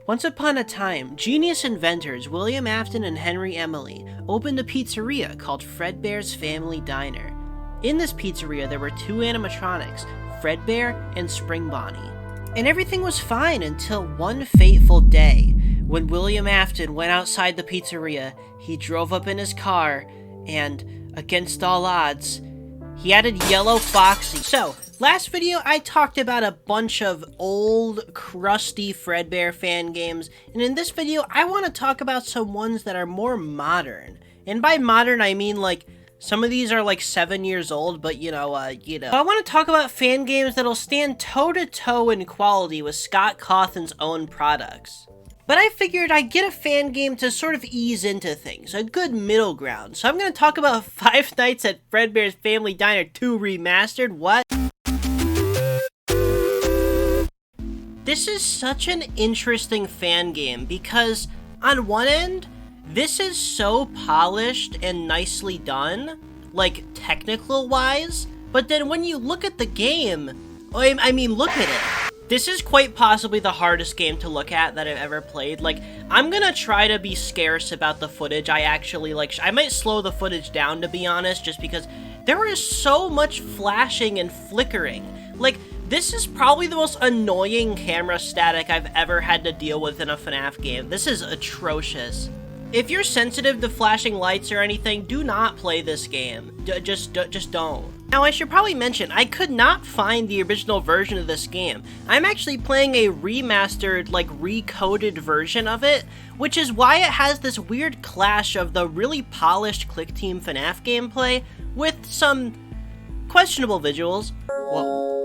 Once upon a time, genius inventors William Afton and Henry Emily opened a pizzeria called Fredbear's Family Diner. In this pizzeria, there were two animatronics, Fredbear and Spring Bonnie. And everything was fine until one fateful day, when William Afton went outside the pizzeria. He drove up in his car, and, against all odds, he added Yellow Foxy. So, last video I talked about a bunch of old, crusty Fredbear fan games, and in this video I want to talk about some ones that are more modern. And by modern I mean like, some of these are like 7 years old, but you know. So I want to talk about fan games that'll stand toe-to-toe in quality with Scott Cawthon's own products. But I figured I'd get a fan game to sort of ease into things, a good middle ground. So I'm going to talk about Five Nights at Fredbear's Family Diner 2 Remastered. What? This is such an interesting fan game because, on one end, this is so polished and nicely done, like technical-wise, but then when you look at the game, I mean, look at it. This is quite possibly the hardest game to look at that I've ever played. Like, I'm gonna try to be scarce about the footage. I might slow the footage down, to be honest, just because there is so much flashing and flickering. Like, this is probably the most annoying camera static I've ever had to deal with in a FNAF game. This is atrocious. If you're sensitive to flashing lights or anything, do not play this game. Just don't. Now, I should probably mention, I could not find the original version of this game. I'm actually playing a remastered, like, recoded version of it, which is why it has this weird clash of the really polished Click Team FNAF gameplay with some questionable visuals.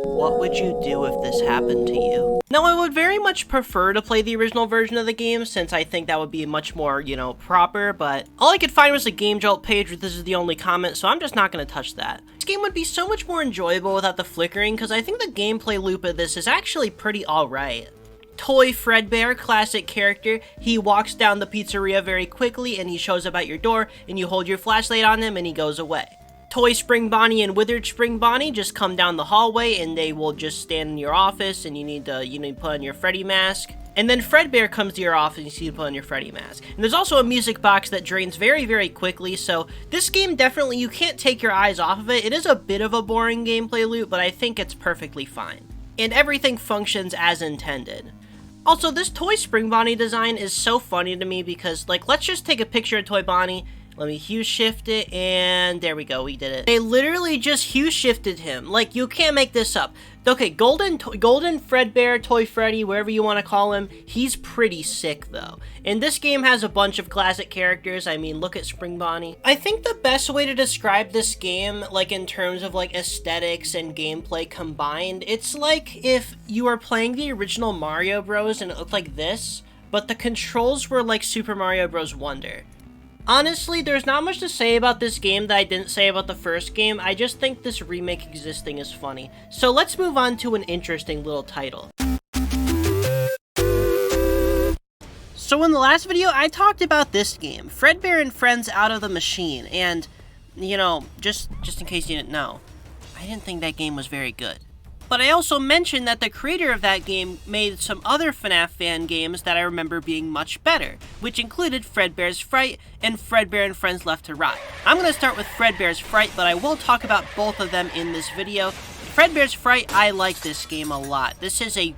What would you do if this happened to you? Now, I would very much prefer to play the original version of the game, since I think that would be much more, you know, proper, but all I could find was a Game Jolt page where this is the only comment, so I'm just not going to touch that. This game would be so much more enjoyable without the flickering, because I think the gameplay loop of this is actually pretty alright. Toy Fredbear, classic character. He walks down the pizzeria very quickly, and he shows up at your door, and you hold your flashlight on him, and he goes away. Toy Spring Bonnie and Withered Spring Bonnie just come down the hallway and they will just stand in your office and you need to put on your Freddy mask. And then Fredbear comes to your office and you need to put on your Freddy mask. And there's also a music box that drains very, very quickly, so this game definitely, you can't take your eyes off of it. It is a bit of a boring gameplay loop, but I think it's perfectly fine. And everything functions as intended. Also, this Toy Spring Bonnie design is so funny to me because, like, let's just take a picture of Toy Bonnie. Let me hue shift it, and there we go, we did it. They literally just hue shifted him. Like, you can't make this up. Okay, Golden Fredbear, Toy Freddy, whatever you want to call him, he's pretty sick, though. And this game has a bunch of classic characters. I mean, look at Spring Bonnie. I think the best way to describe this game, like, in terms of, like, aesthetics and gameplay combined, it's like if you were playing the original Mario Bros. And it looked like this, but the controls were like Super Mario Bros. Wonder. Honestly, there's not much to say about this game that I didn't say about the first game. I just think this remake existing is funny. So let's move on to an interesting little title. So in the last video, I talked about this game, Fredbear and Friends Out of the Machine, and, you know, just in case you didn't know, I didn't think that game was very good. But I also mentioned that the creator of that game made some other FNAF fan games that I remember being much better, which included Fredbear's Fright and Fredbear and Friends Left to Rot. I'm going to start with Fredbear's Fright, but I will talk about both of them in this video. Fredbear's Fright, I like this game a lot. This is I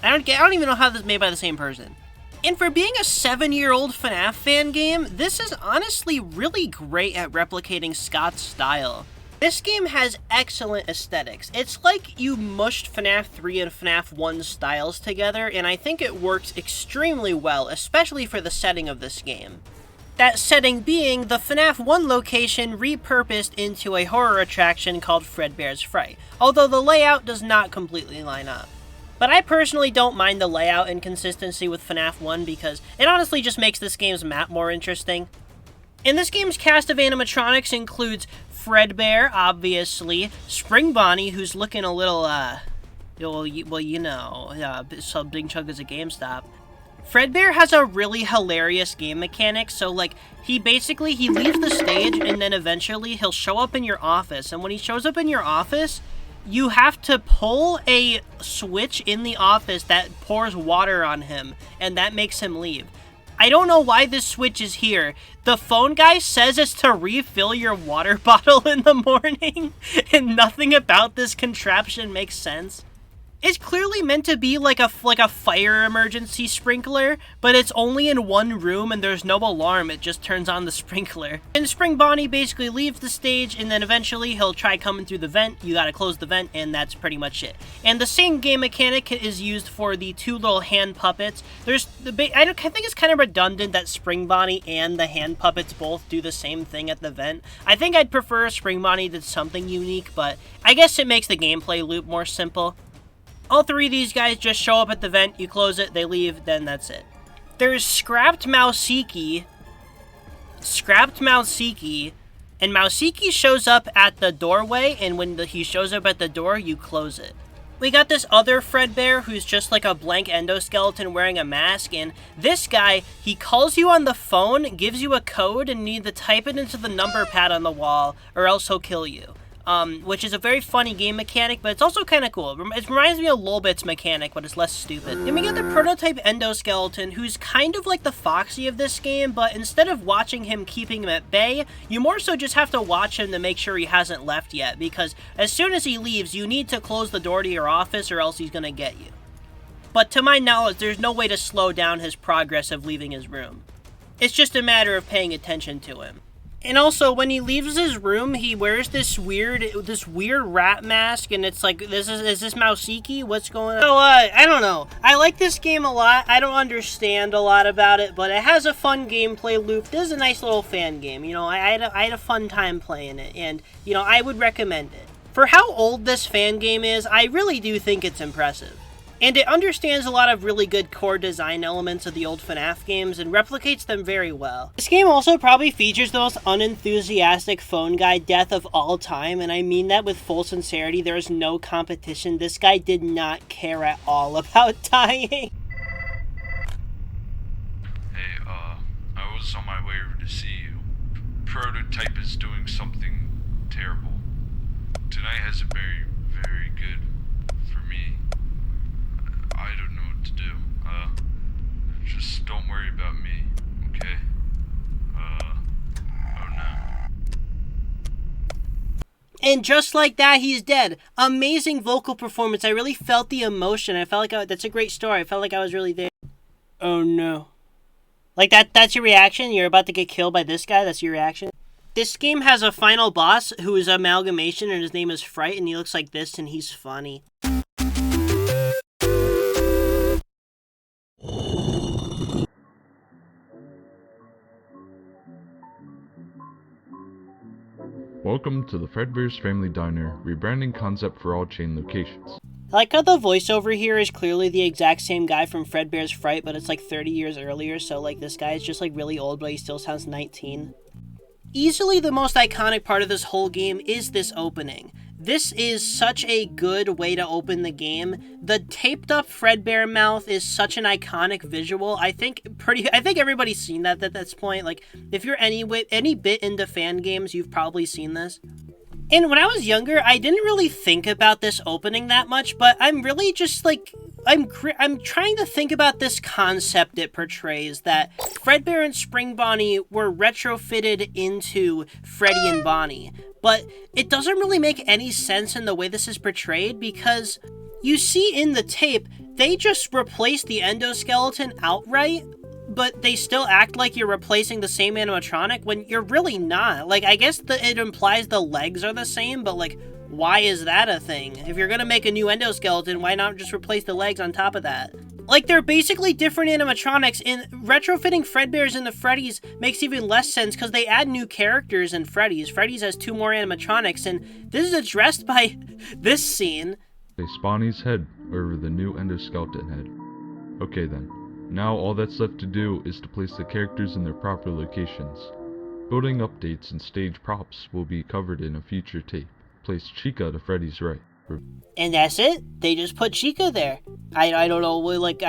don't even know how this is made by the same person. And for being a 7-year-old FNAF fan game, this is honestly really great at replicating Scott's style. This game has excellent aesthetics. It's like you mushed FNAF 3 and FNAF 1 styles together, and I think it works extremely well, especially for the setting of this game. That setting being the FNAF 1 location repurposed into a horror attraction called Fredbear's Fright, although the layout does not completely line up. But I personally don't mind the layout inconsistency with FNAF 1 because it honestly just makes this game's map more interesting. And this game's cast of animatronics includes Fredbear, obviously, Spring Bonnie, who's looking a little, so big chunk is a GameStop. Fredbear has a really hilarious game mechanic, so, like, he leaves the stage, and then eventually he'll show up in your office, and when he shows up in your office, you have to pull a switch in the office that pours water on him, and that makes him leave. I don't know why this switch is here. The phone guy says it's to refill your water bottle in the morning, and nothing about this contraption makes sense. It's clearly meant to be like a fire emergency sprinkler, but it's only in one room and there's no alarm, it just turns on the sprinkler. And Spring Bonnie basically leaves the stage, and then eventually he'll try coming through the vent, you gotta close the vent, and that's pretty much it. And the same game mechanic is used for the two little hand puppets. There's I think it's kind of redundant that Spring Bonnie and the hand puppets both do the same thing at the vent. I think I'd prefer Spring Bonnie did something unique, but I guess it makes the gameplay loop more simple. All three of these guys just show up at the vent, you close it, they leave, then that's it. There's Scrapped Mouseki, and Mouseki shows up at the doorway, and when he shows up at the door, you close it. We got this other Fredbear who's just like a blank endoskeleton wearing a mask, and this guy, he calls you on the phone, gives you a code, and you need to type it into the number pad on the wall, or else he'll kill you. Which is a very funny game mechanic, but it's also kind of cool. It reminds me of Lolbit's mechanic, but it's less stupid. Then we got the prototype endoskeleton, who's kind of like the Foxy of this game, but instead of watching him, keeping him at bay, you more so just have to watch him to make sure he hasn't left yet, because as soon as he leaves, you need to close the door to your office or else he's gonna get you. But to my knowledge, there's no way to slow down his progress of leaving his room. It's just a matter of paying attention to him. And also, when he leaves his room, he wears this weird rat mask, and it's like, is this Mouseki? What's going on? So, I don't know. I like this game a lot. I don't understand a lot about it, but it has a fun gameplay loop. This is a nice little fan game. You know, I had a fun time playing it, and, you know, I would recommend it. For how old this fan game is, I really do think it's impressive. And it understands a lot of really good core design elements of the old FNAF games and replicates them very well. This game also probably features the most unenthusiastic phone guy death of all time, and I mean that with full sincerity. There is no competition. This guy did not care at all about dying. Hey, I was on my way over to see you. Prototype is doing something terrible. Tonight hasn't been very good for me. I don't know what to do. Just don't worry about me, okay? Oh no. And just like that, he's dead. Amazing vocal performance. I really felt the emotion. I felt like that's a great story. I felt like I was really there. Oh no. Like that's your reaction? You're about to get killed by this guy? That's your reaction? This game has a final boss who is amalgamation, and his name is Fright, and he looks like this, and he's funny. Welcome to the Fredbear's Family Diner, rebranding concept for all chain locations. I like how the voiceover here is clearly the exact same guy from Fredbear's Fright, but it's like 30 years earlier, so like this guy is just like really old, but he still sounds 19. Easily the most iconic part of this whole game is this opening. This is such a good way to open the game. The taped up Fredbear mouth is such an iconic visual. I think everybody's seen that at this point. Like, if you're any bit into fan games, you've probably seen this. And when I was younger, I didn't really think about this opening that much, but I'm really just like, I'm trying to think about this concept it portrays, that Fredbear and Spring Bonnie were retrofitted into Freddy and Bonnie. But it doesn't really make any sense in the way this is portrayed, because you see in the tape, they just replaced the endoskeleton outright, but they still act like you're replacing the same animatronic when you're really not. Like, I guess it implies the legs are the same, but like, why is that a thing? If you're gonna make a new endoskeleton, why not just replace the legs on top of that? Like, they're basically different animatronics, and retrofitting Fredbears into Freddy's makes even less sense because they add new characters in Freddy's. Freddy's has 2 more animatronics, and this is addressed by this scene. Place Bonnie's head over the new endoskeleton head. Okay then, now all that's left to do is to place the characters in their proper locations. Building updates and stage props will be covered in a future tape. Place Chica to Freddy's right. And that's it. They just put Chica there. I don't know, like,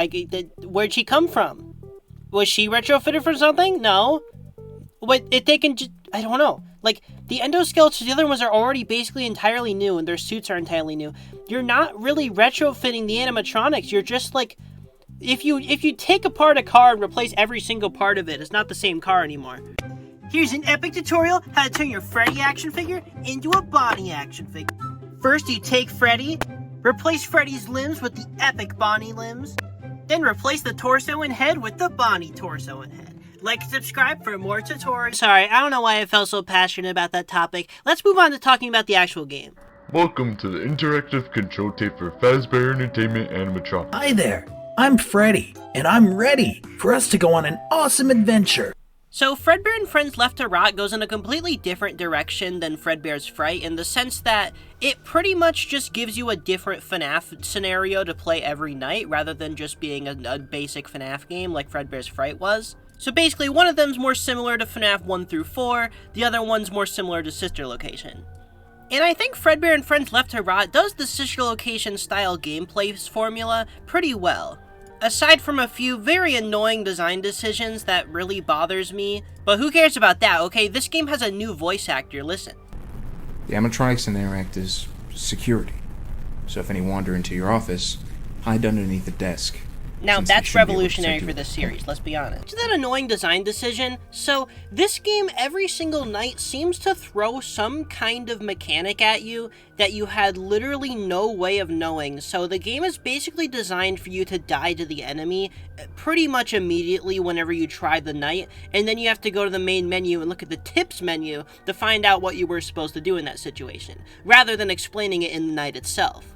where'd she come from? Was she retrofitted for something? No. But if they can just, I don't know. Like, the endoskeletons, the other ones are already basically entirely new, and their suits are entirely new. You're not really retrofitting the animatronics. You're just like, if you take apart a car and replace every single part of it, it's not the same car anymore. Here's an epic tutorial how to turn your Freddy action figure into a Bonnie action figure. First, you take Freddy, Replace Freddy's limbs with the epic Bonnie limbs. Then replace the torso and head with the Bonnie torso and head. Like and subscribe for more tutorials. Sorry, I don't know why I felt so passionate about that topic. Let's move on to talking about the actual game. Welcome to the interactive control tape for Fazbear Entertainment Animatronics. Hi there, I'm Freddy, and I'm ready for us to go on an awesome adventure. So Fredbear and Friends Left to Rot goes in a completely different direction than Fredbear's Fright in the sense that it pretty much just gives you a different FNAF scenario to play every night rather than just being a basic FNAF game like Fredbear's Fright was. So basically one of them's more similar to FNAF 1 through 4, the other one's more similar to Sister Location. And I think Fredbear and Friends Left to Rot does the Sister Location style gameplay formula pretty well. Aside from a few very annoying design decisions that really bothers me, but who cares about that, okay? This game has a new voice actor, listen. The animatronics in there act as security. So if any wander into your office, hide underneath the desk. Now since they that's shouldn't be able to revolutionary detect for you. this series, let's be honest. Isn't that annoying design decision? So, this game every single night seems to throw some kind of mechanic at you that you had literally no way of knowing. So the game is basically designed for you to die to the enemy pretty much immediately whenever you try the night, and then you have to go to the main menu and look at the tips menu to find out what you were supposed to do in that situation, rather than explaining it in the night itself.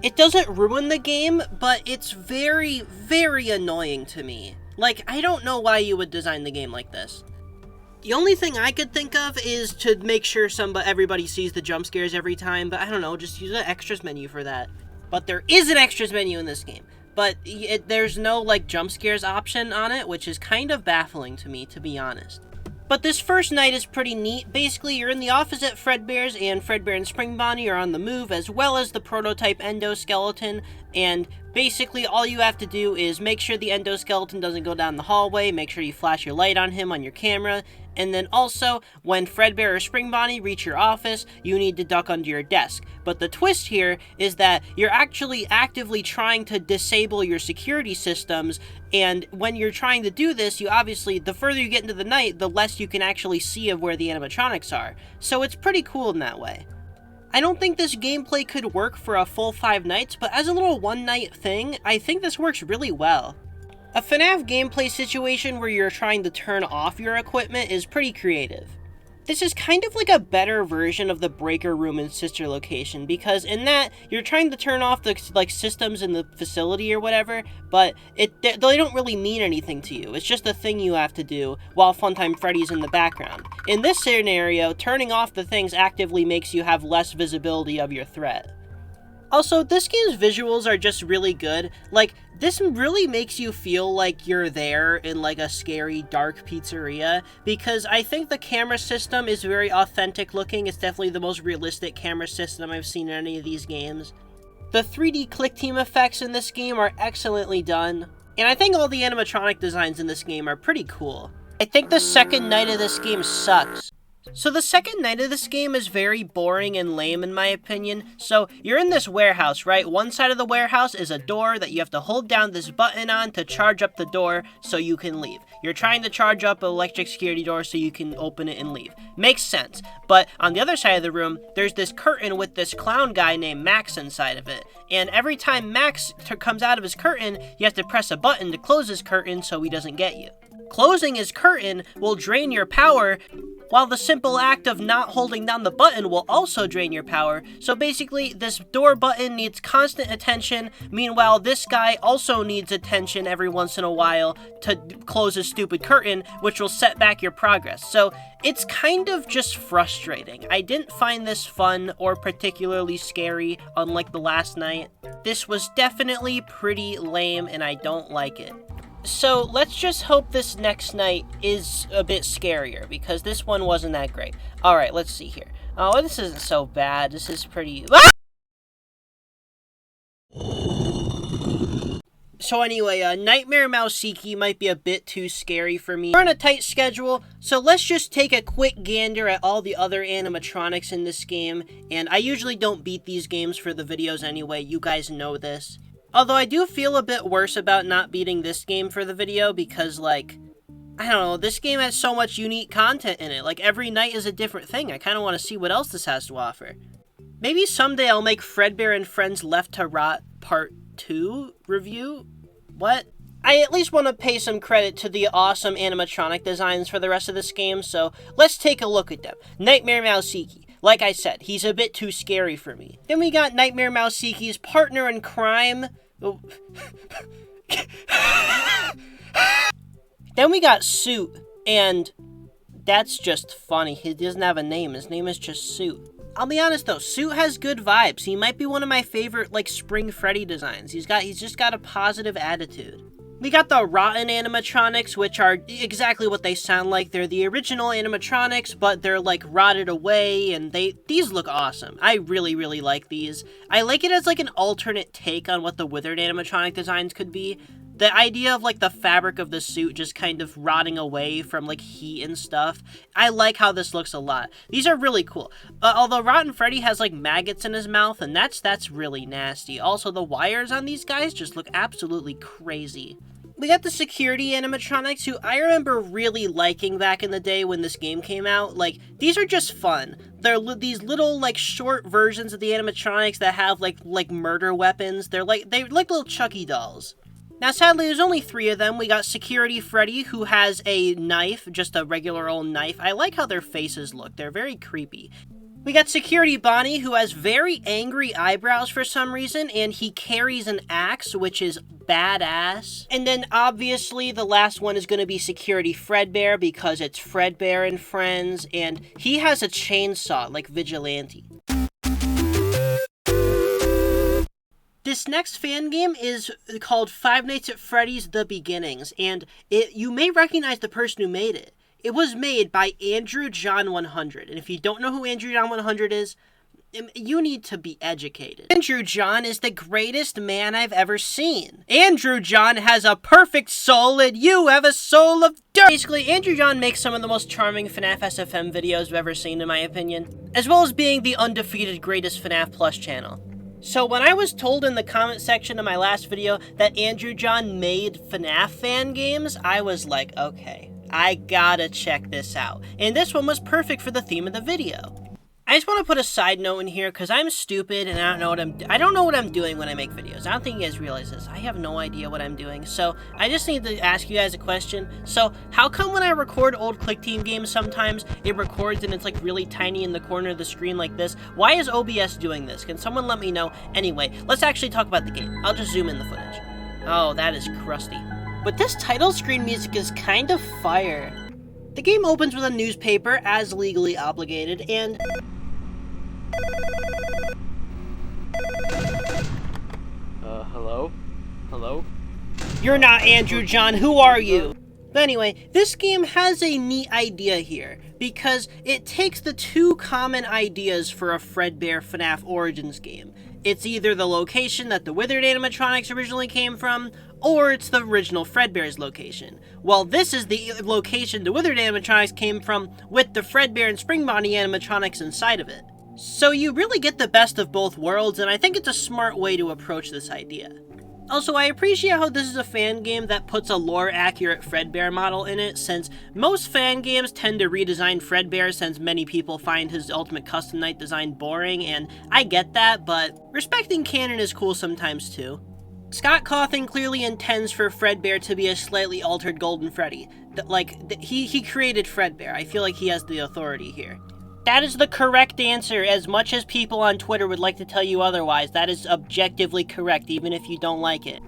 It doesn't ruin the game, but it's very, very annoying to me. Like, I don't know why you would design the game like this. The only thing I could think of is to make sure everybody sees the jump scares every time, but I don't know, just use the extras menu for that. But there is an extras menu in this game, but there's no, like, jump scares option on it, which is kind of baffling to me, to be honest. But this first night is pretty neat. Basically, you're in the office at Fredbear's, and Fredbear and Spring Bonnie are on the move, as well as the prototype endoskeleton, and basically all you have to do is make sure the endoskeleton doesn't go down the hallway, make sure you flash your light on him on your camera, and then also, when Fredbear or Spring Bonnie reach your office, you need to duck under your desk. But the twist here is that you're actually actively trying to disable your security systems, and when you're trying to do this, you obviously, the further you get into the night, the less you can actually see of where the animatronics are. So it's pretty cool in that way. I don't think this gameplay could work for a full 5 nights, but as a little one-night thing, I think this works really well. A FNAF gameplay situation where you're trying to turn off your equipment is pretty creative. This is kind of like a better version of the breaker room in Sister Location, because in that, you're trying to turn off the systems in the facility or whatever, but they don't really mean anything to you. It's just a thing you have to do while Funtime Freddy's in the background. In this scenario, turning off the things actively makes you have less visibility of your threat. Also, this game's visuals are just really good. Like, this really makes you feel like you're there in like a scary, dark pizzeria, because I think the camera system is very authentic looking. It's definitely the most realistic camera system I've seen in any of these games. The 3D click team effects in this game are excellently done, and I think all the animatronic designs in this game are pretty cool. I think the second night of this game sucks. So the second night of this game is very boring and lame in my opinion. So you're in this warehouse, right? One side of the warehouse is a door that you have to hold down this button on to charge up the door so you can leave. You're trying to charge up an electric security door so you can open it and leave. Makes sense. But on the other side of the room, there's this curtain with this clown guy named Max inside of it. And every time Max comes out of his curtain, you have to press a button to close his curtain so he doesn't get you. Closing his curtain will drain your power, while the simple act of not holding down the button will also drain your power. So basically, this door button needs constant attention, meanwhile this guy also needs attention every once in a while to close his stupid curtain, which will set back your progress. So it's kind of just frustrating. I didn't find this fun or particularly scary, unlike the last night. This was definitely pretty lame and I don't like it. So let's just hope this next night is a bit scarier, because this one wasn't that great. Alright, let's see here. Oh, this isn't so bad. This is pretty... Ah! So anyway, Nightmare Mouseki might be a bit too scary for me. We're on a tight schedule, so let's just take a quick gander at all the other animatronics in this game. And I usually don't beat these games for the videos anyway, you guys know this. Although I do feel a bit worse about not beating this game for the video because, like, I don't know, this game has so much unique content in it. Like, every night is a different thing. I kind of want to see what else this has to offer. Maybe someday I'll make Fredbear and Friends Left to Rot Part 2 review? What? I at least want to pay some credit to the awesome animatronic designs for the rest of this game, so let's take a look at them. Nightmare Mouseki. Like I said, he's a bit too scary for me. Then we got Nightmare Mouseki's partner in crime. Oh. Then we got Suit, and that's just funny. He doesn't have a name. His name is just Suit. I'll be honest though, Suit has good vibes. He might be one of my favorite, like, Spring Freddy designs. He's just got a positive attitude. We got the Rotten animatronics, which are exactly what they sound like. They're the original animatronics, but they're, like, rotted away, and these look awesome. I really, really like these. I like it as, like, an alternate take on what the Withered animatronic designs could be. The idea of, like, the fabric of the suit just kind of rotting away from, like, heat and stuff. I like how this looks a lot. These are really cool. Although Rotten Freddy has, like, maggots in his mouth, and that's really nasty. Also, the wires on these guys just look absolutely crazy. We got the security animatronics, who I remember really liking back in the day when this game came out. Like, these are just fun. They're these little, like, short versions of the animatronics that have, like murder weapons. They're like little Chucky dolls. Now, sadly, there's only 3 of them. We got Security Freddy, who has a knife, just a regular old knife. I like how their faces look. They're very creepy. We got Security Bonnie, who has very angry eyebrows for some reason, and he carries an axe, which is badass. And then, obviously, the last one is going to be Security Fredbear, because it's Fredbear and Friends, and he has a chainsaw, like Vigilante. This next fan game is called Five Nights at Freddy's The Beginnings, and you may recognize the person who made it. It was made by Andrew John 100, and if you don't know who Andrew John 100 is, you need to be educated. Andrew John is the greatest man I've ever seen. Andrew John has a perfect soul, and you have a soul of dirt! Basically, Andrew John makes some of the most charming FNAF SFM videos I've ever seen, in my opinion, as well as being the undefeated greatest FNAF Plus channel. So when I was told in the comment section of my last video that Andrew John made FNAF fan games, I was like, okay, I gotta check this out. And this one was perfect for the theme of the video. I just want to put a side note in here because I'm stupid and I don't know what I'm doing when I make videos. I don't think you guys realize this. I have no idea what I'm doing. So I just need to ask you guys a question. So how come when I record old Click Team games sometimes it records and it's like really tiny in the corner of the screen like this? Why is OBS doing this? Can someone let me know? Anyway, let's actually talk about the game. I'll just zoom in the footage. Oh, that is crusty. But this title screen music is kind of fire. The game opens with a newspaper as legally obligated and... Hello? Hello? You're not Andrew John, who are you? But anyway, this game has a neat idea here, because it takes the 2 common ideas for a Fredbear FNAF Origins game. It's either the location that the Withered animatronics originally came from, or it's the original Fredbear's location. Well, this is the location the Withered animatronics came from, with the Fredbear and Spring Bonnie animatronics inside of it. So you really get the best of both worlds, and I think it's a smart way to approach this idea. Also, I appreciate how this is a fan game that puts a lore-accurate Fredbear model in it, since most fan games tend to redesign Fredbear since many people find his Ultimate Custom Night design boring, and I get that, but respecting canon is cool sometimes too. Scott Cawthon clearly intends for Fredbear to be a slightly altered Golden Freddy. He created Fredbear. I feel like he has the authority here. That is the correct answer, as much as people on Twitter would like to tell you otherwise. That is objectively correct, even if you don't like it.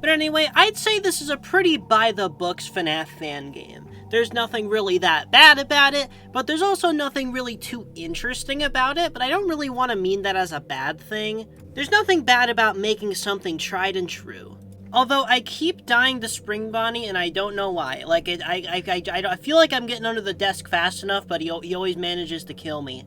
But anyway, I'd say this is a pretty by-the-books FNAF fan game. There's nothing really that bad about it, but there's also nothing really too interesting about it, but I don't really want to mean that as a bad thing. There's nothing bad about making something tried and true. Although I keep dying to Spring Bonnie, and I don't know why. Like, I feel like I'm getting under the desk fast enough, but he always manages to kill me.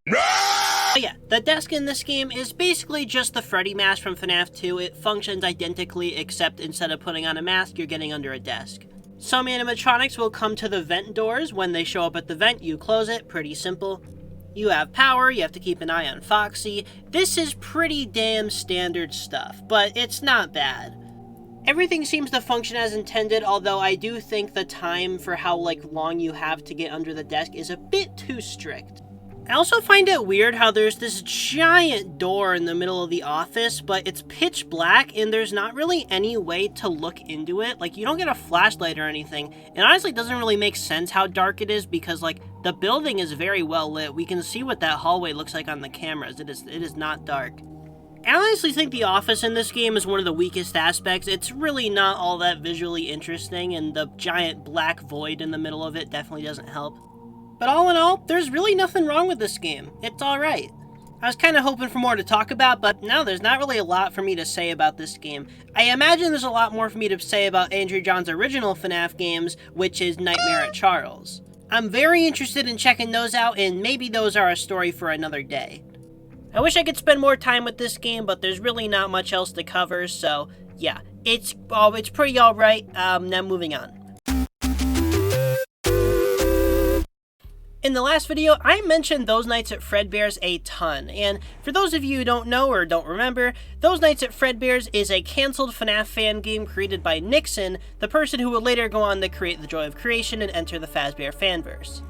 Oh yeah, the desk in this game is basically just the Freddy mask from FNAF 2. It functions identically, except instead of putting on a mask, you're getting under a desk. Some animatronics will come to the vent doors. When they show up at the vent, you close it. Pretty simple. You have power, you have to keep an eye on Foxy. This is pretty damn standard stuff, but it's not bad. Everything seems to function as intended, although I do think the time for how long you have to get under the desk is a bit too strict. I also find it weird how there's this giant door in the middle of the office, but it's pitch black and there's not really any way to look into it. You don't get a flashlight or anything. It honestly doesn't really make sense how dark it is because, the building is very well lit. We can see what that hallway looks like on the cameras. It is not dark. I honestly think the office in this game is one of the weakest aspects. It's really not all that visually interesting, and the giant black void in the middle of it definitely doesn't help. But all in all, there's really nothing wrong with this game. It's alright. I was kind of hoping for more to talk about, but no, there's not really a lot for me to say about this game. I imagine there's a lot more for me to say about Andrew John's original FNAF games, which is Nightmare at Charles. I'm very interested in checking those out, and maybe those are a story for another day. I wish I could spend more time with this game, but there's really not much else to cover, so yeah, it's pretty alright. Now moving on. In the last video, I mentioned Those Nights at Fredbear's a ton, and for those of you who don't know or don't remember, Those Nights at Fredbear's is a cancelled FNAF fan game created by Nixon, the person who would later go on to create The Joy of Creation and enter the Fazbear fanverse.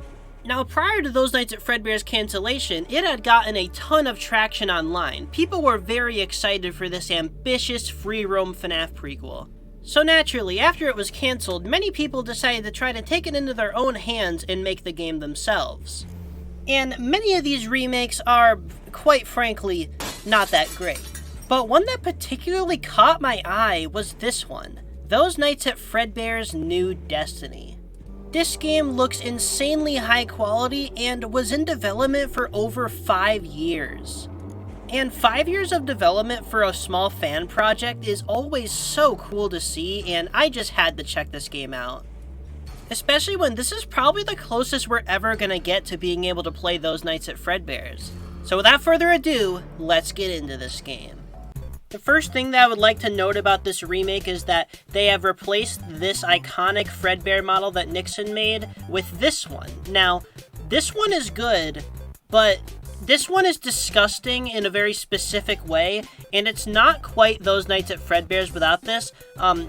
Now, prior to Those Nights at Fredbear's cancellation, it had gotten a ton of traction online. People were very excited for this ambitious free-roam FNAF prequel. So naturally, after it was cancelled, many people decided to try to take it into their own hands and make the game themselves. And many of these remakes are, quite frankly, not that great. But one that particularly caught my eye was this one, Those Nights at Fredbear's New Destiny. This game looks insanely high quality and was in development for over 5 years. And 5 years of development for a small fan project is always so cool to see, and I just had to check this game out. Especially when this is probably the closest we're ever gonna get to being able to play Those Nights at Fredbear's. So without further ado, let's get into this game. The first thing that I would like to note about this remake is that they have replaced this iconic Fredbear model that Nixon made with this one. Now, this one is good, but this one is disgusting in a very specific way, and it's not quite Those Nights at Fredbear's without this.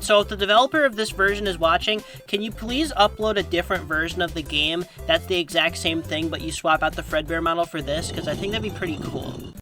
So if the developer of this version is watching, can you please upload a different version of the game that's the exact same thing, but you swap out the Fredbear model for this? Because I think that'd be pretty cool.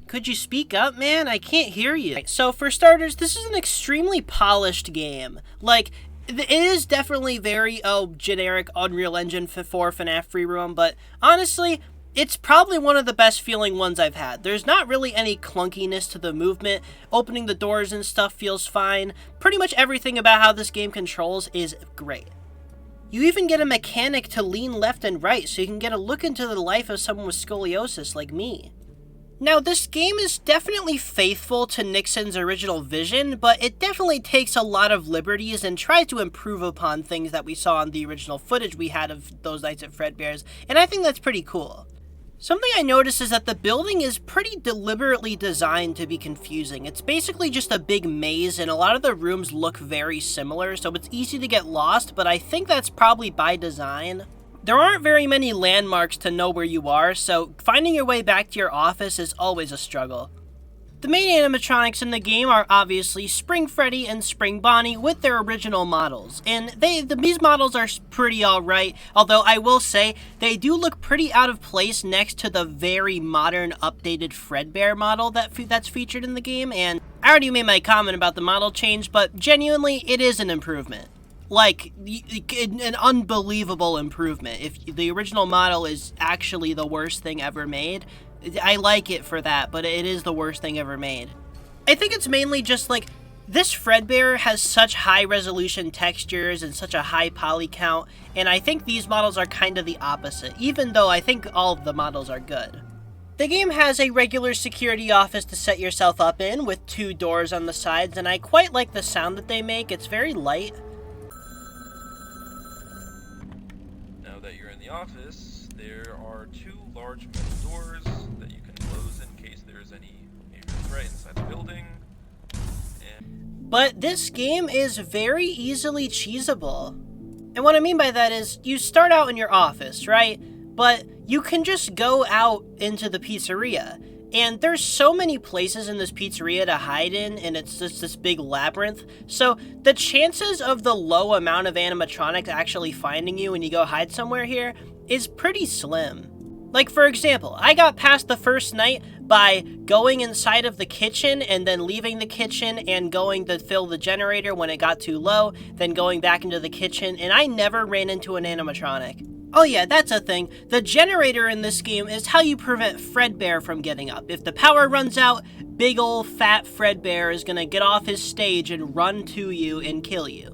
Could you speak up, man? I can't hear you. So for starters, this is an extremely polished game. It is definitely very, generic Unreal Engine for FNAF Free Roam, but honestly, it's probably one of the best feeling ones I've had. There's not really any clunkiness to the movement. Opening the doors and stuff feels fine. Pretty much everything about how this game controls is great. You even get a mechanic to lean left and right so you can get a look into the life of someone with scoliosis like me. Now, this game is definitely faithful to Nixon's original vision, but it definitely takes a lot of liberties and tries to improve upon things that we saw on the original footage we had of Those Nights at Fredbear's, and I think that's pretty cool. Something I noticed is that the building is pretty deliberately designed to be confusing. It's basically just a big maze, and a lot of the rooms look very similar, so it's easy to get lost, but I think that's probably by design. There aren't very many landmarks to know where you are, so finding your way back to your office is always a struggle. The main animatronics in the game are obviously Spring Freddy and Spring Bonnie with their original models, and these models are pretty alright, although I will say they do look pretty out of place next to the very modern updated Fredbear model that's featured in the game, and I already made my comment about the model change, but genuinely it is an improvement. An unbelievable improvement. If the original model is actually the worst thing ever made, I like it for that, but it is the worst thing ever made. I think it's mainly just this Fredbear has such high resolution textures and such a high poly count, and I think these models are kind of the opposite, even though I think all of the models are good. The game has a regular security office to set yourself up in with 2 doors on the sides, and I quite like the sound that they make. It's very light. Now that you're in the office, there are 2 large large metal doors that you can close in case there's any major threat inside the building. But this game is very easily cheesable. And what I mean by that is, you start out in your office, right? But you can just go out into the pizzeria. And there's so many places in this pizzeria to hide in, and it's just this big labyrinth. So the chances of the low amount of animatronics actually finding you when you go hide somewhere here is pretty slim. Like, for example, I got past the first night by going inside of the kitchen and then leaving the kitchen and going to fill the generator when it got too low, then going back into the kitchen, and I never ran into an animatronic. Oh yeah, that's a thing. The generator in this game is how you prevent Fredbear from getting up. If the power runs out, big ol' fat Fredbear is gonna get off his stage and run to you and kill you.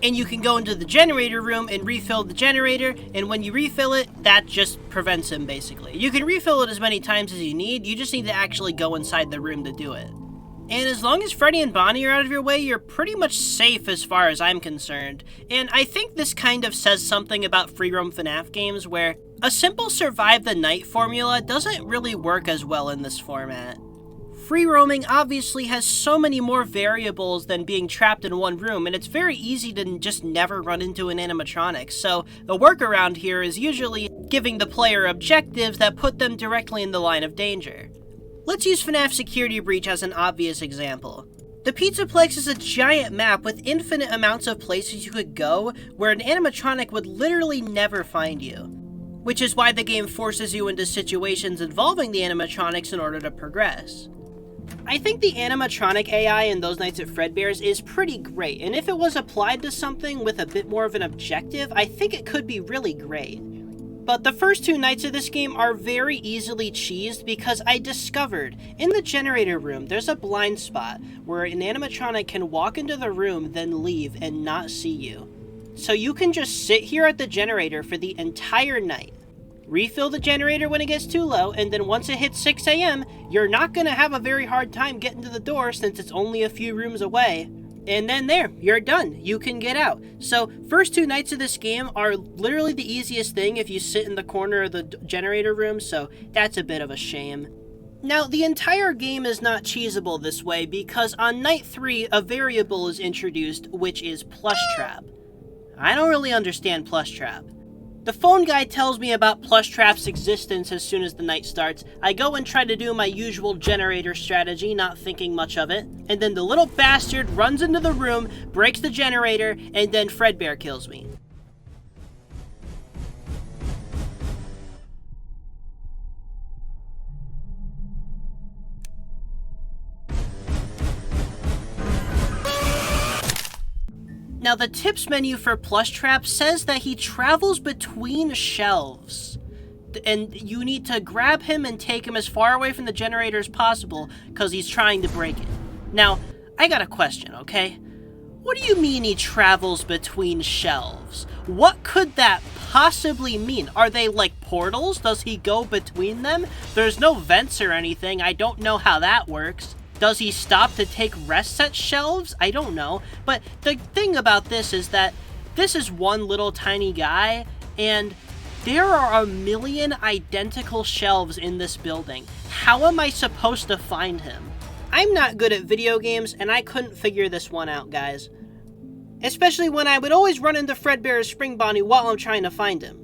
And you can go into the generator room and refill the generator, and when you refill it, that just prevents him, basically. You can refill it as many times as you just need to actually go inside the room to do it. And as long as Freddy and Bonnie are out of your way, you're pretty much safe as far as I'm concerned. And I think this kind of says something about free roam FNAF games, where a simple survive the night formula doesn't really work as well in this format. Free roaming obviously has so many more variables than being trapped in one room, and it's very easy to just never run into an animatronic, so the workaround here is usually giving the player objectives that put them directly in the line of danger. Let's use FNAF Security Breach as an obvious example. The Pizzaplex is a giant map with infinite amounts of places you could go where an animatronic would literally never find you, which is why the game forces you into situations involving the animatronics in order to progress. I think the animatronic AI in Those Nights at Fredbear's is pretty great, and if it was applied to something with a bit more of an objective, I think it could be really great. But the first two nights of this game are very easily cheesed because I discovered in the generator room there's a blind spot where an animatronic can walk into the room then leave and not see you. So you can just sit here at the generator for the entire night, refill the generator when it gets too low, and then once it hits 6 a.m., you're not going to have a very hard time getting to the door since it's only a few rooms away. And then there, you're done. You can get out. So, first two nights of this game are literally the easiest thing if you sit in the corner of the generator room, so that's a bit of a shame. Now, the entire game is not cheesable this way because on night 3, a variable is introduced, which is Plush Trap. I don't really understand Plush Trap. The phone guy tells me about Plush Trap's existence as soon as the night starts. I go and try to do my usual generator strategy, not thinking much of it, and then the little bastard runs into the room, breaks the generator, and then Fredbear kills me. Now, the tips menu for Plush Trap says that he travels between shelves, and you need to grab him and take him as far away from the generator as possible because he's trying to break it. Now, I got a question, okay? What do you mean he travels between shelves? What could that possibly mean? Are they like portals? Does he go between them? There's no vents or anything. I don't know how that works. Does he stop to take rests at shelves? I don't know. But the thing about this is that this is one little tiny guy, and there are a million identical shelves in this building. How am I supposed to find him? I'm not good at video games, and I couldn't figure this one out, guys. Especially when I would always run into Fredbear or Spring Bonnie while I'm trying to find him.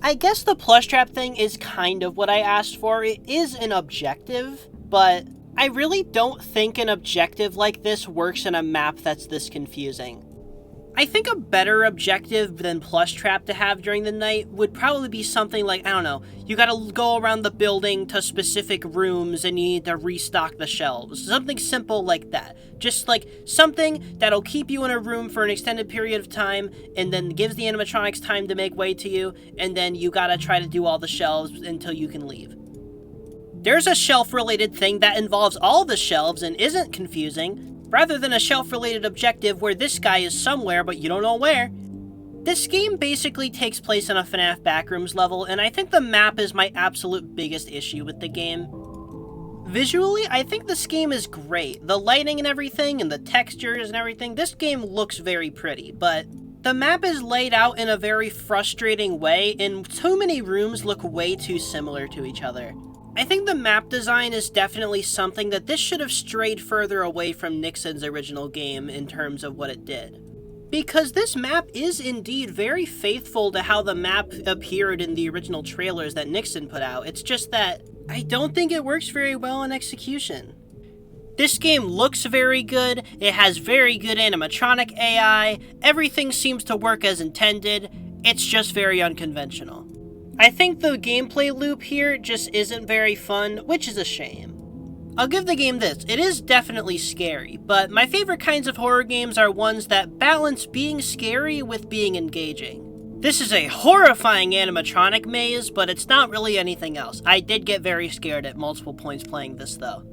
I guess the Plush Trap thing is kind of what I asked for. It is an objective, but I really don't think an objective like this works in a map that's this confusing. I think a better objective than Plush Trap to have during the night would probably be something like, I don't know, you gotta go around the building to specific rooms and you need to restock the shelves. Something simple like that. Just like something that'll keep you in a room for an extended period of time and then gives the animatronics time to make way to you, and then you gotta try to do all the shelves until you can leave. There's a shelf-related thing that involves all the shelves and isn't confusing, rather than a shelf-related objective where this guy is somewhere but you don't know where. This game basically takes place on a FNAF Backrooms level, and I think the map is my absolute biggest issue with the game. Visually, I think this game is great. The lighting and everything, and the textures and everything, this game looks very pretty, but The map is laid out in a very frustrating way, and too many rooms look way too similar to each other. I think the map design is definitely something that this should have strayed further away from Nixon's original game in terms of what it did. Because this map is indeed very faithful to how the map appeared in the original trailers that Nixon put out. It's just that I don't think it works very well in execution. This game looks very good, it has very good animatronic AI, everything seems to work as intended, it's just very unconventional. I think the gameplay loop here just isn't very fun, which is a shame. I'll give the game this, it is definitely scary, but my favorite kinds of horror games are ones that balance being scary with being engaging. This is a horrifying animatronic maze, but it's not really anything else. I did get very scared at multiple points playing this though.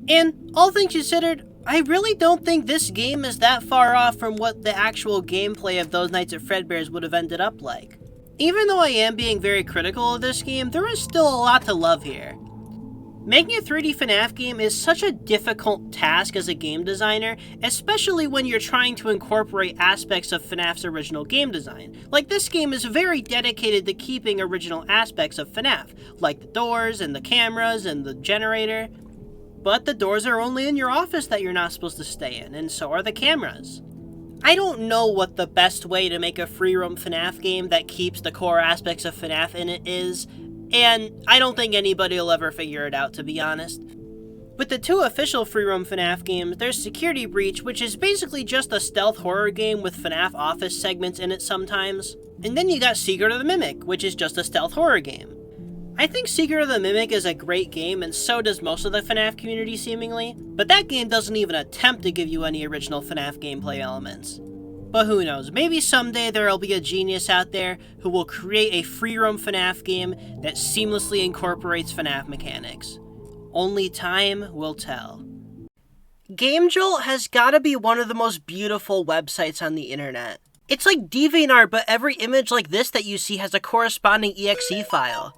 And, all things considered, I really don't think this game is that far off from what the actual gameplay of those Nights at Fredbear's would have ended up like. Even though I am being very critical of this game, there is still a lot to love here. Making a 3D FNAF game is such a difficult task as a game designer, especially when you're trying to incorporate aspects of FNAF's original game design. Like, this game is very dedicated to keeping original aspects of FNAF, like the doors and the cameras and the generator. But the doors are only in your office that you're not supposed to stay in, and so are the cameras. I don't know what the best way to make a free-roam FNAF game that keeps the core aspects of FNAF in it is, and I don't think anybody will ever figure it out, to be honest. With the two official free-roam FNAF games, there's Security Breach, which is basically just a stealth horror game with FNAF office segments in it sometimes. And then you got Secret of the Mimic, which is just a stealth horror game. I think Secret of the Mimic is a great game, and so does most of the FNAF community seemingly, but that game doesn't even attempt to give you any original FNAF gameplay elements. But who knows, maybe someday there'll be a genius out there who will create a free-roam FNAF game that seamlessly incorporates FNAF mechanics. Only time will tell. GameJolt has gotta be one of the most beautiful websites on the internet. It's like DeviantArt, but every image like this that you see has a corresponding exe file.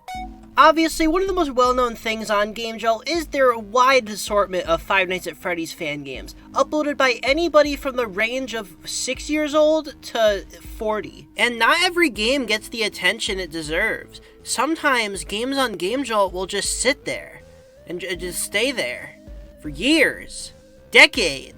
Obviously, one of the most well-known things on GameJolt is their wide assortment of Five Nights at Freddy's fan games, uploaded by anybody from the range of 6 years old to 40. And not every game gets the attention it deserves. Sometimes games on GameJolt will just sit there, and just stay there, for years, decade.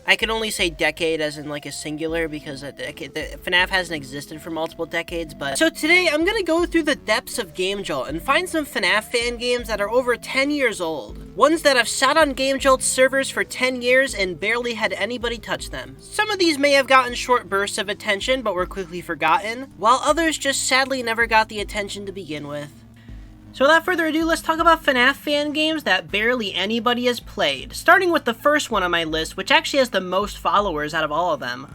I can only say decade as in like a singular because FNAF hasn't existed for multiple decades, but... So today I'm gonna go through the depths of GameJolt and find some FNAF fan games that are over 10 years old. Ones that have sat on GameJolt's servers for 10 years and barely had anybody touch them. Some of these may have gotten short bursts of attention but were quickly forgotten, while others just sadly never got the attention to begin with. So without further ado, let's talk about FNAF fan games that barely anybody has played, starting with the first one on my list, which actually has the most followers out of all of them.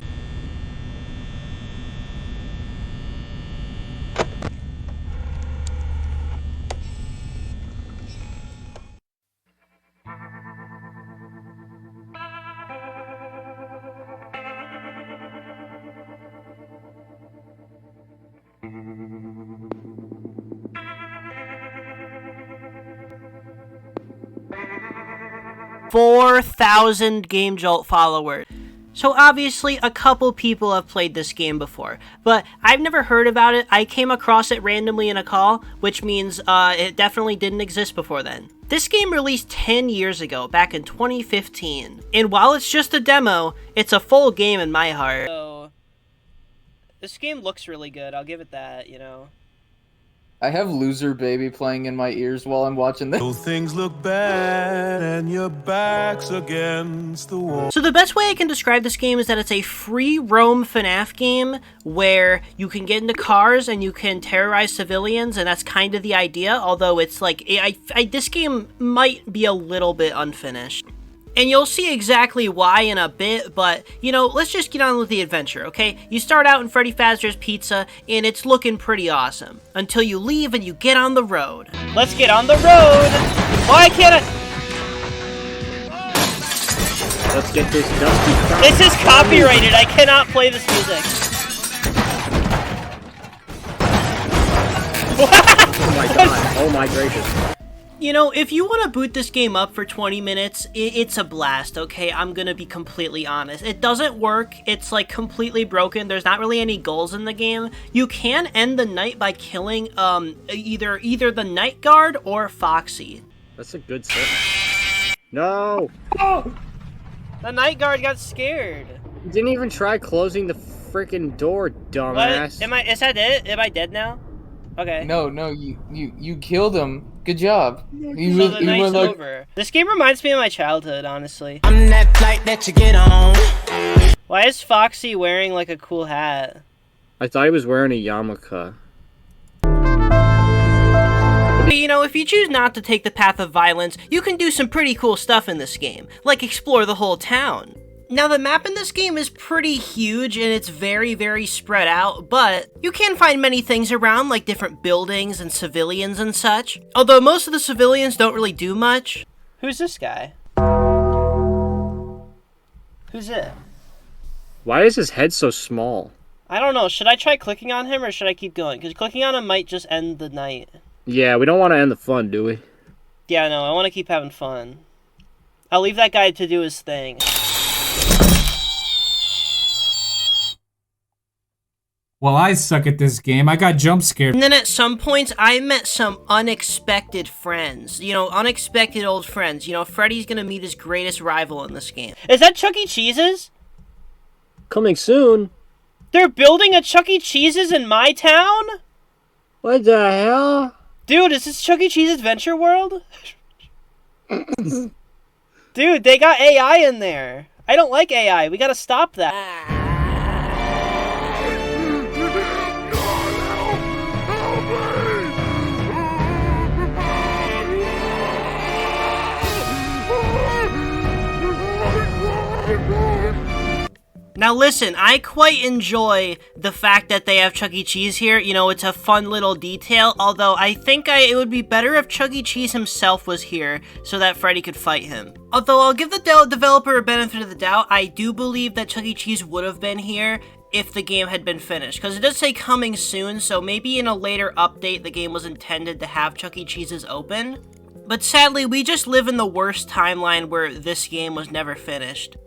$4,000 GameJolt followers. So obviously a couple people have played this game before, but I've never heard about it. I came across it randomly in a call, which means it definitely didn't exist before then. This game released 10 years ago, back in 2015, and while it's just a demo, it's a full game in my heart. So, this game looks really good, I'll give it that, you know. I have Loser Baby playing in my ears while I'm watching this. Things look bad and your back's against the wall. So the best way I can describe this game is that it's a free roam FNAF game where you can get into cars and you can terrorize civilians, and that's kind of the idea, although it's like, this game might be a little bit unfinished. And you'll see exactly why in a bit, but, you know, let's just get on with the adventure, okay? You start out in Freddy Fazbear's Pizza, and it's looking pretty awesome. Until you leave and you get on the road. Let's get on the road! Why can't I... Let's get this dusty crap. This is copyrighted, I cannot play this music. Oh my god, oh my gracious. You know, if you want to boot this game up for 20 minutes, it's a blast, okay? I'm gonna be completely honest. It doesn't work. It's, like, completely broken. There's not really any goals in the game. You can end the night by killing, either the Night Guard or Foxy. That's a good set. No! Oh! The Night Guard got scared. You didn't even try closing the freaking door, dumbass. What? Is that it? Am I dead now? Okay. No, you killed him. Good job. So the night's over. This game reminds me of my childhood, honestly. I'm that flight that you get on. Why is Foxy wearing like a cool hat? I thought he was wearing a yarmulke. You know, if you choose not to take the path of violence, you can do some pretty cool stuff in this game, like explore the whole town. Now, the map in this game is pretty huge and it's very, very spread out, but you can find many things around, like different buildings and civilians and such. Although most of the civilians don't really do much. Who's this guy? Who's it? Why is his head so small? I don't know. Should I try clicking on him or should I keep going? Because clicking on him might just end the night. Yeah, we don't want to end the fun, do we? Yeah, no, I want to keep having fun. I'll leave that guy to do his thing. Well, I suck at this game. I got jump scared. And then at some points, I met some unexpected friends. You know, unexpected old friends. You know, Freddy's gonna meet his greatest rival in this game. Is that Chuck E. Cheese's? Coming soon. They're building a Chuck E. Cheese's in my town? What the hell? Dude, is this Chuck E. Cheese Adventure World? Dude, they got AI in there. I don't like AI. We gotta stop that. Now listen, I quite enjoy the fact that they have Chuck E. Cheese here. You know, it's a fun little detail, although I think it would be better if Chuck E. Cheese himself was here so that Freddy could fight him. Although I'll give the developer a benefit of the doubt, I do believe that Chuck E. Cheese would have been here if the game had been finished, because it does say coming soon, so maybe in a later update the game was intended to have Chuck E. Cheese's open. But sadly, we just live in the worst timeline where this game was never finished.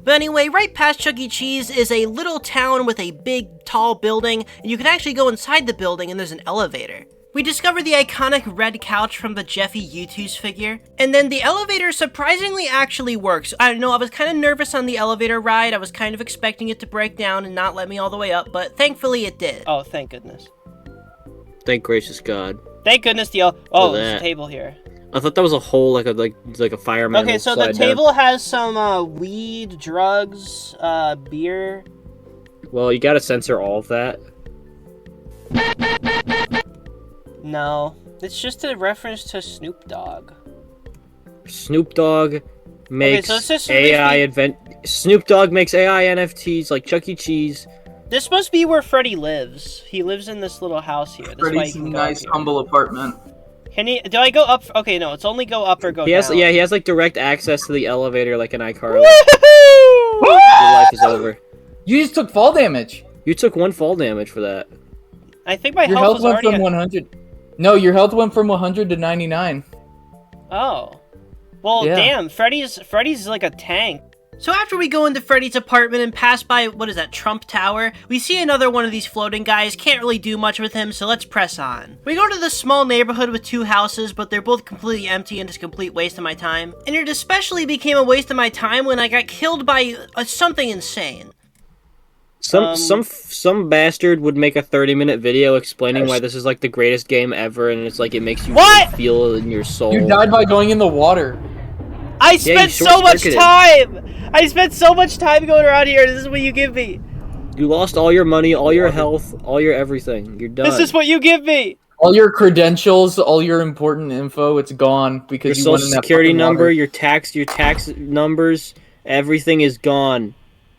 But anyway, right past Chuck E. Cheese is a little town with a big, tall building, and you can actually go inside the building and there's an elevator. We discovered the iconic red couch from the Jeffy U2's figure, and then the elevator surprisingly actually works. I don't know, I was kind of nervous on the elevator ride, I was kind of expecting it to break down and not let me all the way up, but thankfully it did. Oh, thank goodness. Thank gracious God. Thank goodness there's a table here. I thought that was a hole, like a fireman. Okay, so the table has some weed, drugs, beer. Well, you gotta censor all of that. No, it's just a reference to Snoop Dogg. Snoop Dogg makes AI Snoop Dogg makes AI NFTs like Chuck E. Cheese. This is supposed to be where Freddy lives. He lives in this little house here. That's Freddy's nice, humble apartment. Can he? Do I go up? Okay, no, it's only go up or go down. Yeah, he has like direct access to the elevator like an iCarly. Your life is over. You just took fall damage. You took 1 fall damage for that. I think my Your health went was from 100. No, your health went from 100 to 99. Oh. Well, Yeah. damn, Freddy's like a tank. So after we go into Freddy's apartment and pass by, what is that, Trump Tower, we see another one of these floating guys, can't really do much with him, so let's press on. We go to this small neighborhood with 2 houses, but they're both completely empty and just a complete waste of my time. And it especially became a waste of my time when I got killed by something insane. Some bastard would make a 30-minute video explaining why this is like the greatest game ever, and it's like it makes you really feel in your soul. You died by going in the water. I spent so much time! I spent so much time going around here, this is what you give me. You lost all your money, all your health, all your everything. You're done. This is what you give me! All your credentials, all your important info, it's gone because your you social security number, your tax numbers, everything is gone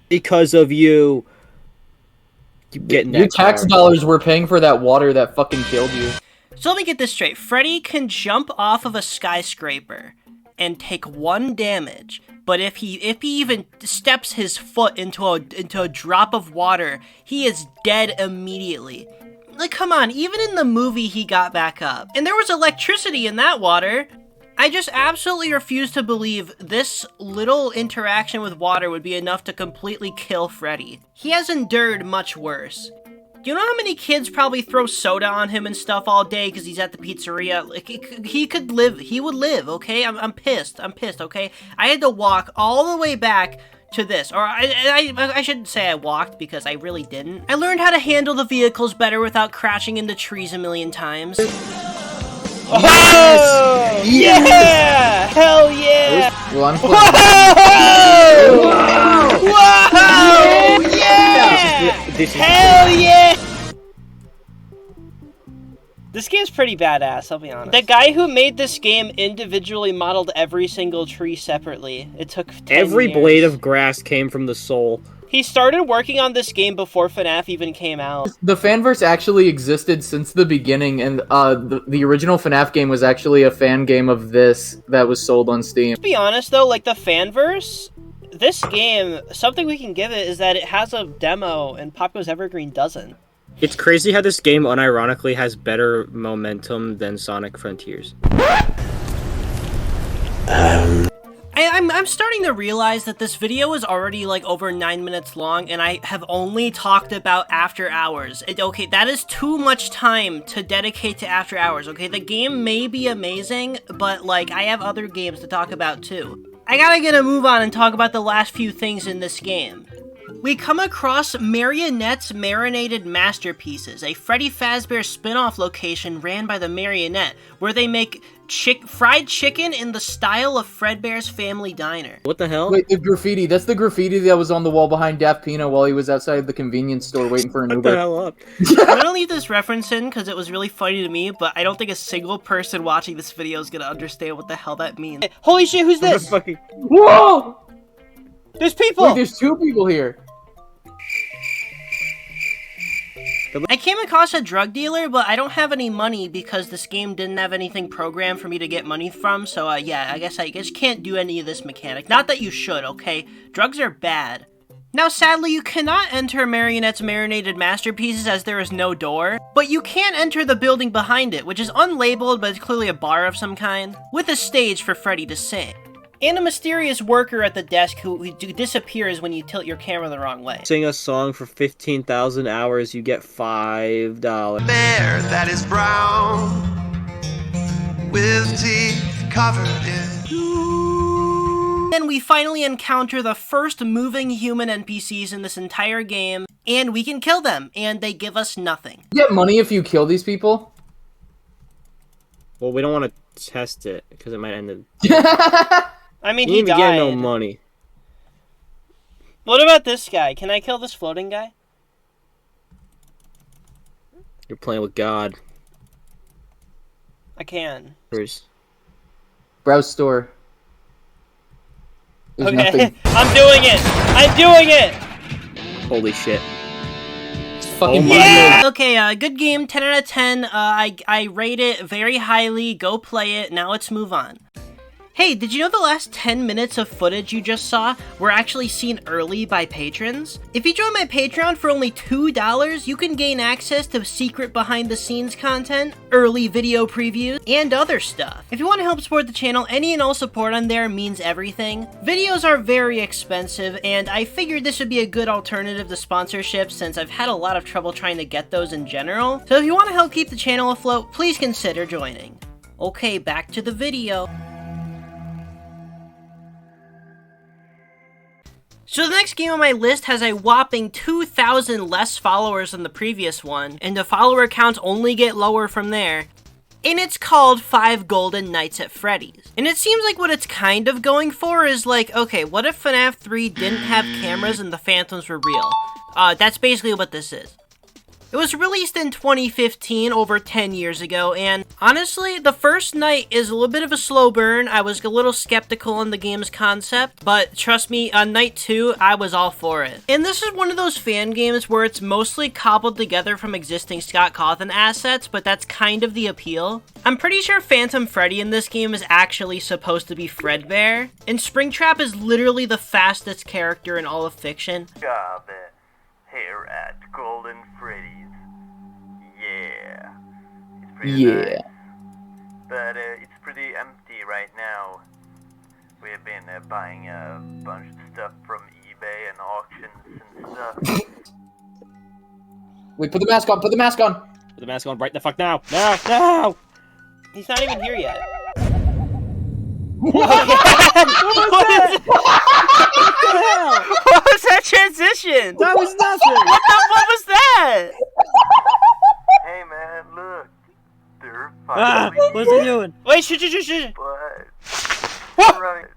because of you. Your tax dollars were paying for that water that fucking killed you. So let me get this straight. Freddy can jump off of a skyscraper and take 1 damage, but if he even steps his foot into a drop of water, he is dead immediately. Like, come on, even in the movie he got back up. And there was electricity in that water. I just absolutely refuse to believe this little interaction with water would be enough to completely kill Freddy. He has endured much worse. Do you know how many kids probably throw soda on him and stuff all day because he's at the pizzeria? Like, he could live. He would live, okay? I'm pissed. I'm pissed, okay? I had to walk all the way back to this. Or I shouldn't say I walked because I really didn't. I learned how to handle the vehicles better without crashing into trees a million times. Oh! Yeah! Hell yeah! Well, I'm Whoa! Whoa! Yeah! Hell yeah! This game's pretty badass, I'll be honest. The guy who made this game individually modeled every single tree separately. It took 10 Every years. blade of grass came from the soul. He started working on this game before FNAF even came out. The fanverse actually existed since the beginning, and the original FNAF game was actually a fan game of this that was sold on Steam. To be honest though, like the fanverse, this game, something we can give it is that it has a demo and Pop Goes Evergreen doesn't. It's crazy how this game unironically has better momentum than Sonic Frontiers. I'm starting to realize that this video is already like over 9 minutes long and I have only talked about After Hours. Okay, that is too much time to dedicate to After Hours, okay? The game may be amazing, but like I have other games to talk about too. I gotta get a move on and talk about the last few things in this game. We come across Marionette's Marinated Masterpieces, a Freddy Fazbear spin-off location ran by the Marionette, where they make fried chicken in the style of Fredbear's Family Diner. What the hell? Wait, the graffiti. That's the graffiti that was on the wall behind Daft Pino while he was outside the convenience store waiting for an Uber. What the hell up? I'm gonna leave this reference in because it was really funny to me, but I don't think a single person watching this video is gonna understand what the hell that means. Holy shit, who's this? Whoa! There's people! Wait, there's two people here. I came across a drug dealer, but I don't have any money because this game didn't have anything programmed for me to get money from, so yeah, I guess can't do any of this mechanic. Not that you should, okay? Drugs are bad. Now, sadly, you cannot enter Marionette's Marinated Masterpieces as there is no door, but you can enter the building behind it, which is unlabeled, but it's clearly a bar of some kind, with a stage for Freddy to sing. And a mysterious worker at the desk who disappears when you tilt your camera the wrong way. Sing a song for 15,000 hours, you get $5. Bear that is brown with teeth covered in. Then we finally encounter the first moving human NPCs in this entire game, and we can kill them, and they give us nothing. You get money if you kill these people? Well, we don't want to test it, because it might end it. I mean, you he didn't died. get no money. What about this guy? Can I kill this floating guy? You're playing with God. I can. Browse store. There's okay, nothing. I'm doing it! I'm doing it! Holy shit. Fucking yeah! Okay, good game, 10 out of 10. I rate it very highly. Go play it. Now let's move on. Hey, did you know the last 10 minutes of footage you just saw were actually seen early by patrons? If you join my Patreon for only $2, you can gain access to secret behind-the-scenes content, early video previews, and other stuff. If you want to help support the channel, any and all support on there means everything. Videos are very expensive, and I figured this would be a good alternative to sponsorships since I've had a lot of trouble trying to get those in general. So if you want to help keep the channel afloat, please consider joining. Okay, back to the video. So the next game on my list has a whopping 2,000 less followers than the previous one, and the follower counts only get lower from there. And it's called 5 Golden Nights at Freddy's. And it seems like what it's kind of going for is like, okay, what if FNAF 3 didn't have cameras and the phantoms were real? That's basically what this is. It was released in 2015, over 10 years ago, and honestly, the first night is a little bit of a slow burn. I was a little skeptical on the game's concept, but trust me, on night 2, I was all for it. And this is one of those fan games where it's mostly cobbled together from existing Scott Cawthon assets, but that's kind of the appeal. I'm pretty sure Phantom Freddy in this game is actually supposed to be Fredbear, and Springtrap is literally the fastest character in all of fiction. Job here at Golden Freddy's. pretty nice. But it's pretty empty right now. We've been buying a bunch of stuff from eBay and auctions and stuff. Wait, put the mask on, put the mask on! Put the mask on right the fuck now! Now! Now! He's not even here yet. What was What was that transition? That was nothing! What was that? Hey man, look. They're Ah, finally what's he doing? Wait, shh. But... Right.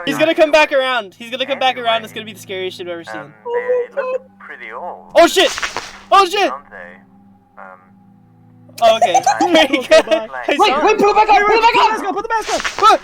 He's gonna come back around. He's gonna come back around. It's gonna be the scariest shit I've ever seen. They look pretty old. Oh shit! Oh shit! Don't they? Oh, okay. There you go. Wait, put it back on! Put it back on! Put the mask on!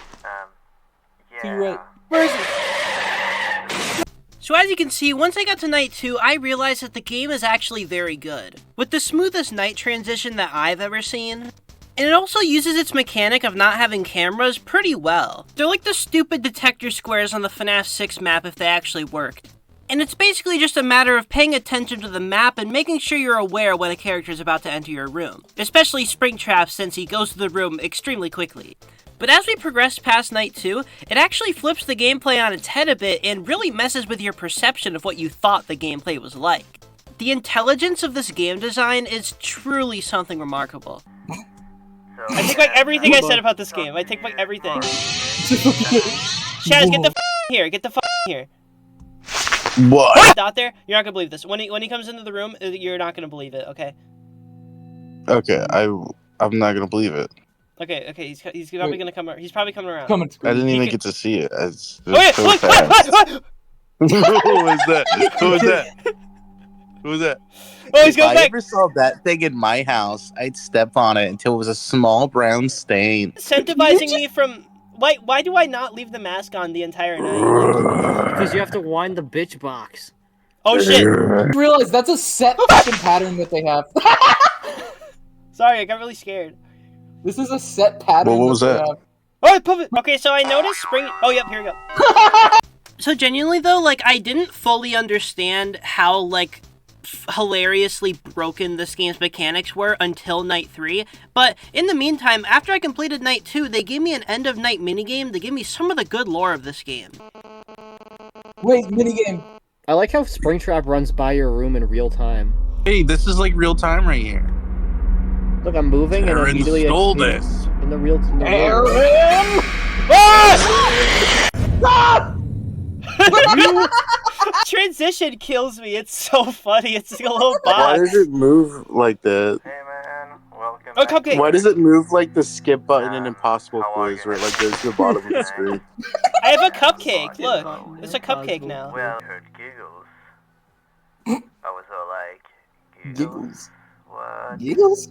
Yeah. Right. Where is it? So as you can see, once I got to night 2, I realized that the game is actually very good. With the smoothest night transition that I've ever seen. And it also uses its mechanic of not having cameras pretty well. They're like the stupid detector squares on the FNAF 6 map if they actually worked. And it's basically just a matter of paying attention to the map and making sure you're aware when a character is about to enter your room. Especially Springtrap, since he goes to the room extremely quickly. But as we progress past night 2, it actually flips the gameplay on its head a bit and really messes with your perception of what you thought the gameplay was like. The intelligence of this game design is truly something remarkable. I take back everything I said about this game. I take back everything. Chaz, get the here. Get the here. What? Out there. You're not gonna believe this. When he comes into the room, you're not gonna believe it. Okay. Okay, I'm not gonna believe it. Okay. He's probably gonna come. He's probably coming around. I didn't even get to see it. It's Oh yeah! so Look! fast. Who was that? Who was that? Who was that? Oh, he's If going I back. ever saw that thing in my house, I'd step on it until it was a small brown stain. Incentivizing me from. Why do I not leave the mask on the entire night? Because you have to wind the bitch box. Oh shit! Realize that's a set fucking pattern that they have. Sorry, I got really scared. This is a set pattern. What was that? Oh, puppet! Okay, so I noticed spring. Oh, yep, here we go. So genuinely though, like, I didn't fully understand how, like, hilariously broken this game's mechanics were until night 3, but in the meantime, after I completed night 2, they gave me an end of night minigame to give me some of the good lore of this game. Wait, minigame. I like how Springtrap runs by your room in real time. Hey, this is like real time right here. Look, I'm moving and immediately stole in this. In the real time. Aaron! Transition kills me. It's so funny. It's like a little box. Why does it move like that? Hey man, welcome. Oh, cupcake. Why does it move like the skip button in Impossible Quiz, where it like goes to the bottom of the screen? I have a cupcake. Look, it's a cupcake now. Well, I heard giggles. I was all like, giggles? What? Giggles?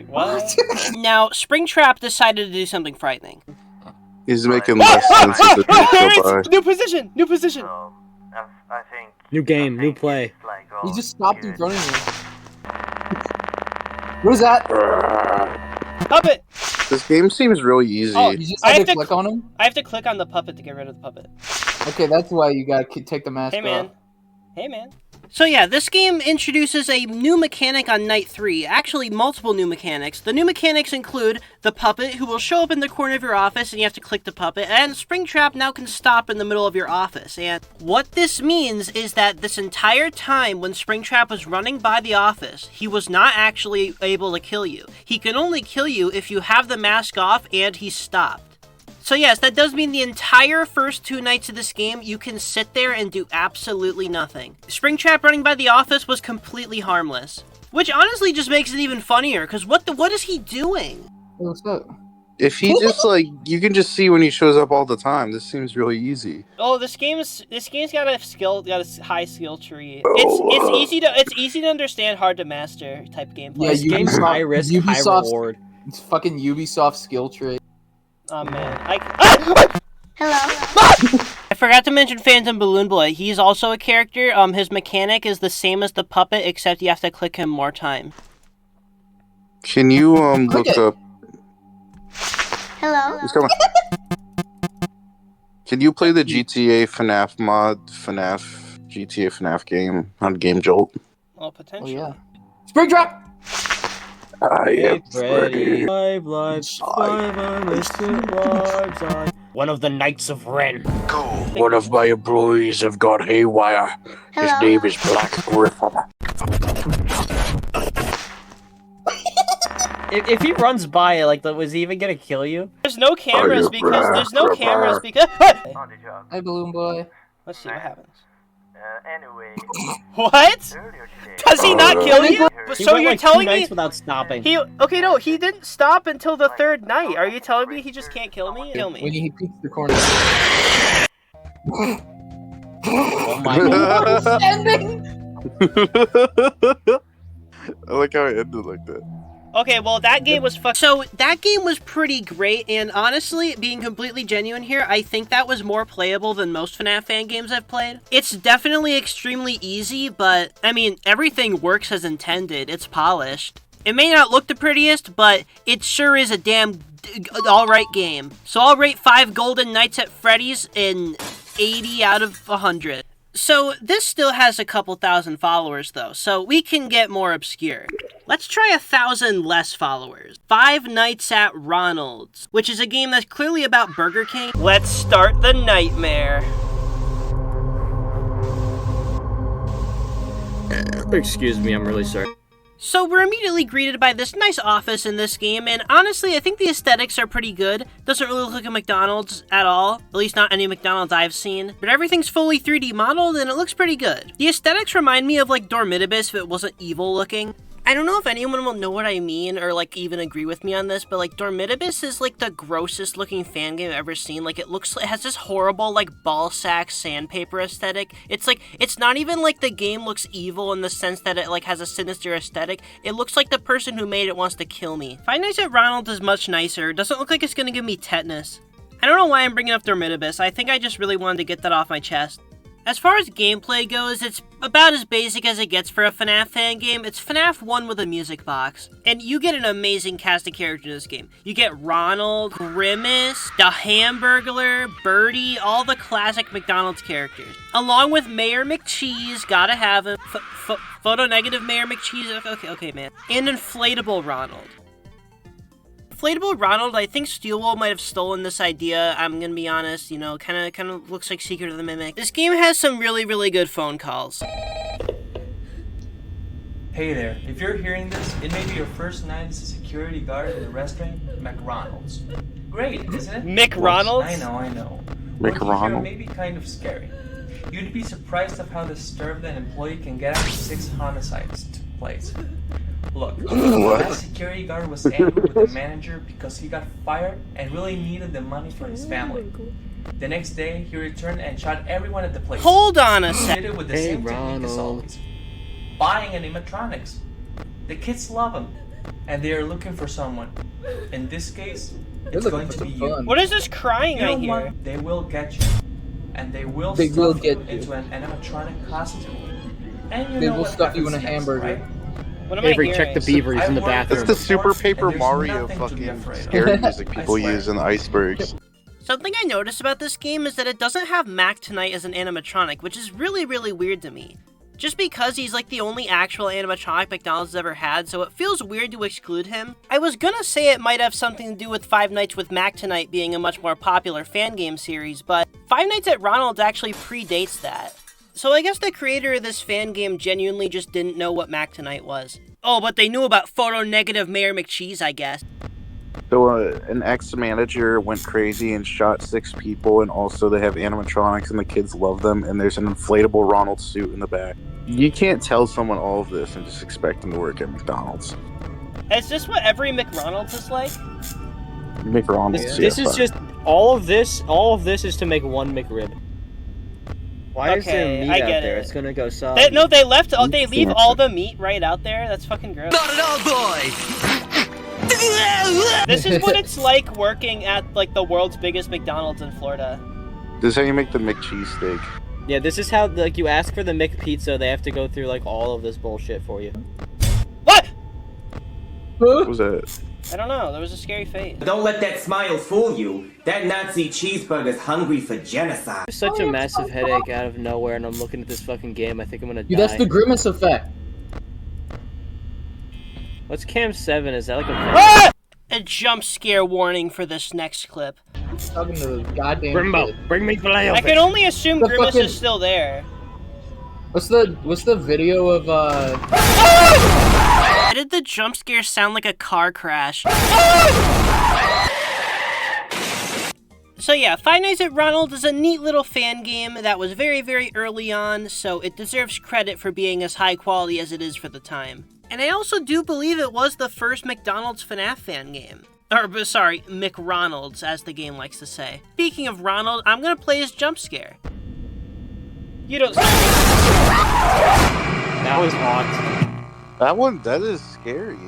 What? Now, Springtrap decided to do something frightening. He's making less sense as the days go by. New position. New position. I think. New game, new play. Like He just stopped in front of me. What is that? Puppet. This game seems really easy. Oh, you just have to click on him? I have to click on the puppet to get rid of the puppet. Okay, that's why you gotta take the mask Hey man. off. Hey man. So yeah, this game introduces a new mechanic on night 3, actually multiple new mechanics. The new mechanics include the puppet, who will show up in the corner of your office and you have to click the puppet, and Springtrap now can stop in the middle of your office. And what this means is that this entire time when Springtrap was running by the office, he was not actually able to kill you. He can only kill you if you have the mask off and he's stopped. So yes, that does mean the entire first 2 nights of this game, you can sit there and do absolutely nothing. Springtrap running by the office was completely harmless. Which honestly just makes it even funnier, because what is he doing? What's up? If he just like, you can just see when he shows up all the time. This seems really easy. Oh, this game's got a high skill tree. It's easy to understand, hard to master type gameplay. Yeah, This game's high risk, high reward. It's fucking Ubisoft skill tree. Oh man, Hello. I forgot to mention Phantom Balloon Boy. He's also a character. His mechanic is the same as the puppet, except you have to click him more time. Can you look up? Hello. He's coming. Can you play the GTA FNAF mod, GTA FNAF game on Game Jolt? Well, potentially. Oh yeah. Springtrap. I am Freddy. Freddy. One of the Knights of Ren. One of my employees have gone haywire. His name is Black Griffin. If he runs by, like, was he even gonna kill you? There's no cameras because there's no cameras because. Hi, Balloon Boy. Let's see what happens. Anyway. What? Does he not kill you? He So went, you're like, telling 2 me nights without stopping. he? Okay, no, he didn't stop until the 3rd night. Are you telling me he just can't kill me? Kill When me. he peeks the corner. Oh my god. I like how it ended like that. Okay, well, that game was So, that game was pretty great, and honestly, being completely genuine here, I think that was more playable than most FNAF fan games I've played. It's definitely extremely easy, but, I mean, everything works as intended. It's polished. It may not look the prettiest, but it sure is a damn alright game. So I'll rate 5 Golden Nights at Freddy's in 80 out of 100. So, this still has a couple thousand followers, though, so we can get more obscure. Let's try 1,000 less followers. 5 Nights at Ronald's, which is a game that's clearly about Burger King. Let's start the nightmare. Excuse me, I'm really sorry. So we're immediately greeted by this nice office in this game, and honestly, I think the aesthetics are pretty good. Doesn't really look like a McDonald's at all, at least not any McDonald's I've seen. But everything's fully 3D modeled, and it looks pretty good. The aesthetics remind me of like Dormitibus if it wasn't evil looking. I don't know if anyone will know what I mean or like even agree with me on this, but like Dormitibus is like the grossest looking fan game I've ever seen. Like it has this horrible like ball sack sandpaper aesthetic. It's like, it's not even like the game looks evil in the sense that it like has a sinister aesthetic. It looks like the person who made it wants to kill me. Five Nights at Ronald's is much nicer. It doesn't look like it's gonna give me tetanus. I don't know why I'm bringing up Dormitibus. I think I just really wanted to get that off my chest. As far as gameplay goes, it's about as basic as it gets for a FNAF fan game. It's FNAF 1 with a music box. And you get an amazing cast of characters in this game. You get Ronald, Grimace, the Hamburglar, Birdie, all the classic McDonald's characters. Along with Mayor McCheese, gotta have him. Photo negative Mayor McCheese, okay, man. And Inflatable Ronald. Inflatable Ronald, I think Steelwall might have stolen this idea, I'm gonna be honest, you know, kinda looks like Secret of the Mimic. This game has some really, really good phone calls. Hey there, if you're hearing this, it may be your first night as a security guard in the restaurant McRonald's. Great, isn't it? McRonald's? I know. McRonald? Working here may be kind of scary. You'd be surprised of how disturbed an employee can get after 6 homicides took place. Look, that security guard was angry with the manager because he got fired and really needed the money for his family. The next day, he returned and shot everyone at the place. Hold on a He sec. did it with the same technique as always. Buying animatronics. The kids love them, and they are looking for someone. In this case, it's going to be you. What is this crying You know I hear? what? They will get you, and they will They stuff will you get you. into an animatronic costume. And you They know will what stuff you in a happens next, hamburger. right? What am Avery, I check the hearing? beaver, he's in the bathroom. That's the Super Paper And there's Mario nothing to be fucking afraid of. scary music I people swear. use in the icebergs. Something I noticed about this game is that it doesn't have Mac Tonight as an animatronic, which is really, really weird to me. Just because he's like the only actual animatronic McDonald's has ever had, so it feels weird to exclude him. I was gonna say it might have something to do with Five Nights with Mac Tonight being a much more popular fan game series, but Five Nights at Ronald's actually predates that. So I guess the creator of this fan game genuinely just didn't know what Mac Tonight was. Oh, but they knew about photo negative Mayor McCheese, I guess. So an ex-manager went crazy and shot 6 people, and also they have animatronics and the kids love them, and there's an inflatable Ronald suit in the back. You can't tell someone all of this and just expect them to work at McDonald's. Is this what every McDonald's is like? McDonald's, This is just all of this is to make one McRib. Why is there Okay, meat I out get there? it. It's gonna go soggy. No, they leave all the meat right out there? That's fucking gross. Not at all, boy! This is what it's like working at, like, the world's biggest McDonald's in Florida. This is how you make the McCheesesteak. Yeah, this is how, like, you ask for the McPizza, they have to go through, like, all of this bullshit for you. What? What was that? I don't know, there was a scary face. Don't let that smile fool you. That Nazi cheeseburger's hungry for genocide. Such a massive headache out of nowhere, and I'm looking at this fucking game, I think I'm gonna Dude, die. that's the Grimace effect. What's Cam 7? Is that like a... A jump scare warning for this next clip. Talking to the goddamn Grimbo, kid. bring me filet I can only assume The Grimace fucking- is still there. What's the video of Why did the jump scare sound like a car crash? So yeah, Five Nights at Ronald is a neat little fan game that was very, very early on, so it deserves credit for being as high quality as it is for the time. And I also do believe it was the first McDonald's FNAF fan game. Or, sorry, McRonald's, as the game likes to say. Speaking of Ronald, I'm gonna play his jump scare. You don't. That was hot. That is scary.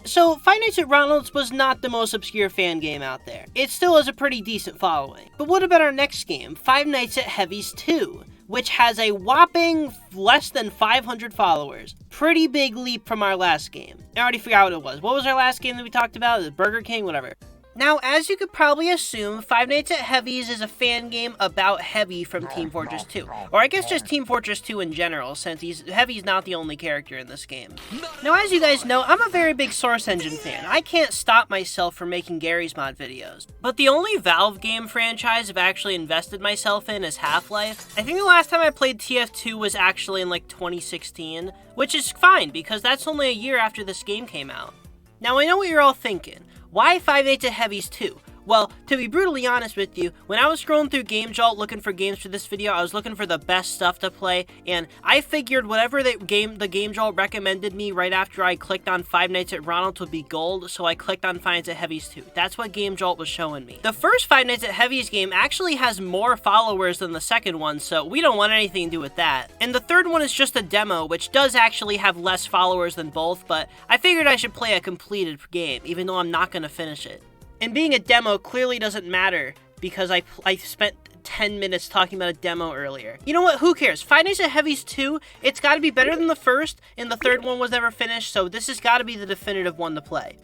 So, Five Nights at Ronald's was not the most obscure fan game out there. It still has a pretty decent following. But what about our next game, Five Nights at Heavy's 2, which has a whopping less than 500 followers. Pretty big leap from our last game. I already forgot what it was. What was our last game that we talked about? The Burger King? Whatever. Now, as you could probably assume, Five Nights at Heavy's is a fan game about Heavy from Team Fortress 2. Or I guess just Team Fortress 2 in general, since Heavy's not the only character in this game. Now, as you guys know, I'm a very big Source Engine fan. I can't stop myself from making Garry's Mod videos. But the only Valve game franchise I've actually invested myself in is Half-Life. I think the last time I played TF2 was actually in like 2016, which is fine because that's only a year after this game came out. Now, I know what you're all thinking. Why Five Nights at Heavy's 2? Well, to be brutally honest with you, when I was scrolling through GameJolt looking for games for this video, I was looking for the best stuff to play, and I figured whatever the GameJolt recommended me right after I clicked on Five Nights at Ronald's would be gold, so I clicked on Five Nights at Heavy's 2. That's what GameJolt was showing me. The first Five Nights at Heavy's game actually has more followers than the second one, so we don't want anything to do with that. And the third one is just a demo, which does actually have less followers than both, but I figured I should play a completed game, even though I'm not going to finish it. And being a demo clearly doesn't matter, because I spent 10 minutes talking about a demo earlier. You know what, who cares? Five Nights at Heavy's 2, it's gotta be better than the first, and the third one was never finished, so this has gotta be the definitive one to play.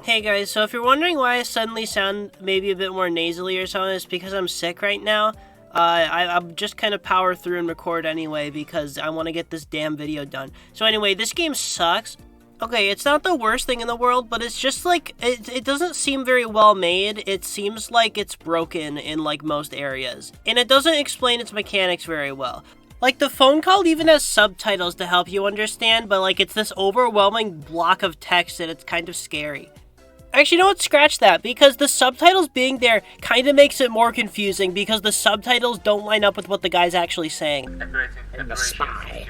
Hey guys, so if you're wondering why I suddenly sound maybe a bit more nasally or something, it's because I'm sick right now. I'm just kind of power through and record anyway, because I want to get this damn video done. So anyway, this game sucks. Okay, it's not the worst thing in the world, but it's just like, it doesn't seem very well made. It seems like it's broken in like most areas. And it doesn't explain its mechanics very well. Like the phone call even has subtitles to help you understand, but like it's this overwhelming block of text and it's kind of scary. Actually, you know what? Scratch that, because the subtitles being there kind of makes it more confusing because the subtitles don't line up with what the guy's actually saying. And the spy.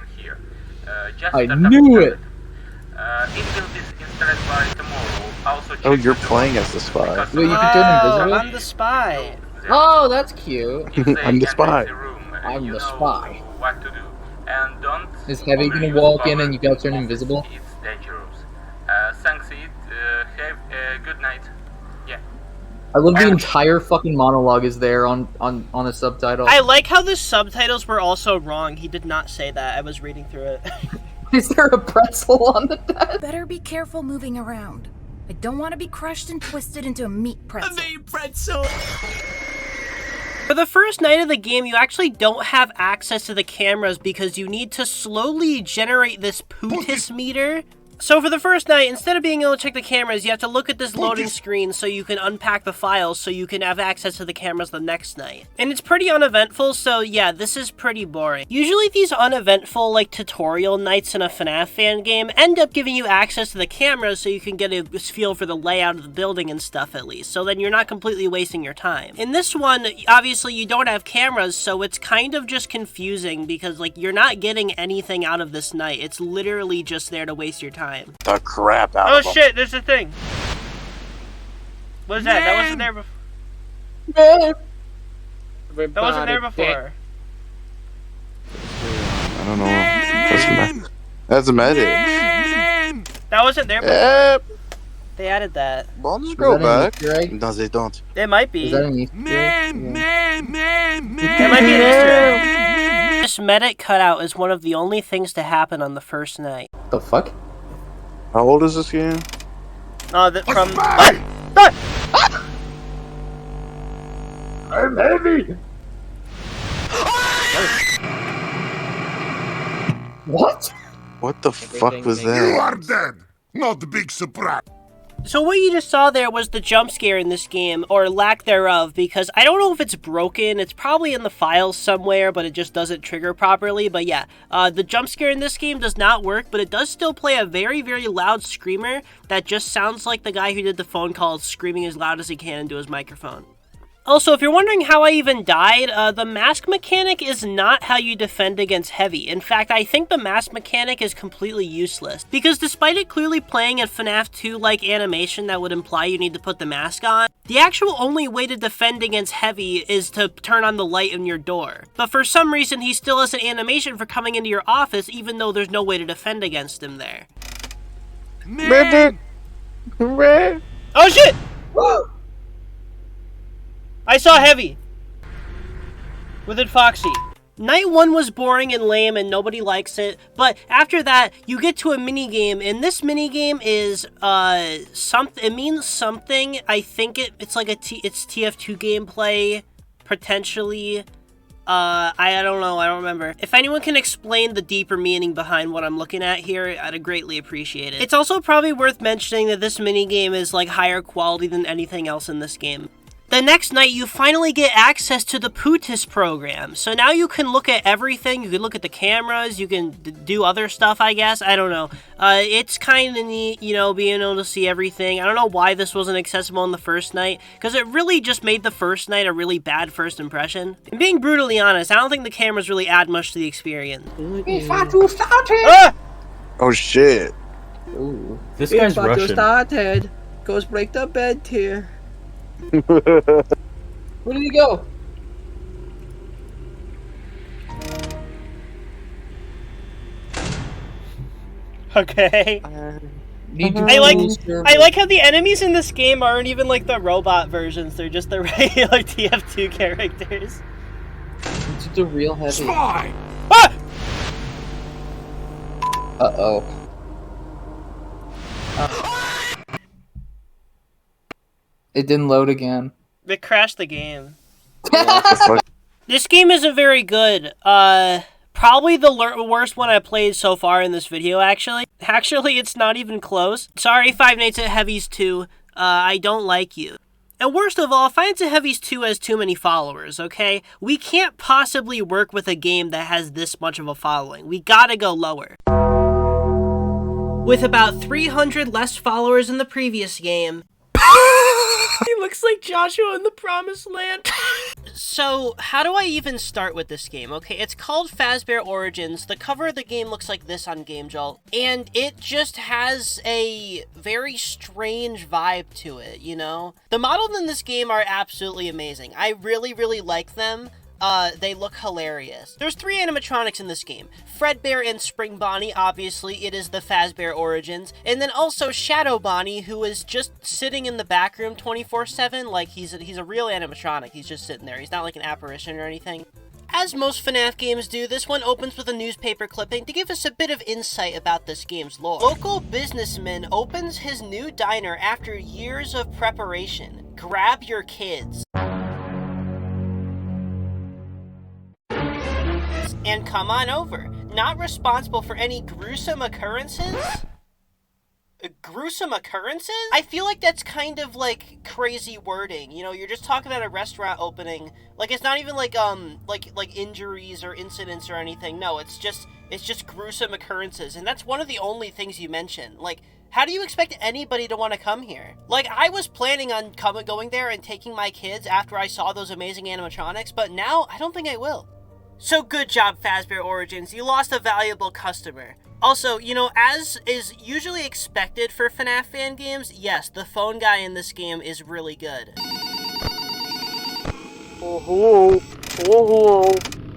I knew it! Oh, you're playing as the spy. Wait, you can turn invisible? I'm the spy. Oh, that's cute. I'm the spy. I'm the spy. What to do. And don't Is Heavy gonna walk in and you gotta turn invisible? It's dangerous. Thanks it. Have a good night. Yeah. I love the entire fucking monologue is there on a subtitle. I like how the subtitles were also wrong. He did not say that. I was reading through it. Is there a pretzel on the desk? Better be careful moving around. I don't want to be crushed and twisted into a meat pretzel. A meat pretzel! For the first night of the game, you actually don't have access to the cameras because you need to slowly generate this POOTIS meter. So for the first night, instead of being able to check the cameras, you have to look at this loading screen so you can unpack the files so you can have access to the cameras the next night. And it's pretty uneventful, so yeah, this is pretty boring. Usually these uneventful, like, tutorial nights in a FNAF fan game end up giving you access to the cameras so you can get a feel for the layout of the building and stuff at least, so then you're not completely wasting your time. In this one, obviously you don't have cameras, so it's kind of just confusing because, like, you're not getting anything out of this night. It's literally just there to waste your time. The crap out Oh of them. shit, there's a thing. What is that? That wasn't there before. That wasn't there before. I don't know. That's a medic. That wasn't there before. They added that. Well, just go back. No, they don't. It might be. Is that an Easter egg? It might be an Easter egg. This medic cutout is one of the only things to happen on the first night. The fuck? How old is this game? Oh, from... I'm heavy! What? What the fuck was that? You are dead! Not the big surprise. So what you just saw there was the jump scare in this game, or lack thereof, because I don't know if it's broken. It's probably in the files somewhere, but it just doesn't trigger properly. But yeah, the jump scare in this game does not work, but it does still play a very, very loud screamer that just sounds like the guy who did the phone call screaming as loud as he can into his microphone. Also, if you're wondering how I even died, the mask mechanic is not how you defend against heavy. In fact, I think the mask mechanic is completely useless, because despite it clearly playing a FNAF 2-like animation that would imply you need to put the mask on, the actual only way to defend against heavy is to turn on the light in your door. But for some reason, he still has an animation for coming into your office, even though there's no way to defend against him there. Man! Oh shit! Whoa! I saw Heavy! Within Foxy. Night 1 was boring and lame and nobody likes it, but after that, you get to a minigame, and this minigame is, it means something. I think it's like it's TF2 gameplay, potentially. I don't know, I don't remember. If anyone can explain the deeper meaning behind what I'm looking at here, I'd greatly appreciate it. It's also probably worth mentioning that this minigame is, like, higher quality than anything else in this game. The next night, you finally get access to the POOTIS program. So now you can look at everything. You can look at the cameras. You can do other stuff, I guess. I don't know. It's kind of neat, you know, being able to see everything. I don't know why this wasn't accessible on the first night, because it really just made the first night a really bad first impression. And being brutally honest, I don't think the cameras really add much to the experience. Oh shit. Ooh. This guy's Russian. Started. Goes break the bed here. Where did he go? Okay. I like how the enemies in this game aren't even like the robot versions. They're just the regular TF2 characters. It's the real heavy. Spy! Ah! Uh-oh. It didn't load again. It crashed the game. This game isn't very good. Probably the worst one I played so far in this video, actually. Actually, it's not even close. Sorry, Five Nights at Heavy's 2. I don't like you. And worst of all, Five Nights at Heavy's 2 has too many followers, okay? We can't possibly work with a game that has this much of a following. We gotta go lower. With about 300 less followers in the previous game, he looks like Joshua in the Promised Land. So, how do I even start with this game? Okay, it's called Fazbear Origins. The cover of the game looks like this on GameJolt, and it just has a very strange vibe to it, you know? The models in this game are absolutely amazing. I really, really like them. They look hilarious. There's 3 animatronics in this game. Fredbear and Spring Bonnie, obviously, it is the Fazbear Origins. And then also Shadow Bonnie, who is just sitting in the back room 24/7, like he's a real animatronic. He's just sitting there. He's not like an apparition or anything. As most FNAF games do, this one opens with a newspaper clipping to give us a bit of insight about this game's lore. Local businessman opens his new diner after years of preparation. Grab your kids. And come on over. Not responsible for any gruesome occurrences? Gruesome occurrences? I feel like that's kind of like crazy wording. You know, you're just talking about a restaurant opening. Like it's not even like like injuries or incidents or anything. No, it's just gruesome occurrences, and that's one of the only things you mention. Like, how do you expect anybody to want to come here? Like, I was planning on going there and taking my kids after I saw those amazing animatronics, but now I don't think I will. So good job, Fazbear Origins. You lost a valuable customer. Also, you know, as is usually expected for FNAF fan games, yes, the phone guy in this game is really good. Oh, hello. Hello, hello.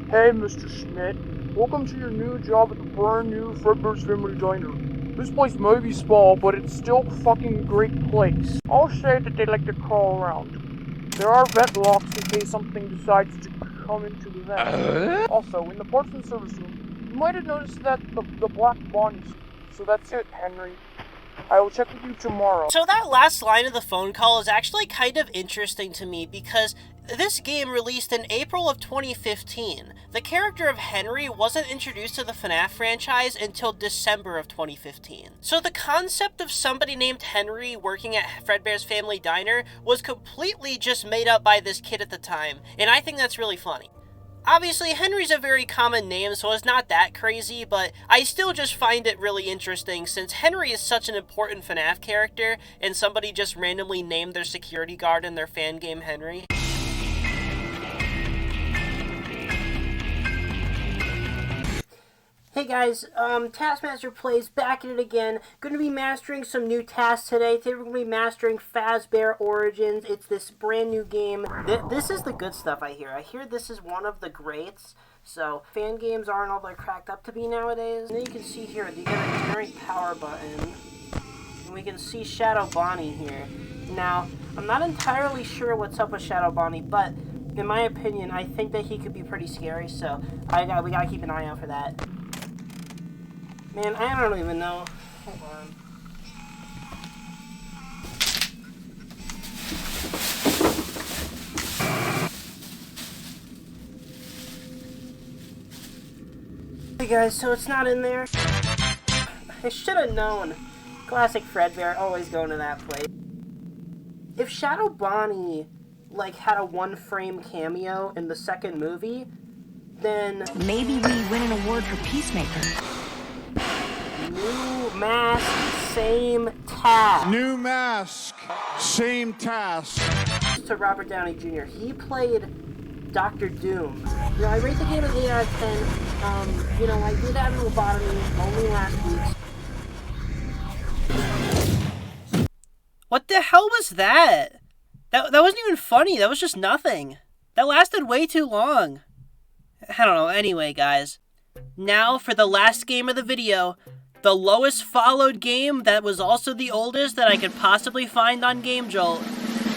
Hey, Mr. Schmidt. Welcome to your new job at the brand new Fredbear's Family Diner. This place may be small, but it's still a fucking great place. I'll say that they like to crawl around. There are vent locks in case something decides to come into the vent. Also, in the parts and service room, you might have noticed that the black Bonnie. So that's it, Henry. I will check with you tomorrow. So that last line of the phone call is actually kind of interesting to me because This game released in April of 2015. The character of Henry wasn't introduced to the FNAF franchise until December of 2015. So the concept of somebody named Henry working at Fredbear's Family Diner was completely just made up by this kid at the time, and I think that's really funny. Obviously, Henry's a very common name, so it's not that crazy, but I still just find it really interesting since Henry is such an important FNAF character, and somebody just randomly named their security guard in their fan game Henry. Hey guys, Taskmaster Plays back at it again. Going to be mastering some new tasks today. Today we're going to be mastering Fazbear Origins. It's this brand new game. This is the good stuff, I hear. I hear this is one of the greats. So, fan games aren't all they're cracked up to be nowadays. And then you can see here, you get a generic power button. And we can see Shadow Bonnie here. Now, I'm not entirely sure what's up with Shadow Bonnie, but in my opinion, I think that he could be pretty scary. So, we gotta keep an eye out for that. Man, I don't even know. Hold on. Hey guys, so it's not in there. I should have known. Classic Fredbear, always going to that place. If Shadow Bonnie, like, had a one-frame cameo in the second movie, then Maybe we win an award for Peacemaker. New mask, same task. New mask, same task. To Robert Downey Jr. He played Dr. Doom. You know, I rate the game an 8 out of 10. You know, I did have a lobotomy only last week. What the hell was that? That wasn't even funny. That was just nothing. That lasted way too long. I don't know. Anyway, guys. Now for the last game of the video. The lowest followed game that was also the oldest that I could possibly find on GameJolt.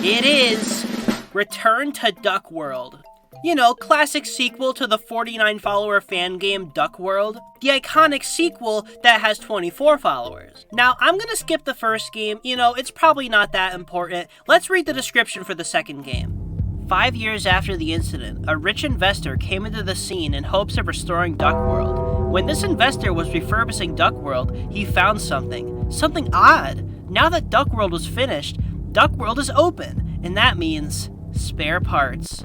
It is Return to Duck World. You know, classic sequel to the 49 follower fan game Duck World. The iconic sequel that has 24 followers. Now, I'm gonna skip the first game. You know, it's probably not that important. Let's read the description for the second game. 5 years after the incident, a rich investor came into the scene in hopes of restoring Duck World. When this investor was refurbishing Duck World, he found something odd. Now that Duck World was finished, Duck World is open, and that means spare parts.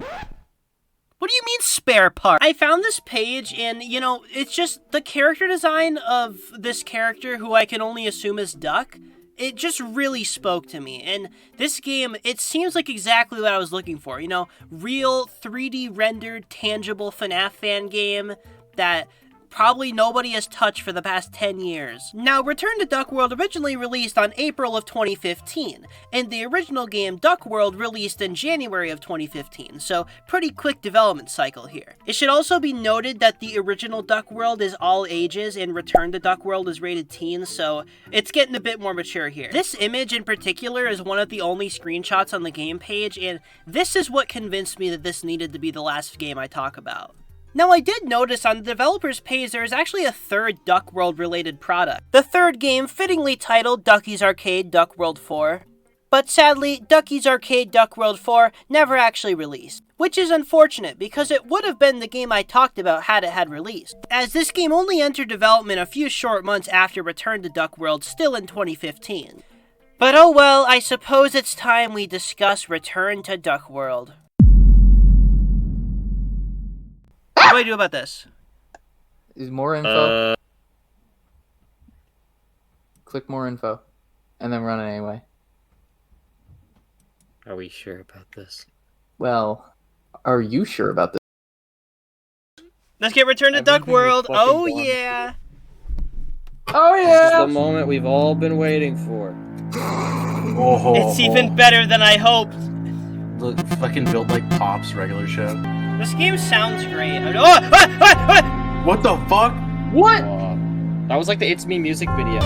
What do you mean spare parts? I found this page and, you know, it's just the character design of this character who I can only assume is Duck. It just really spoke to me, and this game, it seems like exactly what I was looking for, you know, real 3D rendered, tangible FNAF fan game that probably nobody has touched for the past 10 years. Now, Return to Duck World originally released on April of 2015, and the original game Duck World released in January of 2015, so pretty quick development cycle here. It should also be noted that the original Duck World is all ages, and Return to Duck World is rated teen, so it's getting a bit more mature here. This image in particular is one of the only screenshots on the game page, and this is what convinced me that this needed to be the last game I talk about. Now, I did notice on the developer's page there is actually a third Duck World related product. The third game fittingly titled Ducky's Arcade Duck World 4. But sadly, Ducky's Arcade Duck World 4 never actually released. Which is unfortunate, because it would have been the game I talked about had it had released. As this game only entered development a few short months after Return to Duck World, still in 2015. But oh well, I suppose it's time we discuss Return to Duck World. What do I do about this? Is more info? Click more info, and then run it anyway. Are we sure about this? Well, are you sure about this? Let's get Return to Duck World. Oh yeah. Oh This is the moment we've all been waiting for. It's even better than I hoped. Look, fucking built like Pop's regular show. This game sounds great. What the fuck? What? That was like the It's Me music video.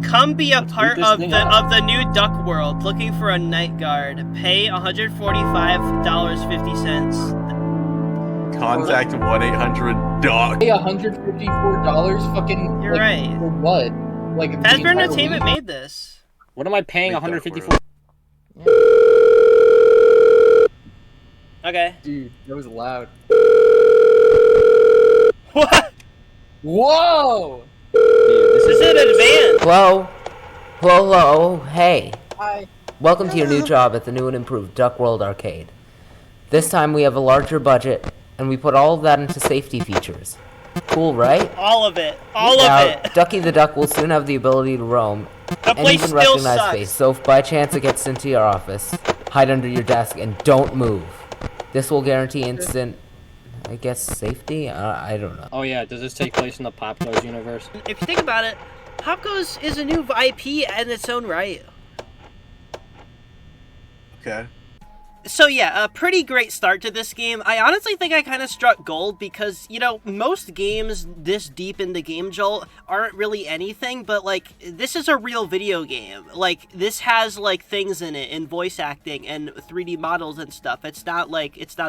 Come be a part of the new Duck World. Looking for a night guard. Pay $145.50. Contact 1-800-DOG. Pay $154 fucking. You're right. For what? Like Fazbear Entertainment made this. What am I paying Make 154? Okay. Dude, that was loud. What? Whoa! This is in advance. Hello? Hello? Hey. Hi. Welcome to your new job at the new and improved Duck World Arcade. This time we have a larger budget, and we put all of that into safety features. Cool, right? All of it. All now, of it. Ducky the Duck will soon have the ability to roam, The and place even still recognize sucks. face, so if by chance it gets into your office, hide under your desk and don't move. This will guarantee instant, I guess, safety? I don't know. Oh yeah, does this take place in the Pop Goes universe? If you think about it, Pop Goes is a new IP in its own right. Okay. So yeah, a pretty great start to this game. I honestly think I kind of struck gold because, you know, most games this deep into Game Jolt aren't really anything, but like, this is a real video game. Like, this has like things in it, and voice acting, and 3D models and stuff. It's not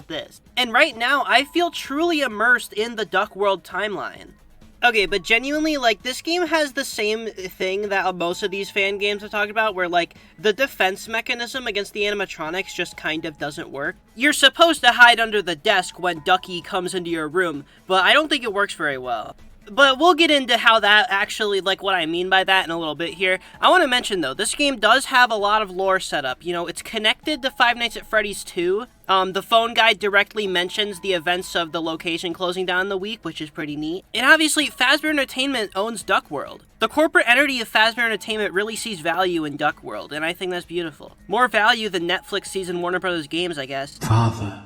this. And right now, I feel truly immersed in the Duck World timeline. Okay, but genuinely, like, this game has the same thing that most of these fan games have talked about, where, like, the defense mechanism against the animatronics just kind of doesn't work. You're supposed to hide under the desk when Ducky comes into your room, but I don't think it works very well. But we'll get into how that actually, like, what I mean by that in a little bit here. I want to mention, though, this game does have a lot of lore set up. You know, it's connected to Five Nights at Freddy's 2. The phone guide directly mentions the events of the location closing down in the week, which is pretty neat. And obviously, Fazbear Entertainment owns Duck World. The corporate entity of Fazbear Entertainment really sees value in Duck World, and I think that's beautiful. More value than Netflix sees in Warner Brothers games, I guess. Father,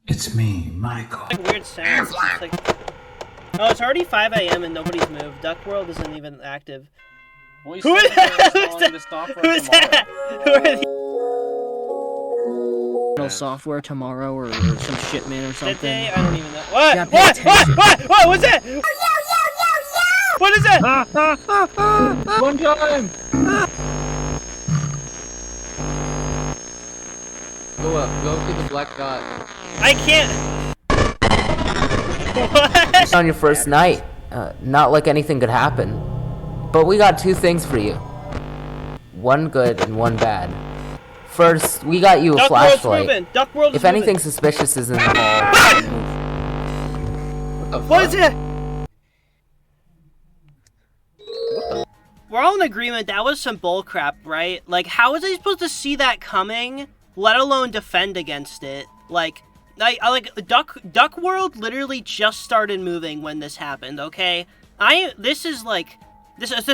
it's me, Michael. Like weird sounds. It's like... Oh, it's already 5 a.m. and nobody's moved. Duck World isn't even active. Well, Who is that? Who's that? Who are these? Software tomorrow or some shipment or something. Today, I don't even know. What? Yeah, pay What? attention. What? What's that? What is that? One time! Go up, go see the black dot. I can't. What? On your first night, not like anything could happen. But we got two things for you. One good and one bad. First, we got you a flashlight. Duck World if anything suspicious is in the hall. What is it? We're all in agreement that was some bullcrap, right? Like, how was I supposed to see that coming, let alone defend against it? Like, Duck World literally just started moving when this happened, okay? This is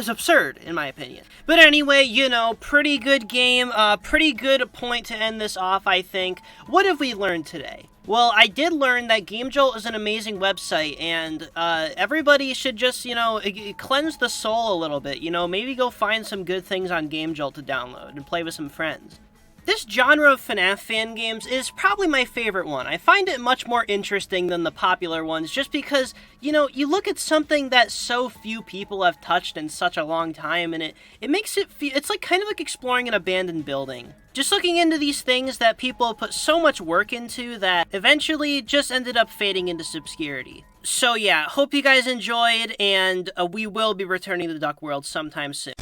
absurd, in my opinion. But anyway, you know, pretty good game, pretty good point to end this off, I think. What have we learned today? Well, I did learn that Game Jolt is an amazing website, and everybody should just, you know, cleanse the soul a little bit, you know, maybe go find some good things on Game Jolt to download and play with some friends. This genre of FNAF fan games is probably my favorite one. I find it much more interesting than the popular ones just because, you know, you look at something that so few people have touched in such a long time and it makes it feel, it's like kind of like exploring an abandoned building. Just looking into these things that people put so much work into that eventually just ended up fading into obscurity. So yeah, hope you guys enjoyed and we will be returning to Duck World sometime soon.